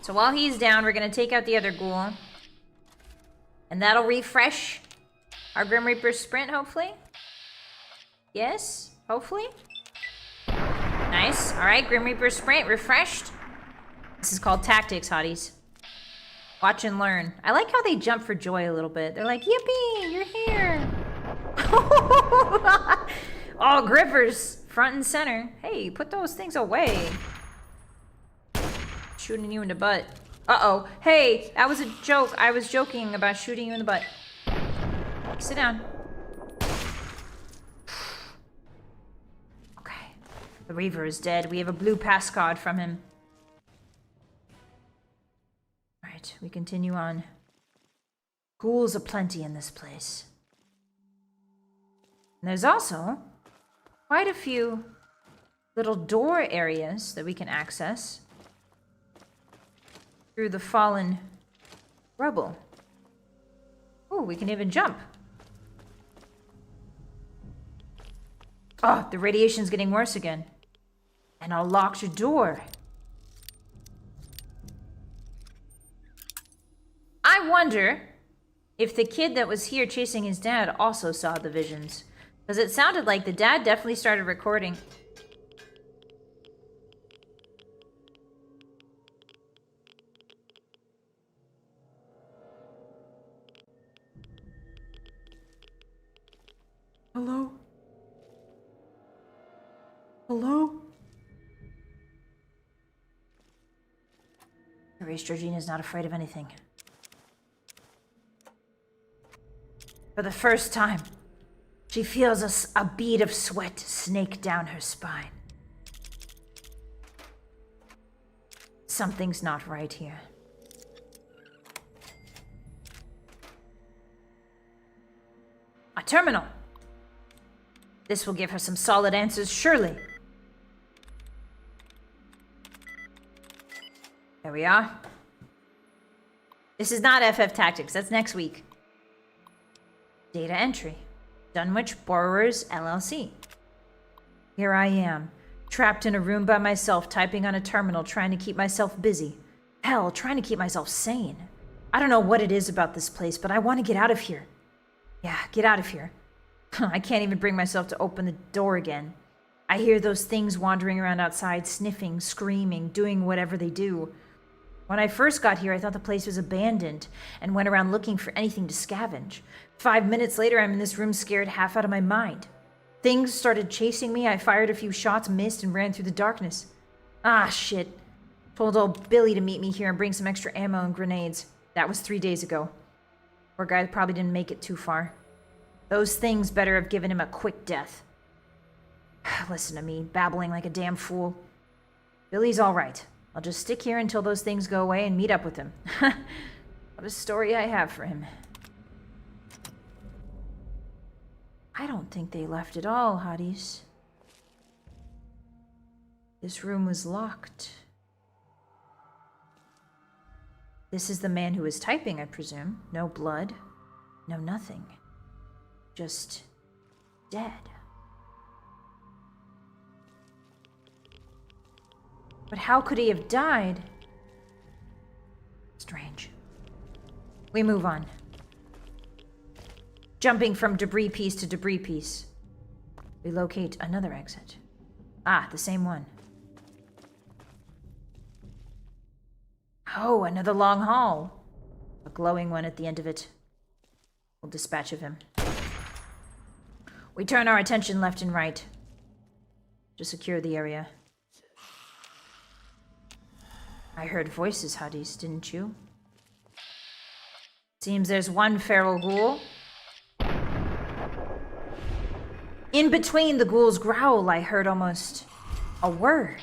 So while he's down, we're going to take out the other ghoul. And that'll refresh our Grim Reaper sprint, hopefully. Yes, hopefully. Nice. Alright, Grim Reaper sprint refreshed. This is called tactics, Hotties. Watch and learn. I like how they jump for joy a little bit. They're like, yippee, you're here. Oh, grippers, front and center. Hey, put those things away. Shooting you in the butt. Uh-oh. Hey, that was a joke. I was joking about shooting you in the butt. Sit down. Okay. The Reaver is dead. We have a blue pass card from him. Alright, we continue on. Ghouls aplenty in this place. And there's also quite a few little door areas that we can access through the fallen rubble. Oh, we can even jump. Oh, the radiation's getting worse again. And a locked door. I wonder if the kid that was here chasing his dad also saw the visions. Because it sounded like the dad definitely started recording. Hello? Hello? Grace Georgina's not afraid of anything. For the first time, she feels a bead of sweat snake down her spine. Something's not right here. A terminal. This will give her some solid answers, surely. There we are. This is not FF Tactics. That's next week. Data entry. Dunwich Borrowers, LLC. Here I am, trapped in a room by myself, typing on a terminal, trying to keep myself busy. Hell, trying to keep myself sane. I don't know what it is about this place, but I want to get out of here. Yeah, get out of here. I can't even bring myself to open the door again. I hear those things wandering around outside, sniffing, screaming, doing whatever they do. When I first got here, I thought the place was abandoned and went around looking for anything to scavenge. 5 minutes later, I'm in this room scared half out of my mind. Things started chasing me. I fired a few shots, missed, and ran through the darkness. Ah, shit. Told old Billy to meet me here and bring some extra ammo and grenades. That was 3 days ago. Poor guy probably didn't make it too far. Those things better have given him a quick death. Listen to me, babbling like a damn fool. Billy's all right. I'll just stick here until those things go away and meet up with him. What a story I have for him. I don't think they left at all, Hotties. This room was locked. This is the man who was typing, I presume. No blood, no nothing. Just dead. But how could he have died? Strange. We move on. Jumping from debris piece to debris piece. We locate another exit. Ah, the same one. Oh, another long hall. A glowing one at the end of it. We'll dispatch of him. We turn our attention left and right to secure the area. I heard voices, Hotties, didn't you? Seems there's one feral ghoul. In between the ghoul's growl, I heard almost a word.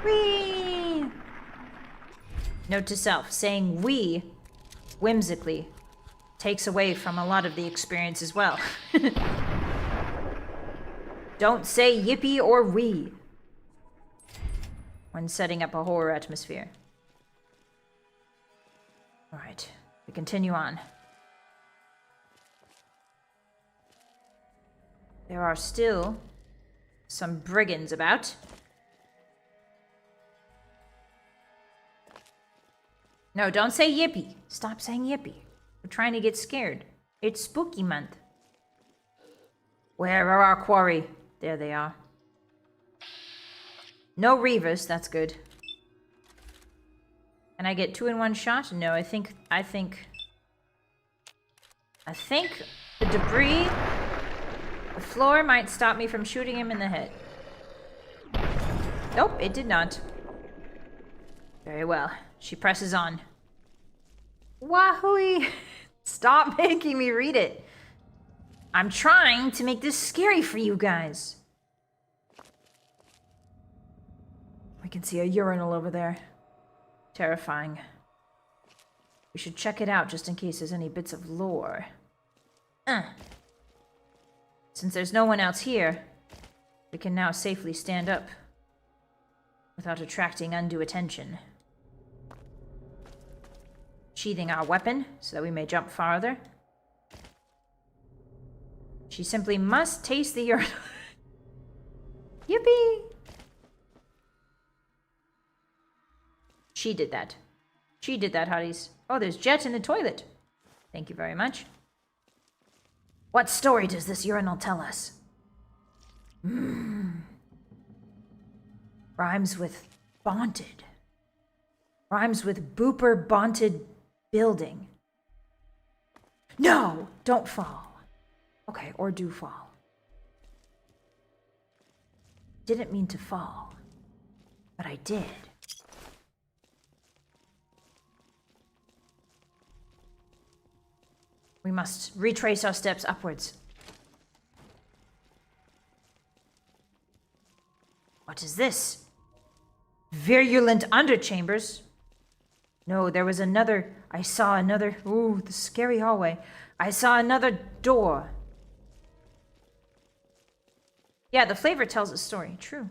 Wee! Note to self, saying we whimsically takes away from a lot of the experience as well. Don't say yippee or wee when setting up a horror atmosphere. Alright, we continue on. There are still some brigands about. No, don't say yippee. Stop saying yippee. We're trying to get scared. It's spooky month. Where are our quarry? There they are. No Reavers, that's good. Can I get 2 in one shot? No, I think the debris, the floor might stop me from shooting him in the head. Nope, it did not. Very well. She presses on. Wahooey! Stop making me read it. I'm trying to make this scary for you guys. We can see a urinal over there. Terrifying. We should check it out just in case there's any bits of lore. Since there's no one else here, we can now safely stand up without attracting undue attention. Sheathing our weapon so that we may jump farther. She simply must taste the urinal. Yippee! She did that. She did that, Hotties. Oh, there's Jet in the toilet. Thank you very much. What story does this urinal tell us? Rhymes with bonted. Rhymes with booper bonted building. No! Don't fall. Okay, or do fall. Didn't mean to fall, but I did. We must retrace our steps upwards. What is this? Virulent underchambers? No, there was another. I saw another. Ooh, the scary hallway. I saw another door. Yeah, the flavor tells a story. True.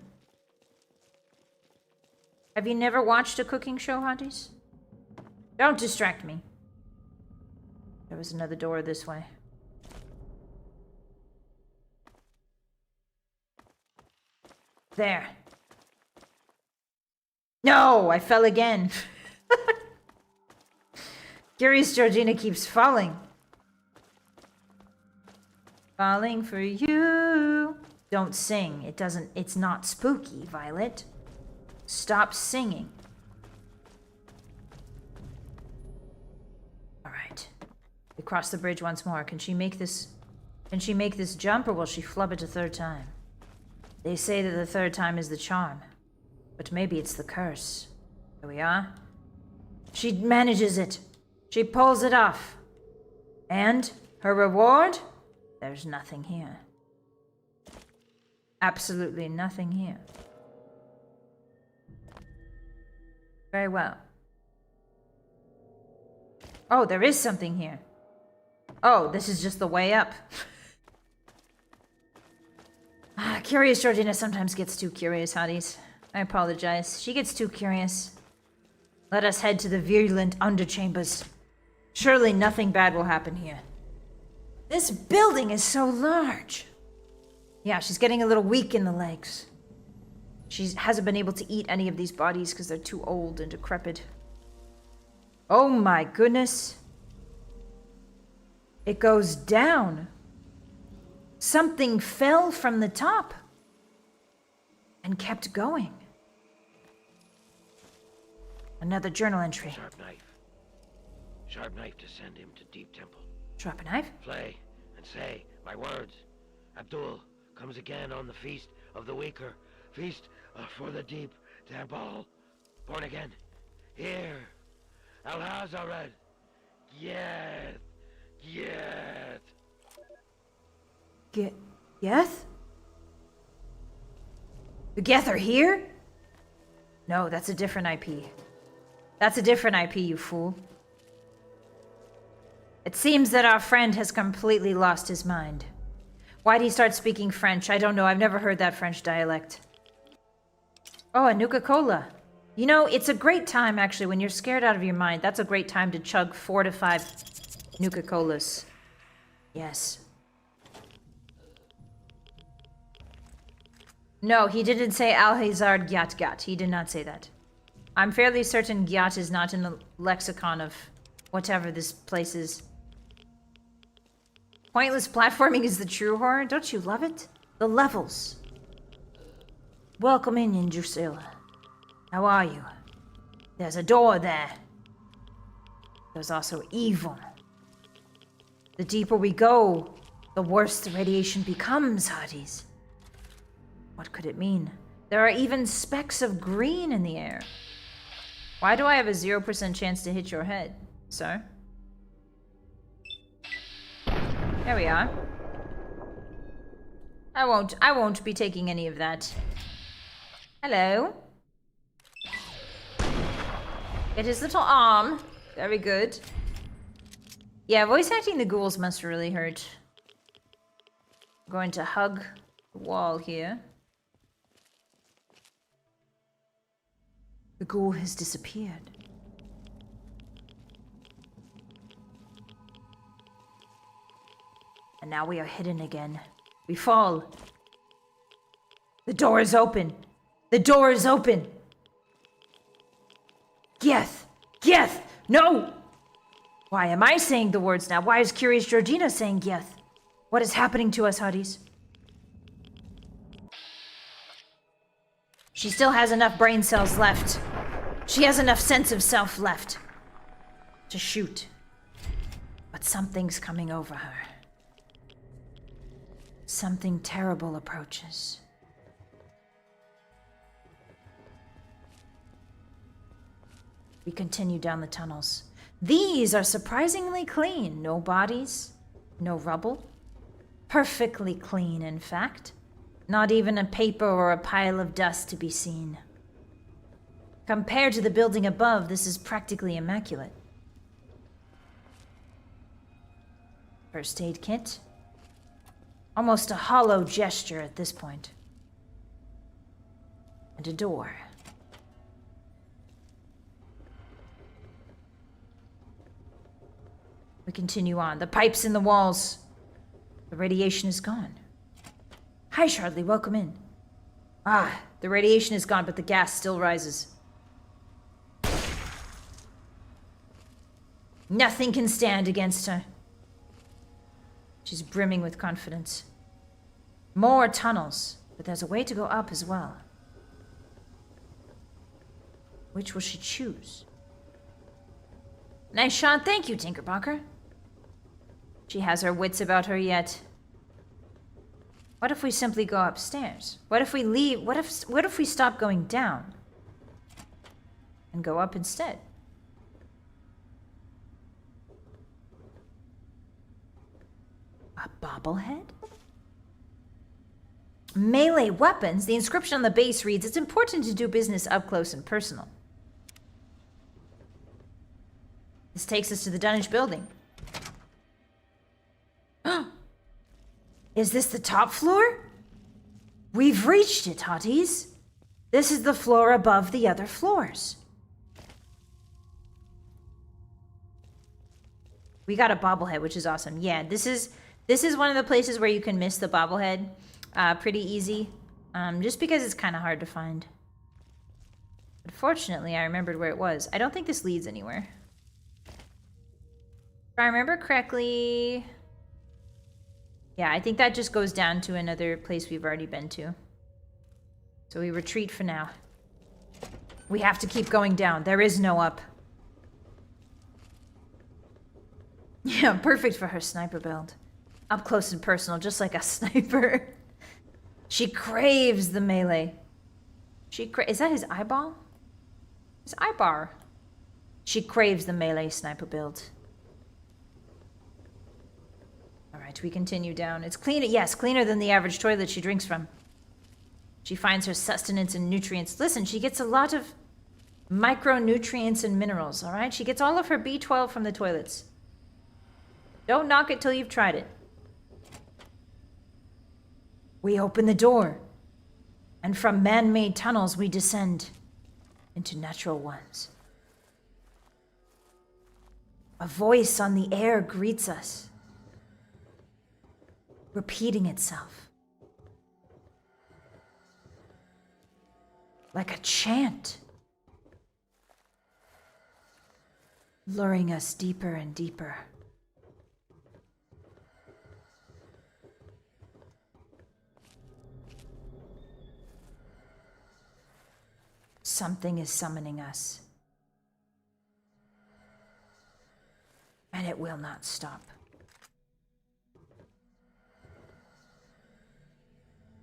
Have you never watched a cooking show, Hotties? Don't distract me. There was another door this way. There. No, I fell again. Curious Georgina keeps falling. Falling for you. Don't sing. It's not spooky, Vylett. Stop singing. All right. We cross the bridge once more. Can she make this jump, or will she flub it a third time? They say that the third time is the charm. But maybe it's the curse. Here we are. She manages it. She pulls it off. And her reward? There's nothing here. Absolutely nothing here. Very well. Oh, there is something here. Oh, this is just the way up. Curious Georgina sometimes gets too curious, Hotties. I apologize. She gets too curious. Let us head to the virulent underchambers. Surely nothing bad will happen here. This building is so large. Yeah, she's getting a little weak in the legs. She hasn't been able to eat any of these bodies because they're too old and decrepit. Oh my goodness. It goes down. Something fell from the top and kept going. Another journal entry. Sharp knife. Sharp knife to send him to Deep Temple. Drop a knife? Play and say my words. Abdul comes again on the feast of the weaker. Feast for the Deep Temple. Born again. Here. Al-Hazared. Yeth. Yeth. Geth? The Geth are here? No, that's a different IP. That's a different IP, you fool. It seems that our friend has completely lost his mind. Why'd he start speaking French? I don't know. I've never heard that French dialect. Oh, a Nuka-Cola. You know, it's a great time, actually, when you're scared out of your mind. That's a great time to chug 4 to 5 Nuka-Colas. Yes. No, he didn't say Al-Hazard Gyat Gat. He did not say that. I'm fairly certain Gyat is not in the lexicon of whatever this place is. Pointless platforming is the true horror. Don't you love it? The levels. Welcome in, Drusilla. How are you? There's a door there. There's also evil. The deeper we go, the worse the radiation becomes, Hotties. What could it mean? There are even specks of green in the air. Why do I have a 0% chance to hit your head, sir? There we are. I won't be taking any of that. Hello. Get his little arm. Very good. Yeah, voice acting the ghouls must really hurt. I'm going to hug the wall here. The ghoul has disappeared. And now we are hidden again. We fall. The door is open. The door is open. Geth! Geth! No! Why am I saying the words now? Why is Curious Georgina saying Geth? What is happening to us, Hotties? She still has enough brain cells left. She has enough sense of self left to shoot. But something's coming over her. Something terrible approaches. We continue down the tunnels. These are surprisingly clean. No bodies, no rubble. Perfectly clean, in fact. Not even a paper or a pile of dust to be seen. Compared to the building above, this is practically immaculate. First aid kit. Almost a hollow gesture at this point. And a door. We continue on. The pipes in the walls. The radiation is gone. Hi, Shardley. Welcome in. Ah, the radiation is gone, but the gas still rises. Nothing can stand against her. She's brimming with confidence. More tunnels, but there's a way to go up as well. Which will she choose? Nice shot. Thank you, Tinkerbocker. She has her wits about her yet. What if we simply go upstairs? What if we leave? What if we stop going down and go up instead? A bobblehead? Melee weapons. The inscription on the base reads, "It's important to do business up close and personal." This takes us to the Dunwich building. Is this the top floor? We've reached it, Hotties. This is the floor above the other floors. We got a bobblehead, which is awesome. Yeah, this is one of the places where you can miss the bobblehead pretty easy, just because it's kind of hard to find. But fortunately, I remembered where it was. I don't think this leads anywhere. If I remember correctly... Yeah, I think that just goes down to another place we've already been to. So we retreat for now. We have to keep going down. There is no up. Yeah, perfect for her sniper build. Up close and personal, just like a sniper. She craves the melee. Is that his eyeball? His eyebar. She craves the melee sniper build. Alright, we continue down. It's cleaner, yes, cleaner than the average toilet she drinks from. She finds her sustenance and nutrients. Listen, she gets a lot of micronutrients and minerals, alright? She gets all of her B12 from the toilets. Don't knock it till you've tried it. We open the door, and from man-made tunnels we descend into natural ones. A voice on the air greets us, repeating itself. Like a chant. Luring us deeper and deeper. Something is summoning us. And it will not stop.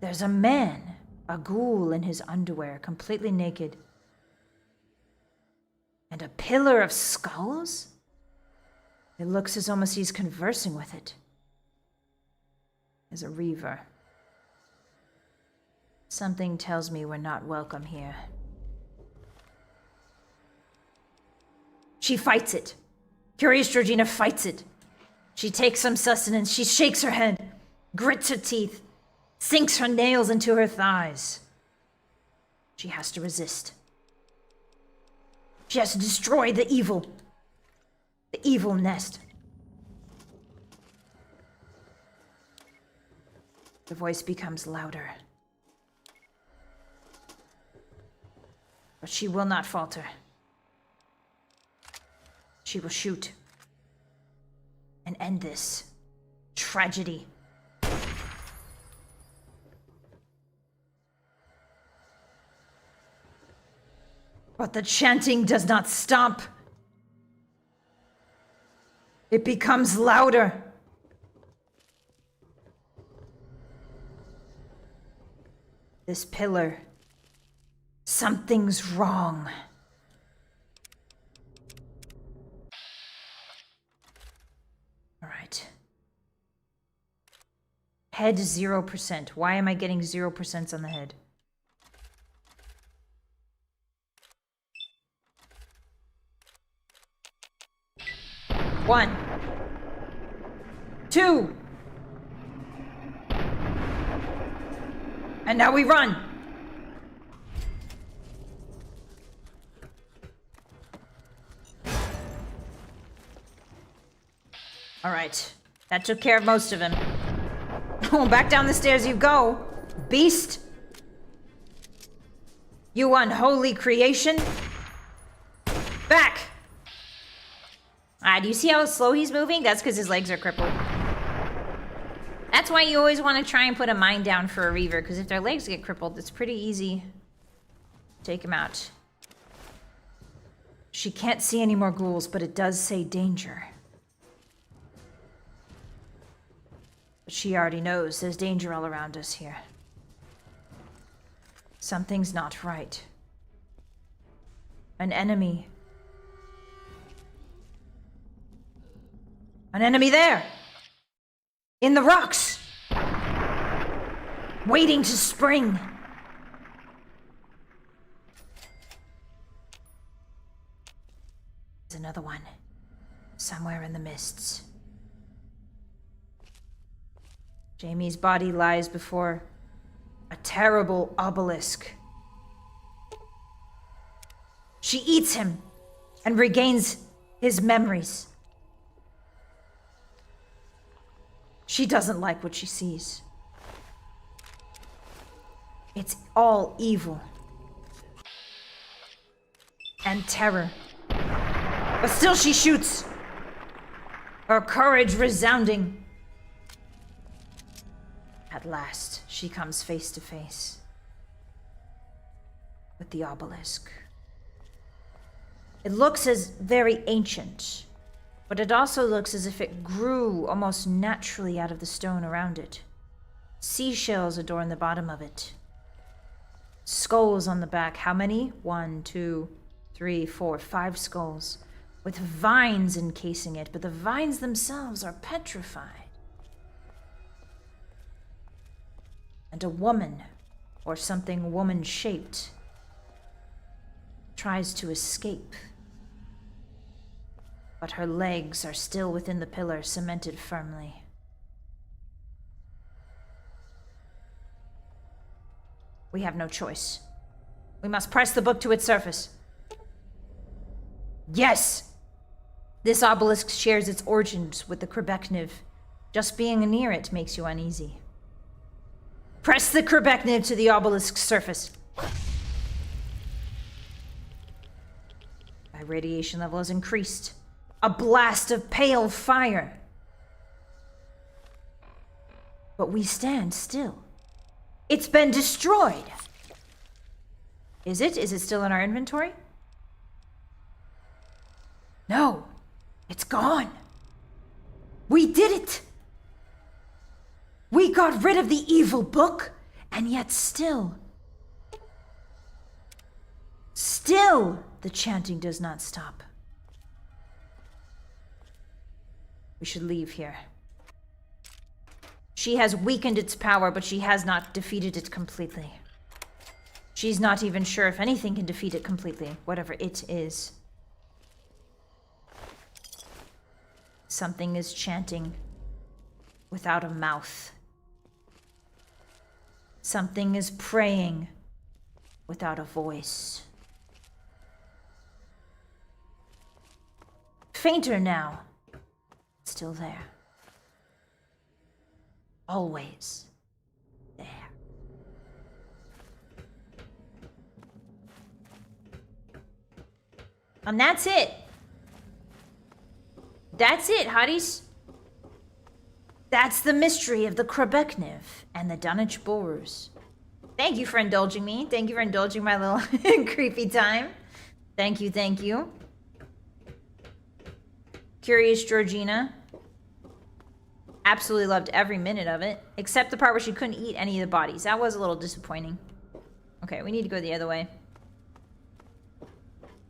There's a man, a ghoul in his underwear, completely naked. And a pillar of skulls? It looks as almost he's conversing with it. As a reaver. Something tells me we're not welcome here. She fights it. Curious Georgina fights it. She takes some sustenance. She shakes her head, grits her teeth, sinks her nails into her thighs. She has to resist. She has to destroy the evil nest. The voice becomes louder. But she will not falter. She will shoot and end this tragedy. But the chanting does not stop. It becomes louder. This pillar, something's wrong. All right. Head 0%. Why am I getting 0% on the head? 1, 2. And now we run. All right. That took care of most of him. Oh, back down the stairs you go, beast. You unholy creation. Back. Ah, do you see how slow he's moving? That's because his legs are crippled. That's why you always want to try and put a mine down for a reaver, because if their legs get crippled, it's pretty easy to take them out. She can't see any more ghouls, but it does say danger. But she already knows there's danger all around us here. Something's not right. An enemy. An enemy there! In the rocks! Waiting to spring! There's another one. Somewhere in the mists. Jamie's body lies before a terrible obelisk. She eats him and regains his memories. She doesn't like what she sees. It's all evil and terror. But still she shoots, her courage resounding. At last, she comes face to face with the obelisk. It looks as very ancient, but it also looks as if it grew almost naturally out of the stone around it. Seashells adorn the bottom of it. Skulls on the back. How many? 1, 2, 3, 4, 5 skulls. With vines encasing it, but the vines themselves are petrified. And a woman, or something woman-shaped, tries to escape. But her legs are still within the pillar, cemented firmly. We have no choice. We must press the book to its surface. Yes! This obelisk shares its origins with the Krebekniv. Just being near it makes you uneasy. Press the Krebekniv to the obelisk's surface. My radiation level has increased. A blast of pale fire. But we stand still. It's been destroyed. Is it? Is it still in our inventory? No. It's gone. We did it. We got rid of the evil book, and yet still, the chanting does not stop. We should leave here. She has weakened its power, but she has not defeated it completely. She's not even sure if anything can defeat it completely, whatever it is. Something is chanting without a mouth. Something is praying without a voice. Fainter now. Still there. Always there. And that's it. That's it, hotties. That's the mystery of the Krebekniv and the Dunwich Boars. Thank you for indulging me. Thank you for indulging my little creepy time. Thank you, thank you. Curious Georgina. Absolutely loved every minute of it, except the part where she couldn't eat any of the bodies. That was a little disappointing. Okay, we need to go the other way.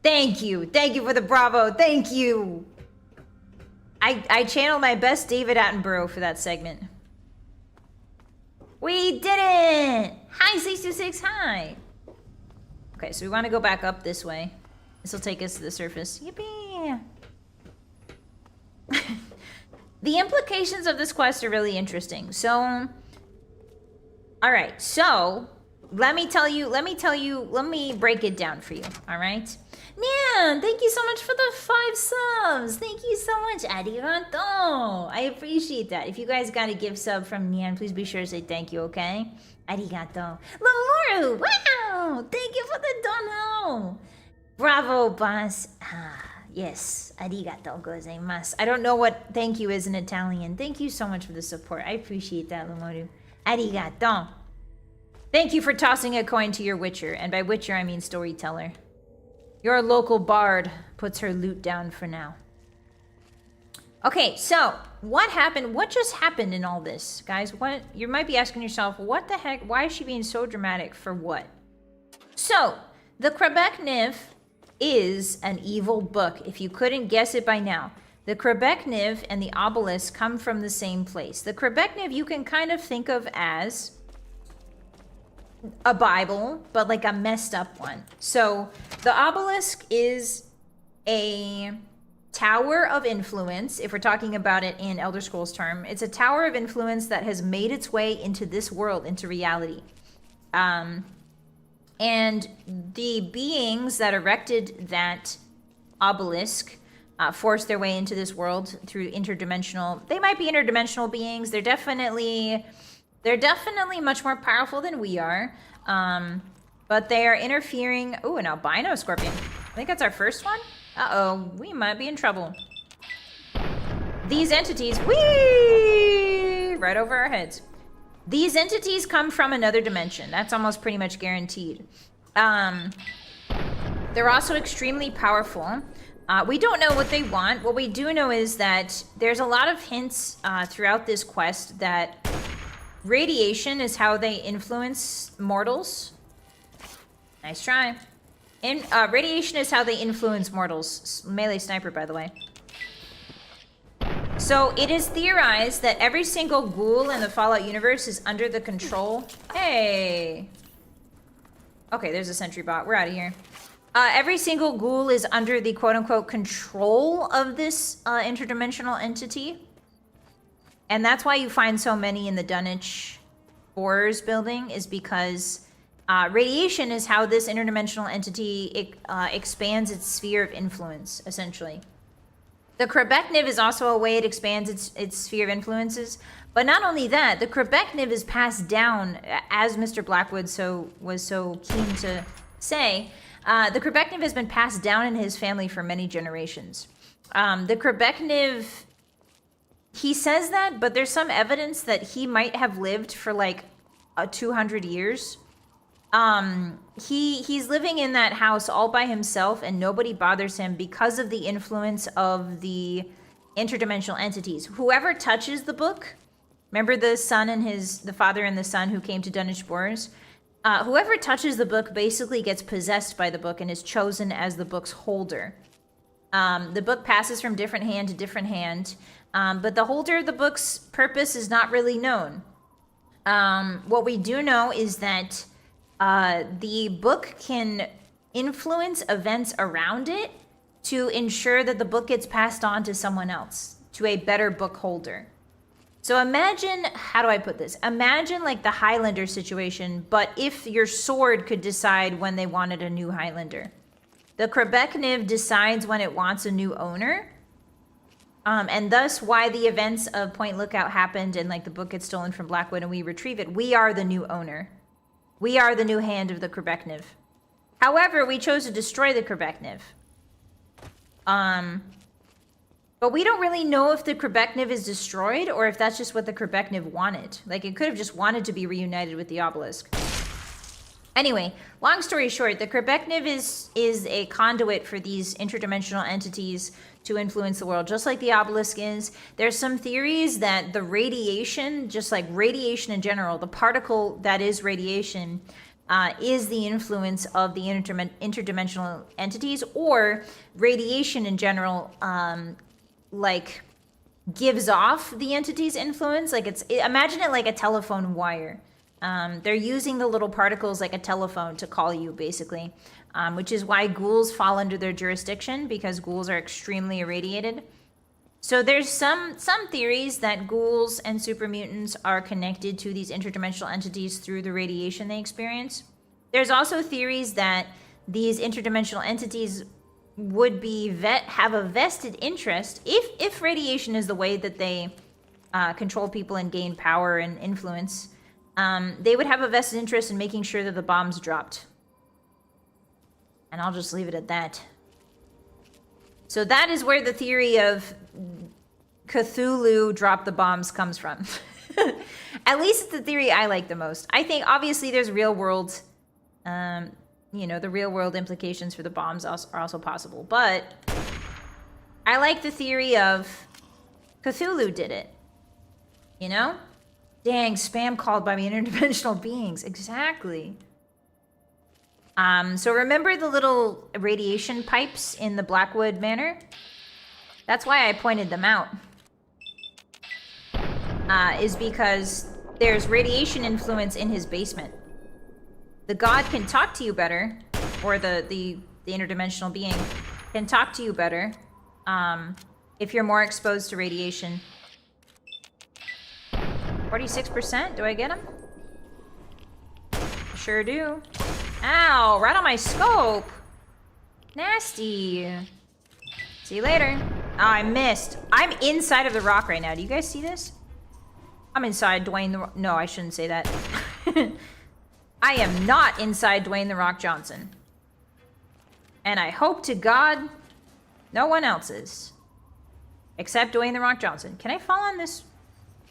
Thank you. Thank you for the bravo. Thank you. I channeled my best David Attenborough for that segment. We did it! Hi, 626, hi! Okay, so we want to go back up this way. This will take us to the surface. Yippee! The implications of this quest are really interesting. So, all right. So, let me break it down for you. All right. Nyan, thank you so much for the 5 subs. Thank you so much, arigato. I appreciate that. If you guys got a gift sub from Nyan, please be sure to say thank you, okay? Arigato. Lamoru, wow! Thank you for the dono. Bravo, boss. Ah, yes. Arigato gozaimasu. I don't know what thank you is in Italian. Thank you so much for the support. I appreciate that, Lamoru. Arigato. Thank you for tossing a coin to your witcher. And by witcher, I mean storyteller. Your local bard puts her loot down for now. Okay, so what happened? What just happened in all this, guys? What you might be asking yourself, what the heck? Why is she being so dramatic for what? So, the Quebec Niv is an evil book, if you couldn't guess it by now. The Quebec Niv and the obelisk come from the same place. The Quebec Niv you can kind of think of as a Bible, but like a messed up one. So the obelisk is a tower of influence, if we're talking about it in Elder Scrolls term. It's a tower of influence that has made its way into this world, into reality. And the beings that erected that obelisk forced their way into this world through interdimensional... They might be interdimensional beings. They're definitely much more powerful than we are. But they are interfering... Ooh, an albino scorpion. I think that's our first one. Uh-oh, we might be in trouble. These entities... Whee! Right over our heads. These entities come from another dimension. That's almost pretty much guaranteed. They're also extremely powerful. We don't know what they want. What we do know is that there's a lot of hints throughout this quest that radiation is how they influence mortals. Nice try. Radiation is how they influence mortals. Melee sniper, by the way. So it is theorized that every single ghoul in the Fallout universe is under the control... Hey! Okay, there's a sentry bot. We're out of here. Every single ghoul is under the quote-unquote control of this interdimensional entity. And that's why you find so many in the Dunwich Borers building, is because radiation is how this interdimensional entity expands its sphere of influence, essentially. The Quebec Niv is also a way it expands its sphere of influences. But not only that, the Quebec Niv is passed down, as Mr. Blackwood was so keen to say, the Quebec Niv has been passed down in his family for many generations. The Quebec Niv, he says that, but there's some evidence that he might have lived for like 200 years. He's living in that house all by himself and nobody bothers him because of the influence of the interdimensional entities. Whoever touches the book, remember the father and the son who came to Dunwich Borers? Whoever touches the book basically gets possessed by the book and is chosen as the book's holder. The book passes from different hand to different hand, but the holder of the book's purpose is not really known. What we do know is that the book can influence events around it to ensure that the book gets passed on to someone else, to a better book holder. So imagine, how do I put this? Imagine like the Highlander situation, but if your sword could decide when they wanted a new Highlander. The Quebec Niv decides when it wants a new owner. And thus why the events of Point Lookout happened and like the book gets stolen from Blackwood and we retrieve it. We are the new owner. We are the new hand of the Quebec Niv. However, we chose to destroy the Quebec Niv. But we don't really know if the Quebec Niv is destroyed or if that's just what the Quebec Niv wanted. Like, it could have just wanted to be reunited with the obelisk. Anyway, long story short, the Quebec Niv is a conduit for these interdimensional entities to influence the world, just like the obelisk is. There's some theories that the radiation, just like radiation in general, the particle that is radiation, is the influence of the interdimensional entities, or radiation in general, like gives off the entity's influence. Like imagine it like a telephone wire. They're using the little particles like a telephone to call you, basically, which is why ghouls fall under their jurisdiction, because ghouls are extremely irradiated. So there's some theories that ghouls and super mutants are connected to these interdimensional entities through the radiation they experience. There's also theories that these interdimensional entities would be have a vested interest if radiation is the way that they control people and gain power and influence. They would have a vested interest in making sure that the bombs dropped. And I'll just leave it at that. So that is where the theory of Cthulhu drop the bombs comes from. At least it's the theory I like the most. I think obviously there's real world, you know, the real world implications for the bombs are also possible. But I like the theory of Cthulhu did it. You know? Dang, spam called by me interdimensional beings. Exactly. So remember the little radiation pipes in the Blackwood Manor? That's why I pointed them out. Is because there's radiation influence in his basement. The god can talk to you better, or the interdimensional being can talk to you better, if you're more exposed to radiation. 46%? Do I get him? Sure do. Ow! Right on my scope! Nasty. See you later. Oh, I missed. I'm inside of the rock right now. Do you guys see this? I'm inside Dwayne the Rock. No, I shouldn't say that. I am not inside Dwayne the Rock Johnson. And I hope to God no one else is. Except Dwayne the Rock Johnson. Can I fall on this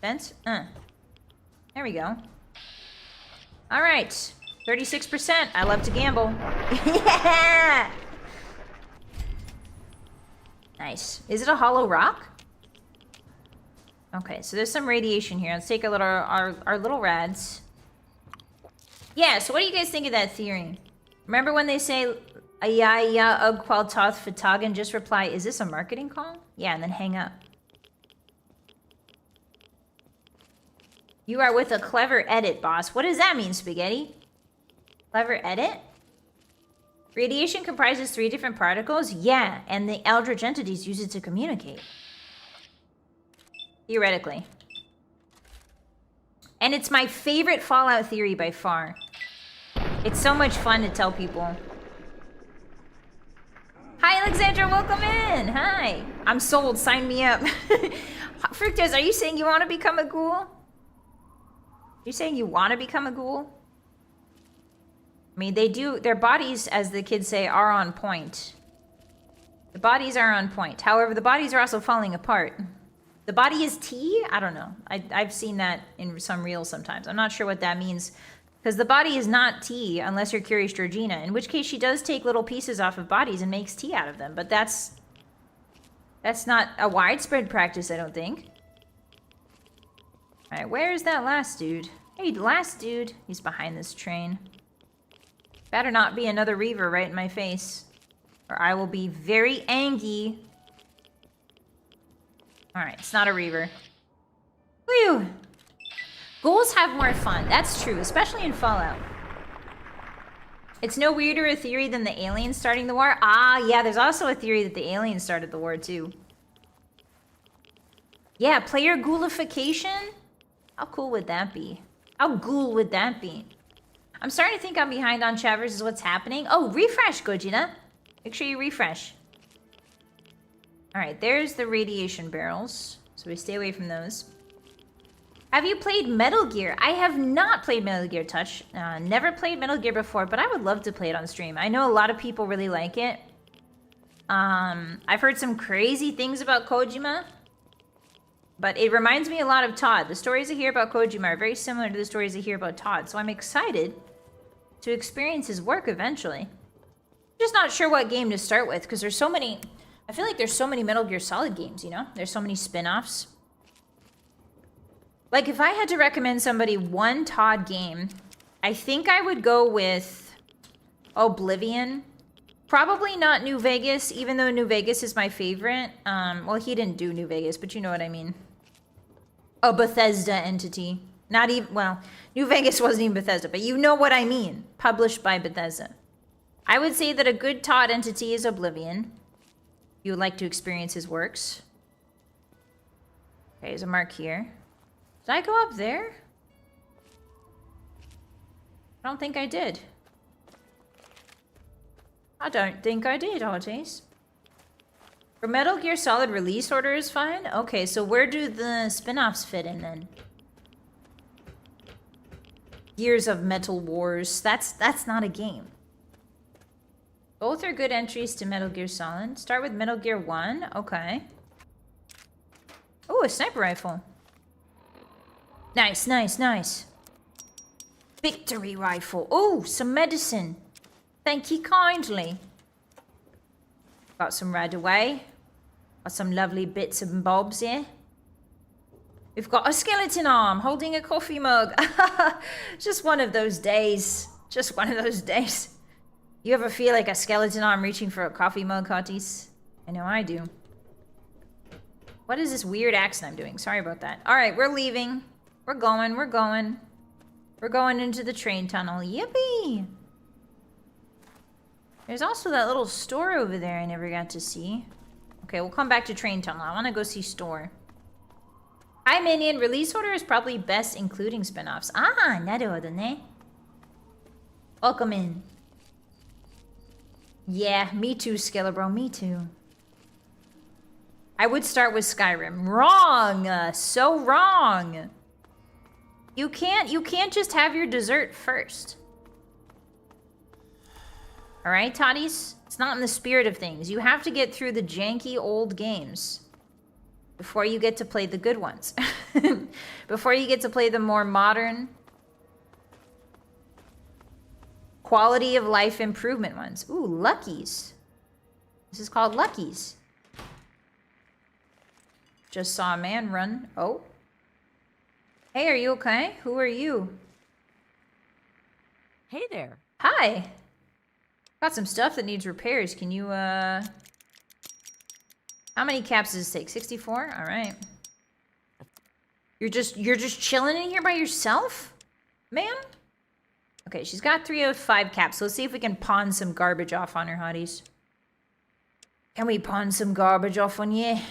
fence? There we go. Alright. 36%. I love to gamble. Yeah! Nice. Is it a hollow rock? Okay, so there's some radiation here. Let's take a little our little rads. Yeah, so what do you guys think of that theory? Remember when they say Ayaya Ugqual Toth Fatagan, just reply, is this a marketing call? Yeah, and then hang up. You are with a clever edit, boss. What does that mean, Spaghetti? Clever edit? Radiation comprises 3 different particles? Yeah, and the eldritch entities use it to communicate. Theoretically. And it's my favorite Fallout theory by far. It's so much fun to tell people. Hi, Alexandra, welcome in. Hi. I'm sold, sign me up. Fructose, are you saying you want to become a ghoul? You saying you want to become a ghoul? I mean, they do, their bodies, as the kids say, are on point. The bodies are on point. However, the bodies are also falling apart. The body is tea? I don't know. I've seen that in some reels sometimes. I'm not sure what that means. Because the body is not tea, unless you're Curious Georgina. In which case, she does take little pieces off of bodies and makes tea out of them. But that's not a widespread practice, I don't think. Alright, where is that last dude? Hey, last dude. He's behind this train. Better not be another Reaver right in my face. Or I will be very angry. Alright, it's not a Reaver. Whew! Ghouls have more fun. That's true, especially in Fallout. It's no weirder a theory than the aliens starting the war. Ah, yeah, there's also a theory that the aliens started the war, too. Yeah, player ghoulification? How cool would that be? How ghoul would that be? I'm starting to think I'm behind on chat versus what's happening. Oh, refresh, Gojina. Make sure you refresh. Alright, there's the radiation barrels. So we stay away from those. Have you played Metal Gear? I have not played Metal Gear Touch. Never played Metal Gear before, but I would love to play it on stream. I know a lot of people really like it. I've heard some crazy things about Kojima. But it reminds me a lot of Todd. The stories I hear about Kojima are very similar to the stories I hear about Todd. So I'm excited to experience his work eventually. Just not sure what game to start with, because there's so many... I feel like there's so many Metal Gear Solid games, you know? There's so many spin-offs. Like, if I had to recommend somebody one Todd game, I think I would go with Oblivion. Probably not New Vegas, even though New Vegas is my favorite. Well, he didn't do New Vegas, but you know what I mean. A Bethesda entity. Not even, well, New Vegas wasn't even Bethesda, but you know what I mean. Published by Bethesda. I would say that a good Todd entity is Oblivion. You would like to experience his works. Okay, there's a mark here. Did I go up there? I don't think I did. I don't think I did, Hotties. For Metal Gear Solid release order is fine? Okay, so where do the spin-offs fit in then? Gears of Metal Wars. That's not a game. Both are good entries to Metal Gear Solid. Start with Metal Gear 1. Okay. Oh, a sniper rifle. Nice, nice, nice. Victory rifle. Oh, some medicine. Thank you kindly. Got some right away. Got some lovely bits and bobs here. We've got a skeleton arm holding a coffee mug. Just one of those days. Just one of those days. You ever feel like a skeleton arm reaching for a coffee mug, Hotties? I know I do. What is this weird accent I'm doing? Sorry about that. Alright, we're leaving. We're going, we're going. We're going into the train tunnel. Yippee! There's also that little store over there I never got to see. Okay, we'll come back to train tunnel. I want to go see store. Hi, Minion. Release order is probably best including spin-offs. Ah, naruhodo ne. Welcome in. Yeah, me too, Skillabro. Me too. I would start with Skyrim. Wrong! So wrong! You can't just have your dessert first. Alright, Toddies? It's not in the spirit of things. You have to get through the janky old games before you get to play the good ones. Before you get to play the more modern, quality of life improvement ones. Ooh, Luckies. This is called Luckies. Just saw a man run. Oh. Hey, are you okay? Who are you? Hey there. Hi. Got some stuff that needs repairs. Can you, How many caps does this take? 64? Alright. You're just chilling in here by yourself? Man? Okay, she's got 3 of 5 caps. So let's see if we can pawn some garbage off on her, Hotties. Can we pawn some garbage off on you? Do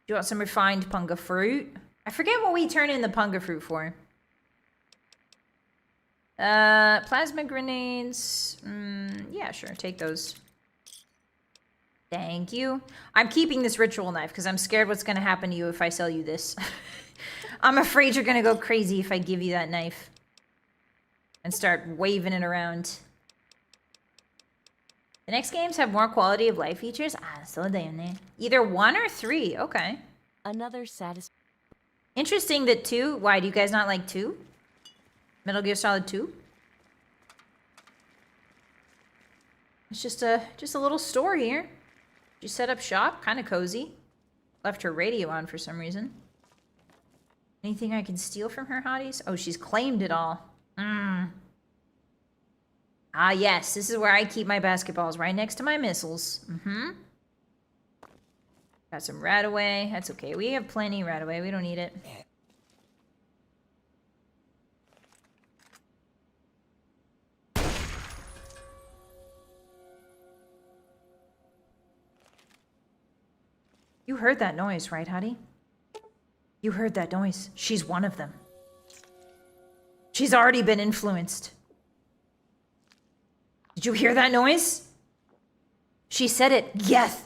you want some refined punga fruit? I forget what we turn in the punga fruit for. Plasma grenades. Yeah, sure. Take those. Thank you. I'm keeping this ritual knife because I'm scared what's going to happen to you if I sell you this. I'm afraid you're going to go crazy if I give you that knife. And start waving it around. The next games have more quality of life features. Ah, so either 1 or 3. Okay. Another satisfying. Interesting that 2. Why, do you guys not like 2? Metal Gear Solid 2? It's just a little store here. She set up shop, kind of cozy. Left her radio on for some reason. Anything I can steal from her, Hotties? Oh, she's claimed it all. Ah, yes, this is where I keep my basketballs, right next to my missiles. Got some Radaway. That's okay. We have plenty Radaway. We don't need it. You heard that noise, right, Hottie? You heard that noise. She's one of them. She's already been influenced. Did you hear that noise? She said it. Yes.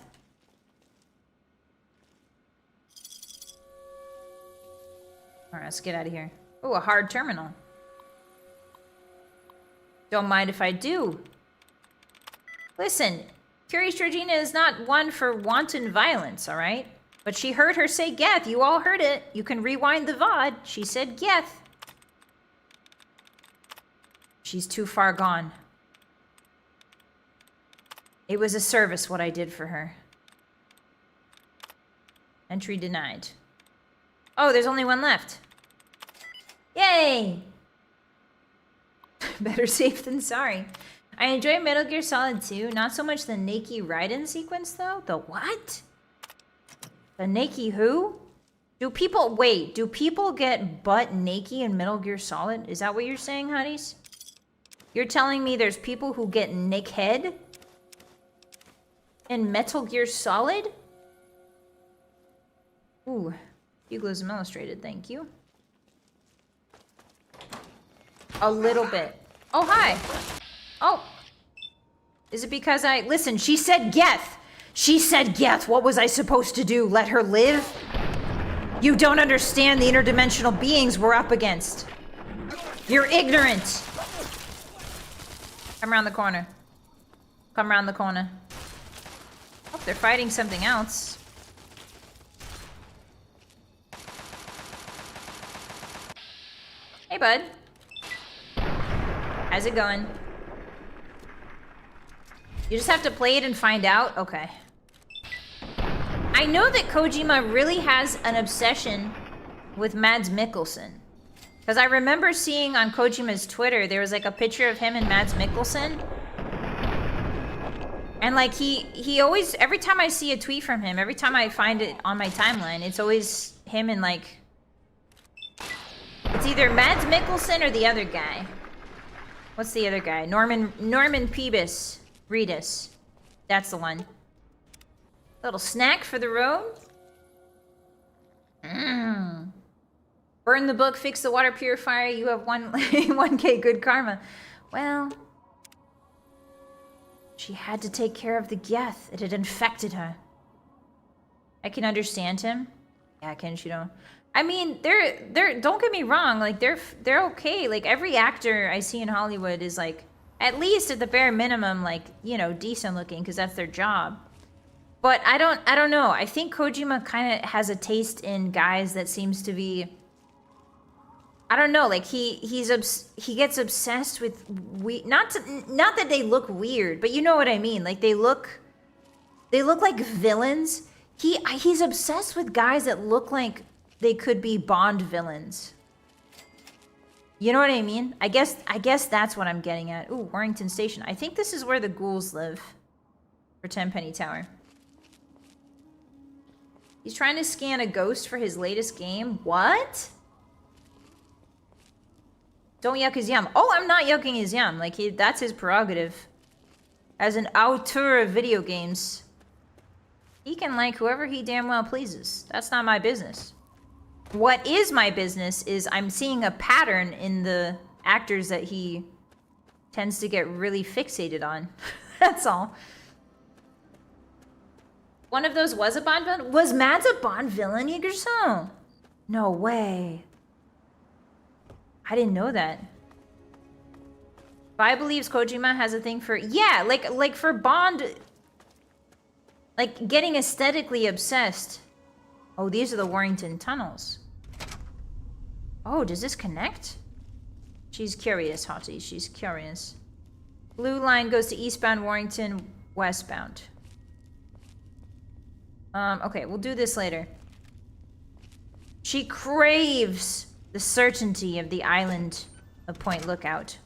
Alright, let's get out of here. Oh, a hard terminal. Don't mind if I do. Listen, Curious Georgina is not one for wanton violence, alright? But she heard her say Geth. You all heard it. You can rewind the VOD. She said Geth. She's too far gone. It was a service what I did for her. Entry denied. Oh, there's only one left. Yay! Better safe than sorry. I enjoy Metal Gear Solid 2. Not so much the Nakey Raiden sequence, though. The what? The Nakey who? Do people... Wait, do people get butt naked in Metal Gear Solid? Is that what you're saying, Hotties? You're telling me there's people who get nickhead in Metal Gear Solid? Ooh, Buglism Illustrated, thank you. A little bit. Oh, hi. Oh. Is it because I... Listen, she said Geth. She said Geth. What was I supposed to do? Let her live? You don't understand the interdimensional beings we're up against. You're ignorant. Come around the corner. Come around the corner. Oh, they're fighting something else. Hey, bud. How's it going? You just have to play it and find out? Okay. I know that Kojima really has an obsession with Mads Mikkelsen. Because I remember seeing on Kojima's Twitter, there was like a picture of him and Mads Mikkelsen. And like he always, every time I see a tweet from him, every time I find it on my timeline, it's always him and like... It's either Mads Mikkelsen or the other guy. What's the other guy? Norman Phoebus Reedus. That's the one. Little snack for the road. Burn the book, fix the water purifier. You have 1K good karma. Well, she had to take care of the Geth. It had infected her. I can understand him. Yeah, can't you know? I mean, they're don't get me wrong, like they're okay. Like every actor I see in Hollywood is like at least at the bare minimum like, you know, decent looking because that's their job. But I don't know. I think Kojima kind of has a taste in guys that seems to be, I don't know, like he gets obsessed with not that they look weird, but you know what I mean. Like they look like villains. He's obsessed with guys that look like they could be Bond villains. You know what I mean? I guess that's what I'm getting at. Ooh, Warrington Station. I think this is where the ghouls live. For Tenpenny Tower. He's trying to scan a ghost for his latest game. What? Don't yuck his yum. Oh, I'm not yucking his yum. Like, that's his prerogative. As an auteur of video games, he can like whoever he damn well pleases. That's not my business. What is my business is I'm seeing a pattern in the actors that he tends to get really fixated on. That's all. One of those was a Bond villain? Was Mads a Bond villain, Yigerson? No way. I didn't know that. Vi believes Kojima has a thing for... Yeah, like for Bond... Like, getting aesthetically obsessed. Oh, these are the Warrington tunnels. Oh, does this connect? She's curious, Hottie. She's curious. Blue line goes to eastbound Warrington, westbound. Okay, we'll do this later. She craves the certainty of the island of Point Lookout.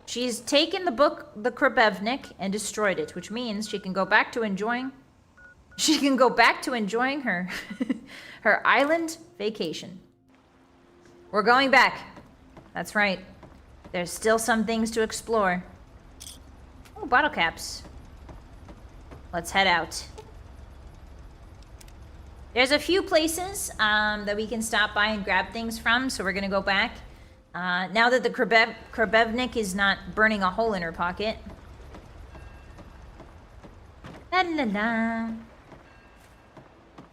She's taken the book, The Krabevnik, and destroyed it, which means she can go back to enjoying... She can go back to enjoying her... her island vacation. We're going back. That's right. There's still some things to explore. Oh, bottle caps. Let's head out. There's a few places that we can stop by and grab things from, so we're gonna go back. Now that the Krabevnik is not burning a hole in her pocket. La la la.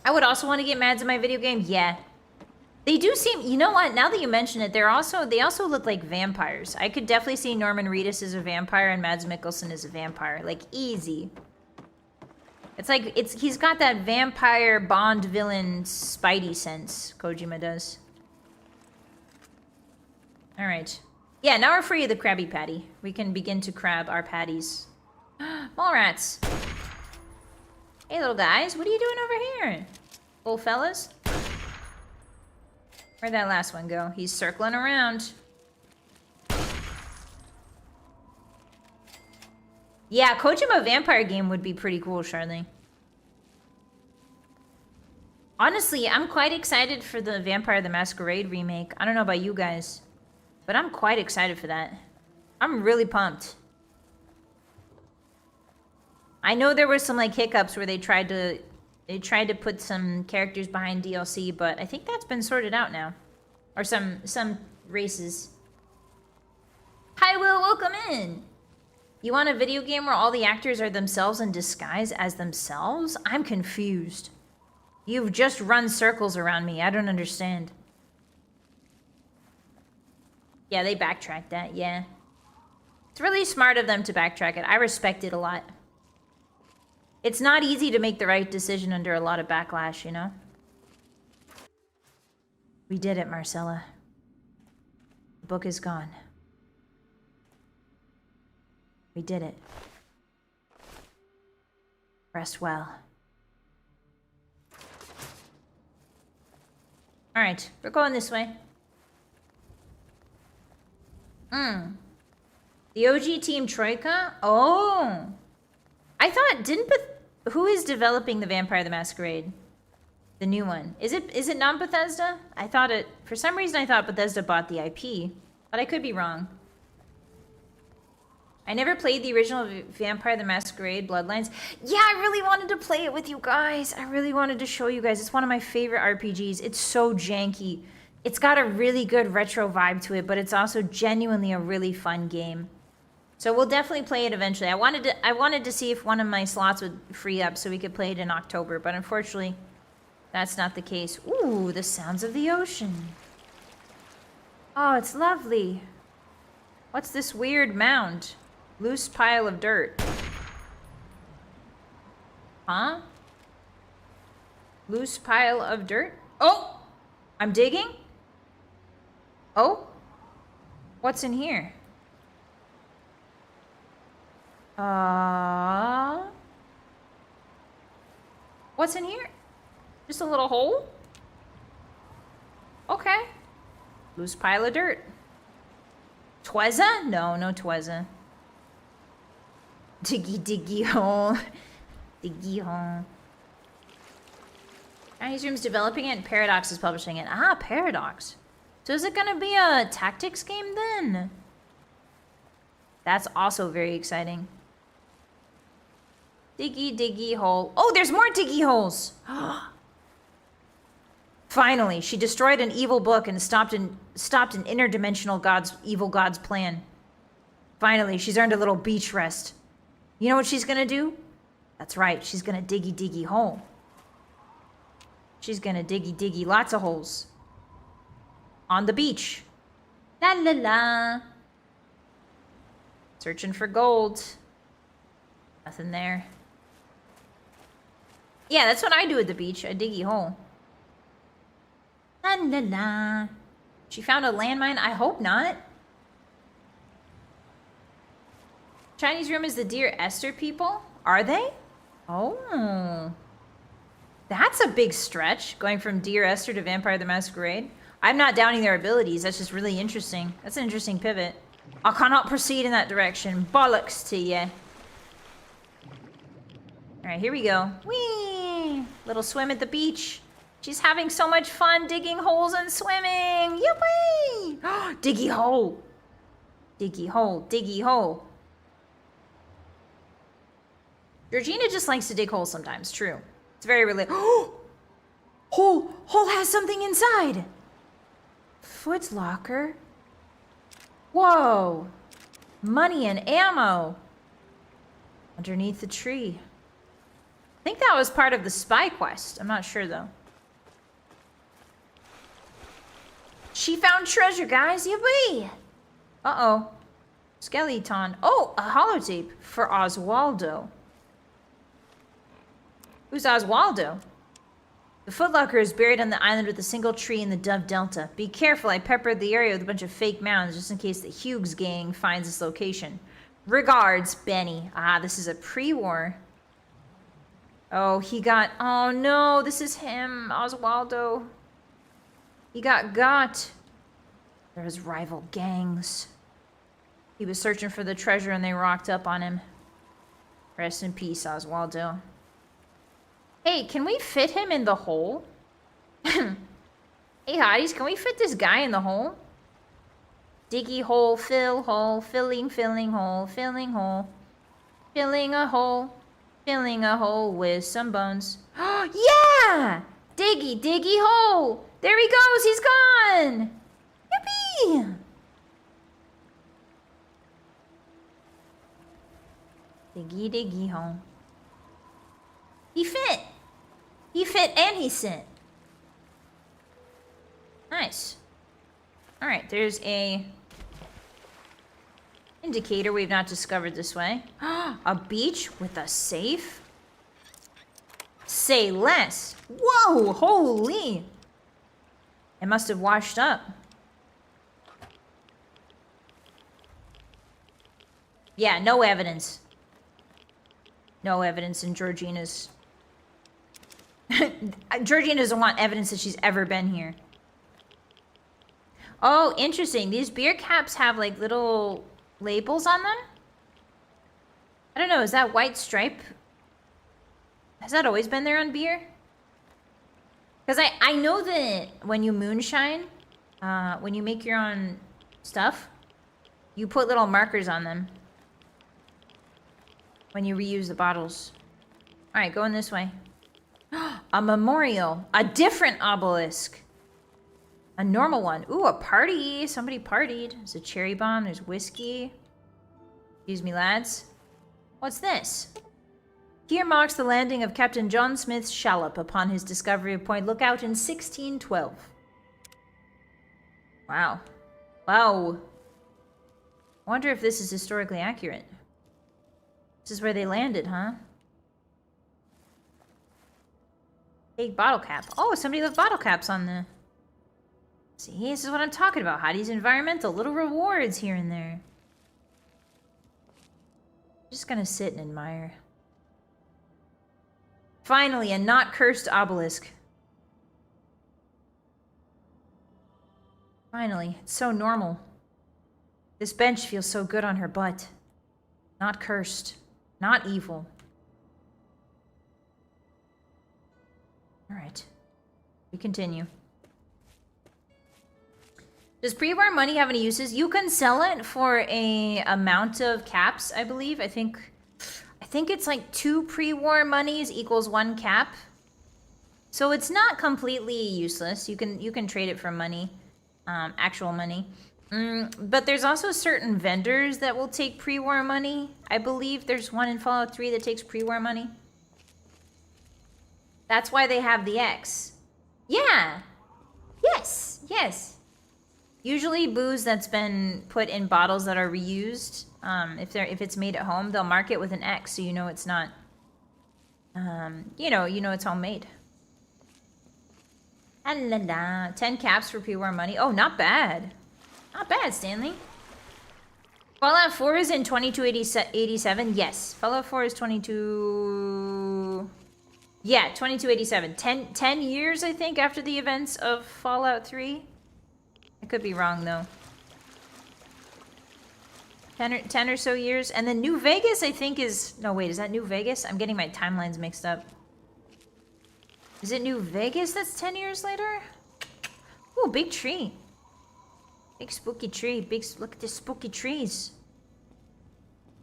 I would also want to get Mads in my video game. Yeah. They do seem, you know what, now that you mention it, they also look like vampires. I could definitely see Norman Reedus as a vampire and Mads Mikkelsen as a vampire. Like, easy. It's like, he's got that vampire Bond villain Spidey sense, Kojima does. Alright. Yeah, now we're free of the Krabby Patty. We can begin to crab our patties. Mole rats. Hey, little guys, what are you doing over here? Old fellas? Where'd that last one go? He's circling around. Yeah, Kojima vampire game would be pretty cool, Charlie. Honestly, I'm quite excited for the Vampire the Masquerade remake. I don't know about you guys, but I'm quite excited for that. I'm really pumped. I know there were some like hiccups where they tried to They tried to put some characters behind DLC, but I think that's been sorted out now. Or some races. Hi, Will, welcome in. You want a video game where all the actors are themselves in disguise as themselves? I'm confused. You've just run circles around me. I don't understand. Yeah, they backtracked that, yeah. It's really smart of them to backtrack it. I respect it a lot. It's not easy to make the right decision under a lot of backlash, you know? We did it, Marcella. The book is gone. We did it. Rest well. Alright, we're going this way. The OG Team Troika? Oh! I thought, who is developing the Vampire the Masquerade? The new one. Is it non-Bethesda? I thought it... For some reason I thought Bethesda bought the IP. But I could be wrong. I never played the original Vampire the Masquerade Bloodlines. Yeah, I really wanted to play it with you guys. I really wanted to show you guys. It's one of my favorite RPGs. It's so janky. It's got a really good retro vibe to it, but it's also genuinely a really fun game. So we'll definitely play it eventually. I wanted to see if one of my slots would free up so we could play it in October, but unfortunately, that's not the case. Ooh, the sounds of the ocean. Oh, it's lovely. What's this weird mound? Loose pile of dirt. Huh? Loose pile of dirt? Oh! I'm digging? Oh? What's in here? What's in here? Just a little hole? Okay. Loose pile of dirt. Tweza? No, no Tweza. Diggy diggy hole. Diggy hole. Chinese Room's developing it and Paradox is publishing it. Ah, Paradox. So is it gonna be a tactics game then? That's also very exciting. Diggy diggy hole. Oh, there's more diggy holes! Finally, she destroyed an evil book and stopped an interdimensional evil god's plan. Finally, she's earned a little beach rest. You know what she's gonna do? That's right, she's gonna diggy diggy hole. She's gonna diggy lots of holes. On the beach. La la la. Searching for gold. Nothing there. Yeah, that's what I do at the beach. A diggy hole. La la la. She found a landmine? I hope not. Chinese Room is the Dear Esther people? Are they? Oh. That's a big stretch, going from Dear Esther to Vampire the Masquerade. I'm not doubting their abilities, that's just really interesting. That's an interesting pivot. I cannot proceed in that direction. Bollocks to ya. Alright, here we go. Whee! Little swim at the beach. She's having so much fun digging holes and swimming. Yippee! Diggy hole. Diggy hole, diggy hole. Georgina just likes to dig holes sometimes, true. It's very hole has something inside. Foot locker. Whoa. Money and ammo. Underneath the tree. I think that was part of the spy quest. I'm not sure though. She found treasure, guys. Yippee! Uh-oh. Skeleton. Oh, a holotape for Oswaldo. Who's Oswaldo? The footlocker is buried on the island with a single tree in the Dove Delta. Be careful, I peppered the area with a bunch of fake mounds just in case the Hughes gang finds this location. Regards, Benny. Ah, this is a pre-war. Oh, oh no, this is him, Oswaldo. He got. There's rival gangs. He was searching for the treasure and they rocked up on him. Rest in peace, Oswaldo. Hey, can we fit him in the hole? Hey, hotties, can we fit this guy in the hole? Diggy hole, fill hole, filling hole, filling hole. Filling a hole with some bones. Yeah! Diggy, diggy hole! There he goes, he's gone! Yippee! Diggy, diggy hole. He fit! He fit and he sent. Nice. Alright, there's a indicator we've not discovered this way. A beach with a safe? Say less. Whoa, holy. It must have washed up. Yeah, no evidence. No evidence in Georgina's. Georgina doesn't want evidence that she's ever been here. Oh, interesting. These beer caps have like little labels on them. I don't know, is that white stripe? Has that always been there on beer? Because I know that when you moonshine, when you make your own stuff, you put little markers on them when you reuse the bottles. All right, going this way. A memorial, a different obelisk. A normal one. Ooh, a party. Somebody partied. There's a cherry bomb. There's whiskey. Excuse me, lads. What's this? Here marks the landing of Captain John Smith's shallop upon his discovery of Point Lookout in 1612. Wow. Wow. I wonder if this is historically accurate. This is where they landed, huh? Big bottle cap. Oh, somebody left bottle caps on the... See, this is what I'm talking about. Hottie's environmental. Little rewards here and there. Just gonna sit and admire. Finally, a not cursed obelisk. Finally, it's so normal. This bench feels so good on her butt. Not cursed. Not evil. Alright. We continue. Does pre-war money have any uses? You can sell it for a amount of caps, I believe. I think it's like 2 pre-war monies equals 1 cap. So it's not completely useless. You can trade it for money, actual money. But there's also certain vendors that will take pre-war money. I believe there's one in Fallout 3 that takes pre-war money. That's why they have the X. Yeah. Yes. Yes. Usually booze that's been put in bottles that are reused, if it's made at home, they'll mark it with an X so you know it's not, you know it's homemade. Ah, la, la. 10 caps for pre-war money. Oh, not bad. Not bad, Stanley. Fallout 4 is in 2287. Yes. Fallout 4 is 22... Yeah, 2287. 10 years, I think, after the events of Fallout 3. I could be wrong, though. 10 or so years. And then New Vegas, I think, is... No, wait, is that New Vegas? I'm getting my timelines mixed up. Is it New Vegas that's 10 years later? Ooh, big tree. Big spooky tree. Look at the spooky trees.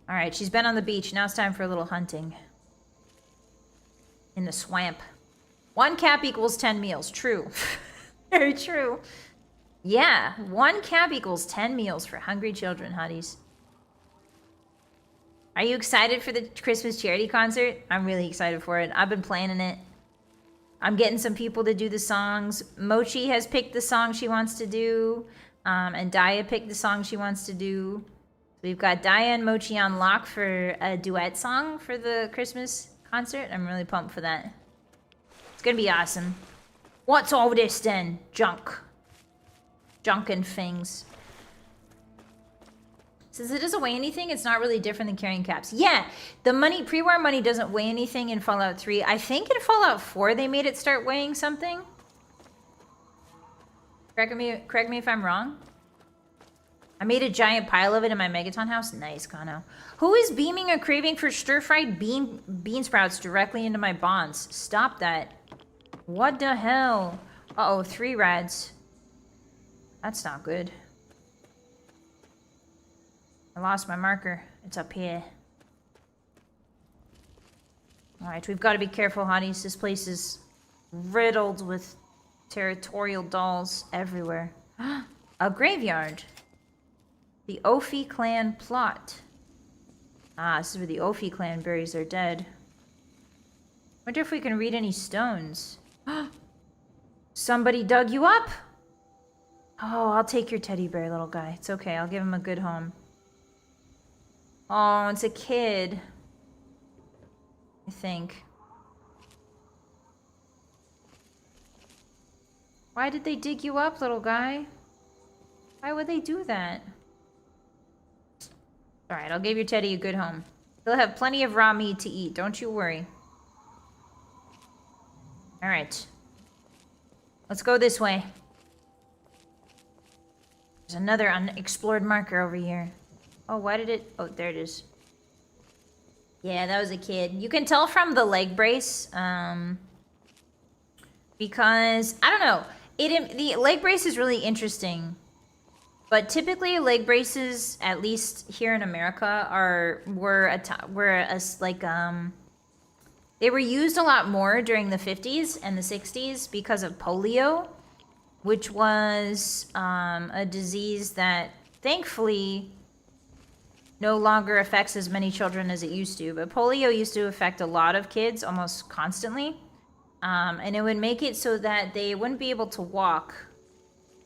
Alright, she's been on the beach. Now it's time for a little hunting. In the swamp. 1 cap equals 10 meals. True. Very true. Yeah, 1 cap equals 10 meals for hungry children, Hotties. Are you excited for the Christmas charity concert? I'm really excited for it. I've been planning it. I'm getting some people to do the songs. Mochi has picked the song she wants to do. And Daya picked the song she wants to do. We've got Daya and Mochi on lock for a duet song for the Christmas concert. I'm really pumped for that. It's gonna be awesome. What's all this then? Junk. Junk and things. Since it doesn't weigh anything, it's not really different than carrying caps. Yeah, the money, pre-war money doesn't weigh anything in Fallout 3. I think in Fallout 4 they made it start weighing something. Correct me if I'm wrong. I made a giant pile of it in my Megaton house. Nice, Kano. Who is beaming a craving for stir-fried bean sprouts directly into my bonds? Stop that. What the hell? Uh-oh, 3 rads. That's not good. I lost my marker. It's up here. Alright, we've got to be careful, hotties. This place is riddled with territorial dolls everywhere. A graveyard. The Ophi clan plot. Ah, this is where the Ophi clan buries their dead. Wonder if we can read any stones. Somebody dug you up? Oh, I'll take your teddy bear, little guy. It's okay, I'll give him a good home. Oh, it's a kid. I think. Why did they dig you up, little guy? Why would they do that? Alright, I'll give your teddy a good home. He'll have plenty of raw meat to eat, don't you worry. Alright. Let's go this way. There's another unexplored marker over here. Oh, why did it... Oh, there it is. Yeah, that was a kid. You can tell from the leg brace, because, I don't know. The leg brace is really interesting. But typically, leg braces, at least here in America, they were used a lot more during the 50s and the 60s because of polio, which was a disease that thankfully no longer affects as many children as it used to. But polio used to affect a lot of kids almost constantly. And it would make it so that they wouldn't be able to walk.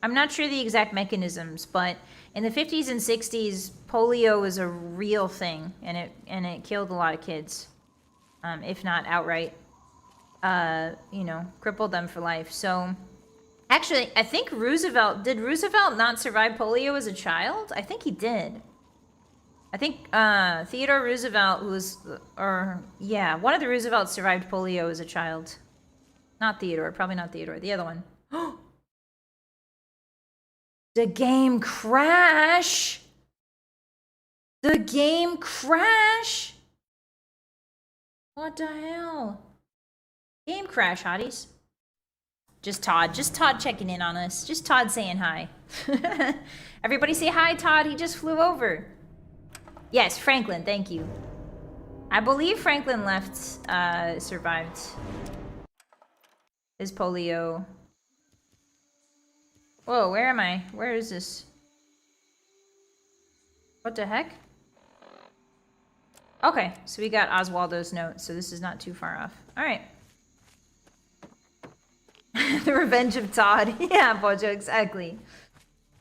I'm not sure the exact mechanisms, but in the 50s and 60s, polio was a real thing, and it killed a lot of kids, if not outright, crippled them for life. So, actually, I think did Roosevelt not survive polio as a child? I think he did. I think Theodore Roosevelt, one of the Roosevelts survived polio as a child. Not Theodore, probably not Theodore, the other one. The game crash! The game crash! What the hell? Game crash, hotties. Just Todd checking in on us. Just Todd saying hi. Everybody say hi, Todd. He just flew over. Yes, Franklin, thank you. I believe Franklin survived his polio. Whoa, where am I? Where is this? What the heck? Okay, so we got Oswaldo's note, so this is not too far off. Alright. The Revenge of Todd. Yeah, Bojo, exactly.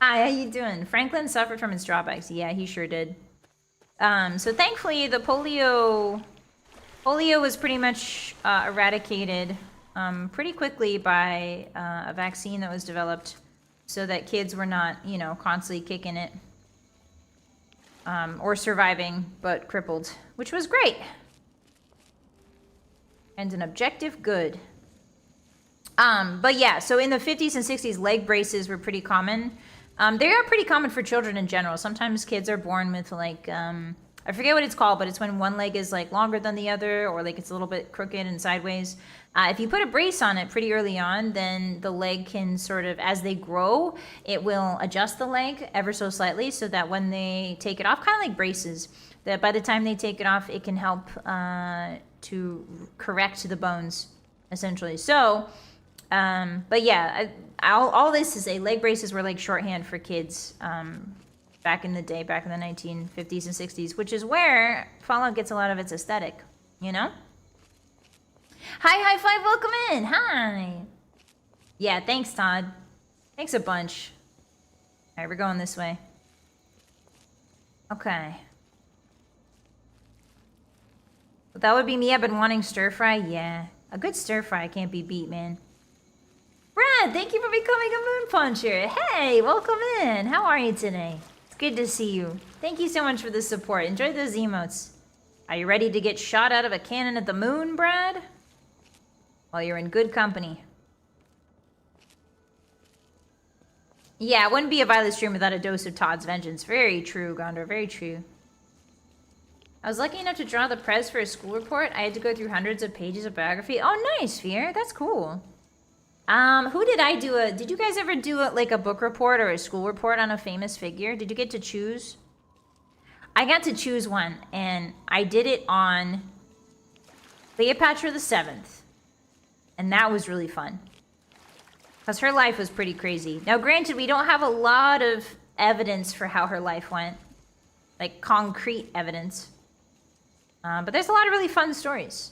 Hi, how you doing? Franklin suffered from his drawbacks. Yeah, he sure did. So thankfully, the polio was pretty much eradicated pretty quickly by a vaccine that was developed so that kids were not, constantly kicking it or surviving, but crippled, which was great. And an objective good. But yeah, so in the 50s and 60s, leg braces were pretty common. They are pretty common for children in general. Sometimes kids are born with like, I forget what it's called, but it's when one leg is like longer than the other, or like it's a little bit crooked and sideways. If you put a brace on it pretty early on, then the leg can sort of, as they grow, it will adjust the leg ever so slightly so that when they take it off, kind of like braces, that by the time they take it off, it can help to correct the bones, essentially. So, but yeah, all this to say, leg braces were like shorthand for kids back in the day, back in the 1950s and 60s, which is where Fallout gets a lot of its aesthetic, Hi, High Five, welcome in. Hi. Yeah, thanks, Todd. Thanks a bunch. All right, we're going this way. Okay. That would be me. I've been wanting stir fry. Yeah, a good stir fry can't be beat, man. Brad, thank you for becoming a moon puncher. Hey, welcome in. How are you today? It's good to see you. Thank you so much for the support. Enjoy those emotes. Are you ready to get shot out of a cannon at the moon, Brad? Well, you're in good company. Yeah, it wouldn't be a Vylett stream without a dose of Todd's vengeance. Very true, Gondor. Very true. I was lucky enough to draw the prez for a school report. I had to go through hundreds of pages of biography. Oh, nice, Fear. That's cool. Who did I do did you guys ever do like a book report or a school report on a famous figure? Did you get to choose? I got to choose one, and I did it on Cleopatra the 7th. And that was really fun. Because her life was pretty crazy. Now, granted, we don't have a lot of evidence for how her life went. Like, concrete evidence. But there's a lot of really fun stories.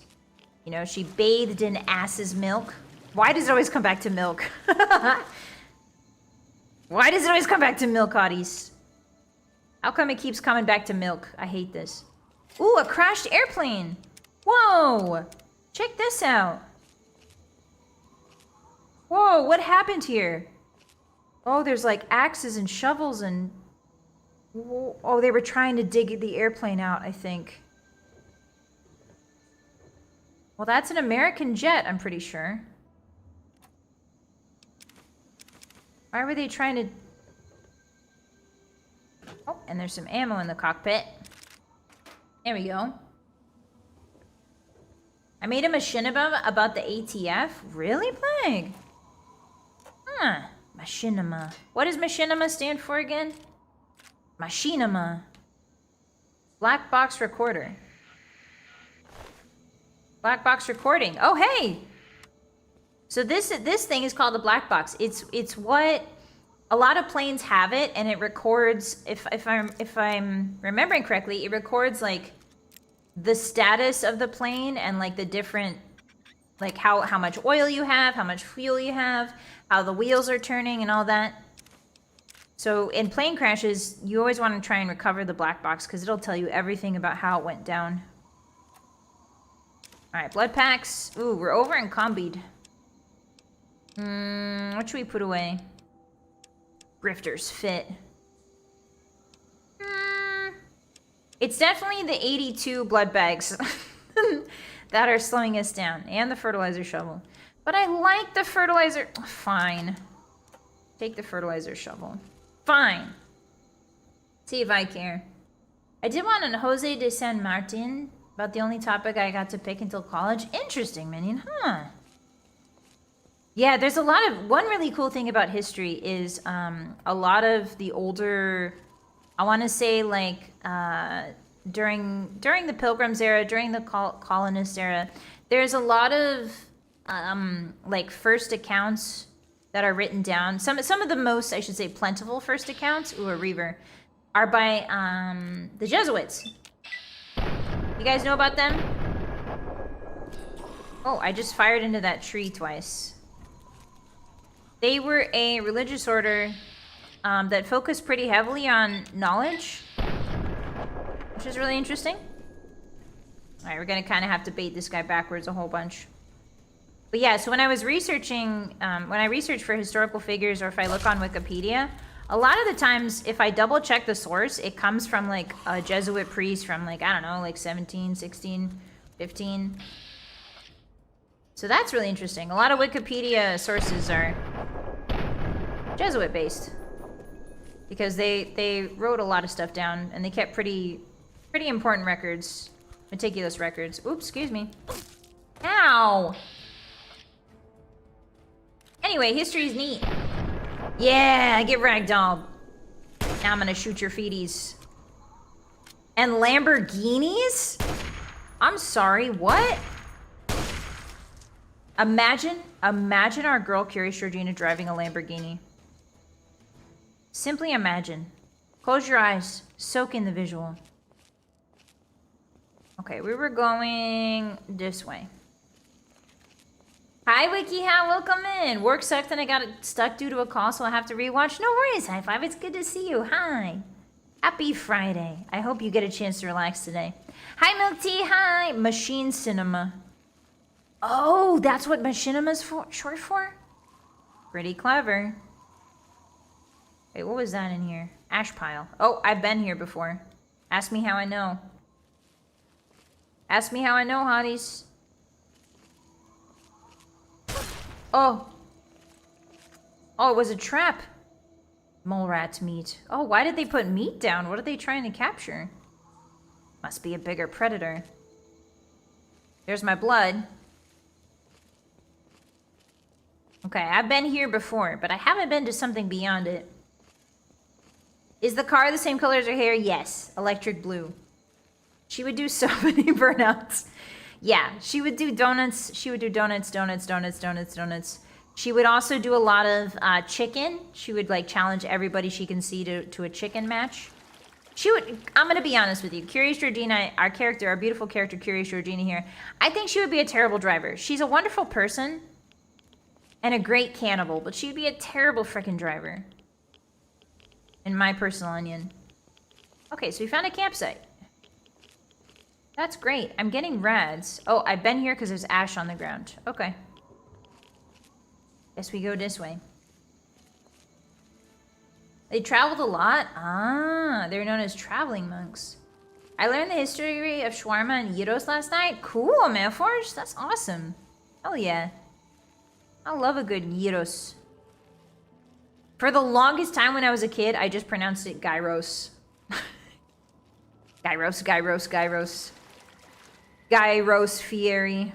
You know, she bathed in ass's milk. Why does it always come back to milk? Why does it always come back to milk, Hotties? How come it keeps coming back to milk? I hate this. Ooh, a crashed airplane. Whoa! Check this out. Whoa, what happened here? Oh, there's like axes and shovels and... Oh, they were trying to dig the airplane out, I think. Well, that's an American jet, I'm pretty sure. Why were they trying to... Oh, and there's some ammo in the cockpit. There we go. I made a machinima about the ATF. Really, Plague? Huh. Machinima. What does machinima stand for again? Machinima. Black box recorder. Black box recording. Oh, hey! So this thing is called the black box. It's what a lot of planes have it, and it records. If I'm remembering correctly, it records like the status of the plane and like the different, like how much oil you have, how much fuel you have, how the wheels are turning, and all that. So in plane crashes, you always want to try and recover the black box because it'll tell you everything about how it went down. All right, blood packs. Ooh, we're over in combied. What should we put away? Grifter's fit. It's definitely the 82 blood bags that are slowing us down, and the fertilizer shovel. But I like the fertilizer. Fine. Take the fertilizer shovel. Fine. See if I care. I did want an Jose de San Martin, about the only topic I got to pick until college. Interesting, Minion, huh? Yeah, there's a lot of... One really cool thing about history is a lot of the older... I want to say, like, during the Pilgrims era, during the colonist era, there's a lot of, like, first accounts that are written down. Some of the most, I should say, plentiful first accounts, ooh, a Reaver, are by the Jesuits. You guys know about them? Oh, I just fired into that tree twice. They were a religious order that focused pretty heavily on knowledge, which is really interesting. All right, we're gonna kind of have to bait this guy backwards a whole bunch. But yeah, so when I was researching, when I research for historical figures or if I look on Wikipedia, a lot of the times, if I double check the source, it comes from like a Jesuit priest from like, I don't know, like 17, 16, 15. So that's really interesting. A lot of Wikipedia sources are Jesuit based because they wrote a lot of stuff down and they kept pretty important records, meticulous records. Oops, excuse me. Ow! Anyway, history's neat. Yeah, get ragdolled. Now I'm gonna shoot your feeties. And Lamborghinis? I'm sorry, what? Imagine our girl Curious Georgina driving a Lamborghini. Simply imagine. Close your eyes. Soak in the visual. Okay, we were going this way. Hi, WikiHow, welcome in. Work sucked and I got stuck due to a call, so I have to rewatch. No worries, High Five. It's good to see you. Hi. Happy Friday. I hope you get a chance to relax today. Hi, Milk Tea. Hi. Machine Cinema. Oh, that's what Machinima's short for? Pretty clever. Wait, what was that in here? Ash pile. Oh, I've been here before. Ask me how I know. Ask me how I know, Hotties. Oh. Oh, it was a trap. Mole rat meat. Oh, why did they put meat down? What are they trying to capture? Must be a bigger predator. There's my blood. Okay, I've been here before, but I haven't been to something beyond it. Is the car the same color as her hair? Yes. Electric blue. She would do so many burnouts. Yeah, she would do donuts. She would do donuts, donuts, donuts, donuts, donuts. She would also do a lot of chicken. She would like challenge everybody she can see to a chicken match. She would, I'm going to be honest with you. Curious Georgina, our character, our beautiful character, Curious Georgina here, I think she would be a terrible driver. She's a wonderful person and a great cannibal, but she'd be a terrible freaking driver. In my personal opinion. Okay, so we found a campsite. That's great. I'm getting rads. Oh, I've been here because there's ash on the ground. Okay. Guess we go this way. They traveled a lot? Ah, they're known as traveling monks. I learned the history of shawarma and gyros last night. Cool, Malforge. That's awesome. Hell yeah. I love a good gyros. For the longest time when I was a kid, I just pronounced it gyros. Gyros, gyros, gyros. Gyros Fieri.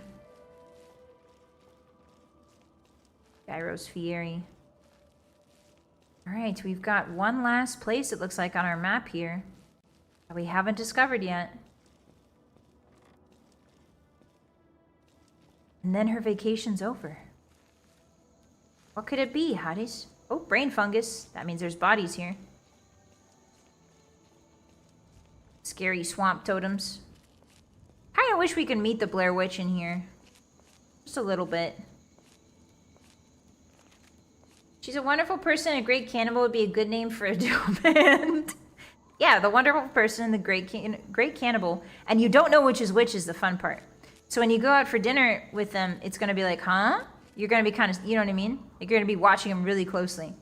Gyros Fieri. Alright, we've got one last place it looks like on our map here that we haven't discovered yet. And then her vacation's over. What could it be, hotties? Oh, brain fungus. That means there's bodies here. Scary swamp totems. Kinda wish we could meet the Blair Witch in here. Just a little bit. She's a wonderful person, a great cannibal would be a good name for a duo band. Yeah, the wonderful person and the great cannibal. And you don't know which is the fun part. So when you go out for dinner with them, it's going to be like, huh? You're going to be kind of, you know what I mean? Like you're going to be watching them really closely.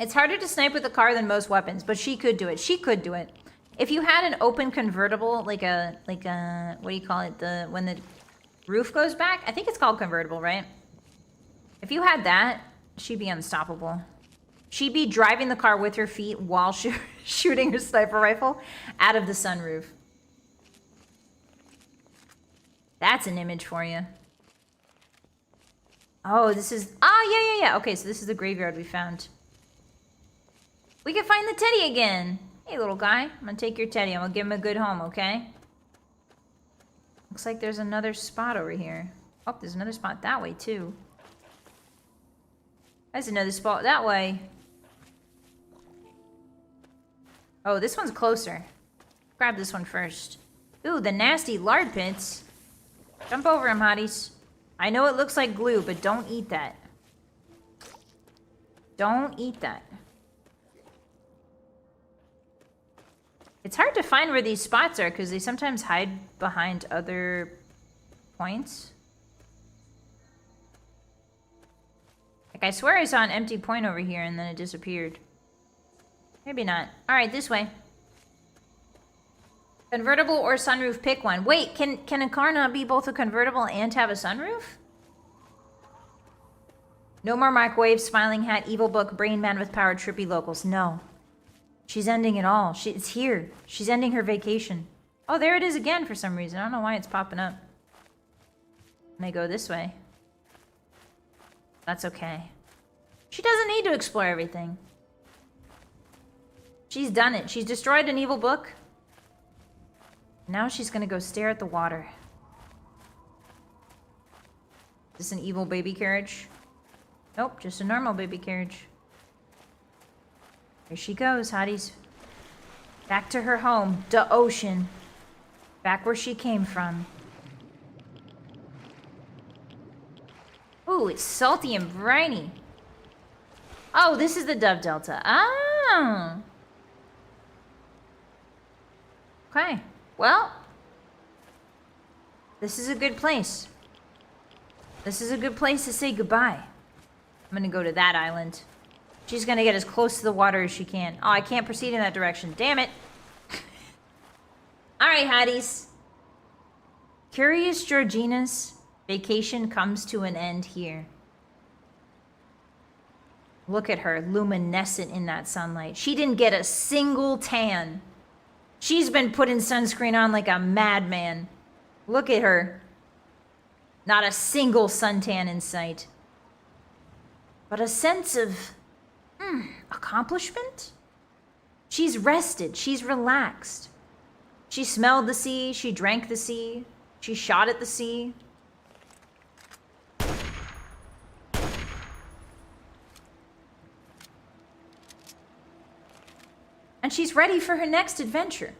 It's harder to snipe with a car than most weapons, but she could do it. She could do it. If you had an open convertible, like a, what do you call it? When the roof goes back? I think it's called convertible, right? If you had that, she'd be unstoppable. She'd be driving the car with her feet while shooting her sniper rifle out of the sunroof. That's an image for you. Oh, this is... Oh, yeah. Okay, so this is the graveyard we found. We can find the teddy again. Hey, little guy. I'm gonna take your teddy. I'm gonna give him a good home, okay? Looks like there's another spot over here. Oh, there's another spot that way, too. There's another spot that way. Oh, this one's closer. Grab this one first. Ooh, the nasty lard pits. Jump over them, hotties. I know it looks like glue, but don't eat that. Don't eat that. It's hard to find where these spots are because they sometimes hide behind other points. Like, I swear I saw an empty point over here and then it disappeared. Maybe not. Alright, this way. Convertible or sunroof, pick one. Wait, can a car not be both a convertible and have a sunroof? No more microwave, smiling hat, evil book, brain man with power, trippy locals. No. She's ending it all. It's here. She's ending her vacation. Oh, there it is again for some reason. I don't know why it's popping up. May go this way. That's okay. She doesn't need to explore everything. She's done it. She's destroyed an evil book. Now she's gonna go stare at the water. Is this an evil baby carriage? Nope, just a normal baby carriage. Here she goes, hotties. Back to her home, the ocean. Back where she came from. Ooh, it's salty and briny. Oh, this is the Dove Delta. Ah. Okay. Well, this is a good place. This is a good place to say goodbye. I'm gonna go to that island. She's gonna get as close to the water as she can. Oh, I can't proceed in that direction. Damn it. Alright, hotties. Curious Georgina's vacation comes to an end here. Look at her, luminescent in that sunlight. She didn't get a single tan. She's been putting sunscreen on like a madman. Look at her. Not a single suntan in sight. But a sense of accomplishment? She's rested. She's relaxed. She smelled the sea, she drank the sea, she shot at the sea. And she's ready for her next adventure.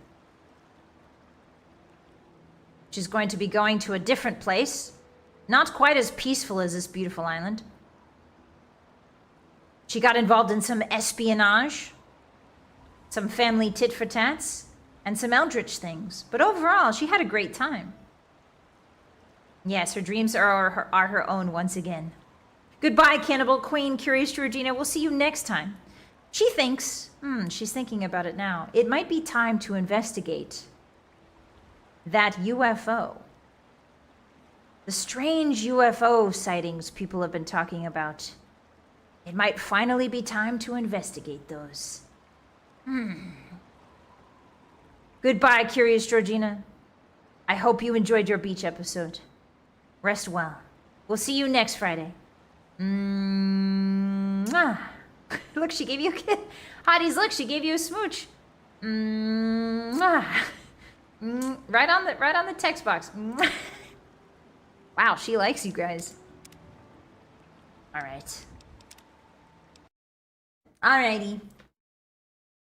She's going to be going to a different place, not quite as peaceful as this beautiful island. She got involved in some espionage, some family tit-for-tats, and some eldritch things. But overall, she had a great time. Yes, her dreams are her own once again. Goodbye, Cannibal Queen, Curious Georgina. We'll see you next time. She thinks, she's thinking about it now, it might be time to investigate that UFO. The strange UFO sightings people have been talking about. It might finally be time to investigate those. Goodbye, Curious Georgina. I hope you enjoyed your beach episode. Rest well. We'll see you next Friday. Look, she gave you a kiss. Hotties, look, she gave you a smooch. Right on the text box. Wow, she likes you guys. All right. Alrighty.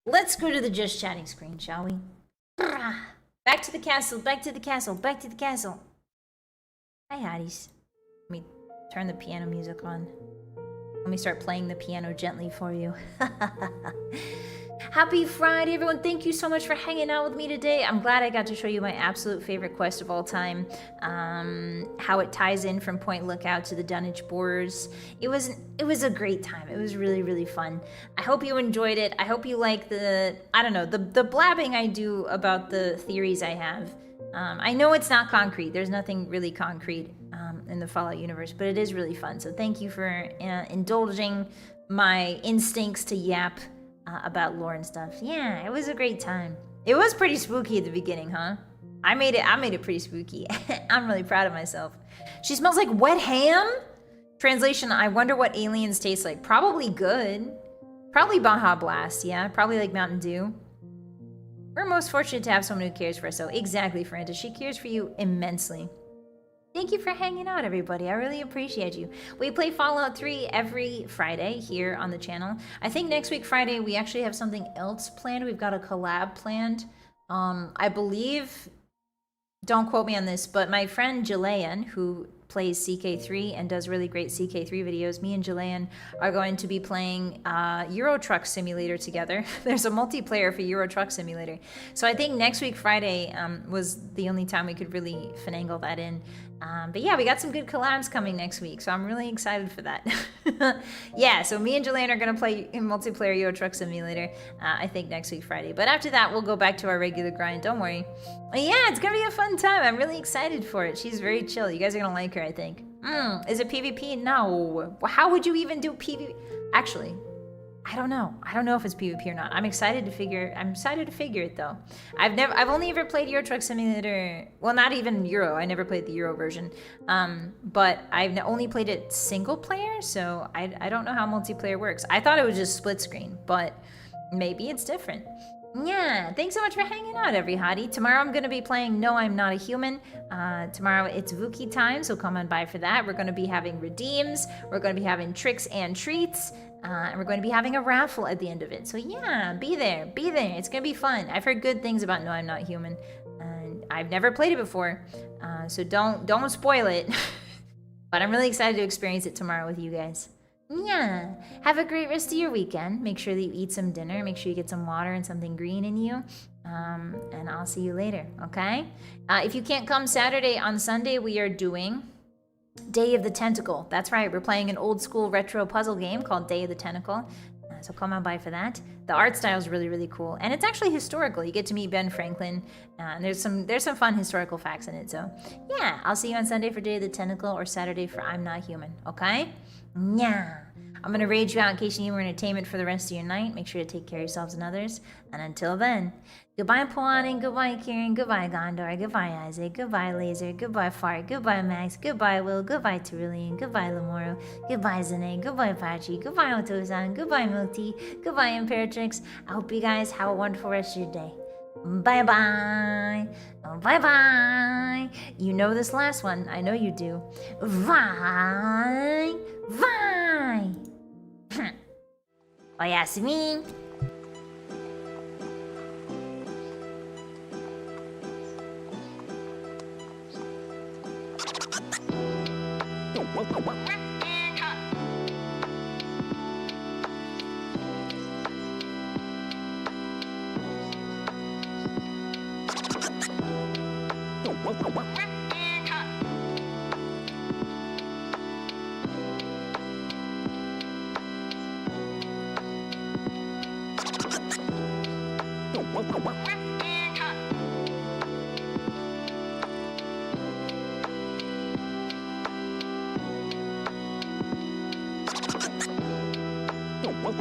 Let's go to the just chatting screen, shall we? Back to the castle, back to the castle, back to the castle. Hi, Hotties. Let me turn the piano music on. Let me start playing the piano gently for you. Happy Friday, everyone. Thank you so much for hanging out with me today. I'm glad I got to show you my absolute favorite quest of all time. How it ties in from Point Lookout to the Dunwich Borers. It was a great time. It was really, really fun. I hope you enjoyed it. I hope you like the blabbing I do about the theories I have. I know it's not concrete. There's nothing really concrete in the Fallout universe, but it is really fun. So thank you for indulging my instincts to yap about lore and stuff. Yeah, it was a great time. It was pretty spooky at the beginning, huh? I made it pretty spooky. I'm really proud of myself. She smells like wet ham? Translation, I wonder what aliens taste like. Probably good. Probably Baja Blast, yeah. Probably like Mountain Dew. We're most fortunate to have someone who cares for us, so exactly, Francis. She cares for you immensely. Thank you for hanging out, everybody. I really appreciate you. We play Fallout 3 every Friday here on the channel. I think next week, Friday, we actually have something else planned. We've got a collab planned. I believe, don't quote me on this, but my friend Jillian, who plays CK3 and does really great CK3 videos, me and Jillian are going to be playing Euro Truck Simulator together. There's a multiplayer for Euro Truck Simulator. So I think next week, Friday, was the only time we could really finagle that in. But yeah, we got some good collabs coming next week, so I'm really excited for that. Yeah, so me and Jillian are going to play in multiplayer Euro Truck Simulator, I think next week, Friday. But after that, we'll go back to our regular grind, don't worry. But yeah, it's going to be a fun time. I'm really excited for it. She's very chill. You guys are going to like her, I think. Is it PvP? No. How would you even do PvP? Actually, I don't know. I don't know if it's PvP or not. I'm excited to figure it though. I've only ever played Euro Truck Simulator. Well, not even Euro. I never played the Euro version. But I've only played it single player, so I don't know how multiplayer works. I thought it was just split screen, but maybe it's different. Yeah, thanks so much for hanging out, every hottie. Tomorrow I'm going to be playing No, I'm Not a Human. Tomorrow it's Vuki time, so come on by for that. We're going to be having redeems. We're going to be having tricks and treats. And we're going to be having a raffle at the end of it. So yeah, be there. Be there. It's going to be fun. I've heard good things about No, I'm Not Human. And I've never played it before. So don't spoil it. But I'm really excited to experience it tomorrow with you guys. Yeah. Have a great rest of your weekend. Make sure that you eat some dinner. Make sure you get some water and something green in you. And I'll see you later, okay? If you can't come Saturday, on Sunday we are doing Day of the Tentacle. That's right, we're playing an old school retro puzzle game called Day of the Tentacle. So come on by for that. The art style is really, really cool. And it's actually historical. You get to meet Ben Franklin. And there's some fun historical facts in it. So yeah, I'll see you on Sunday for Day of the Tentacle or Saturday for I'm Not Human, okay? Yeah. I'm gonna rage you out in case you need more entertainment for the rest of your night. Make sure to take care of yourselves and others. And until then, goodbye Puan, goodbye Kieran, goodbye Gondor, goodbye Isaac, goodbye Laser, goodbye Fart, goodbye Max, goodbye Will, goodbye Terillian, goodbye Lamoro, goodbye Zane, goodbye Pachi, goodbye Otozan, goodbye Milty, goodbye Imperatrix. I hope you guys have a wonderful rest of your day. Bye-bye. Bye-bye. You know this last one. I know you do. Vy. Vy. Oh, Yasmin.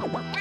What?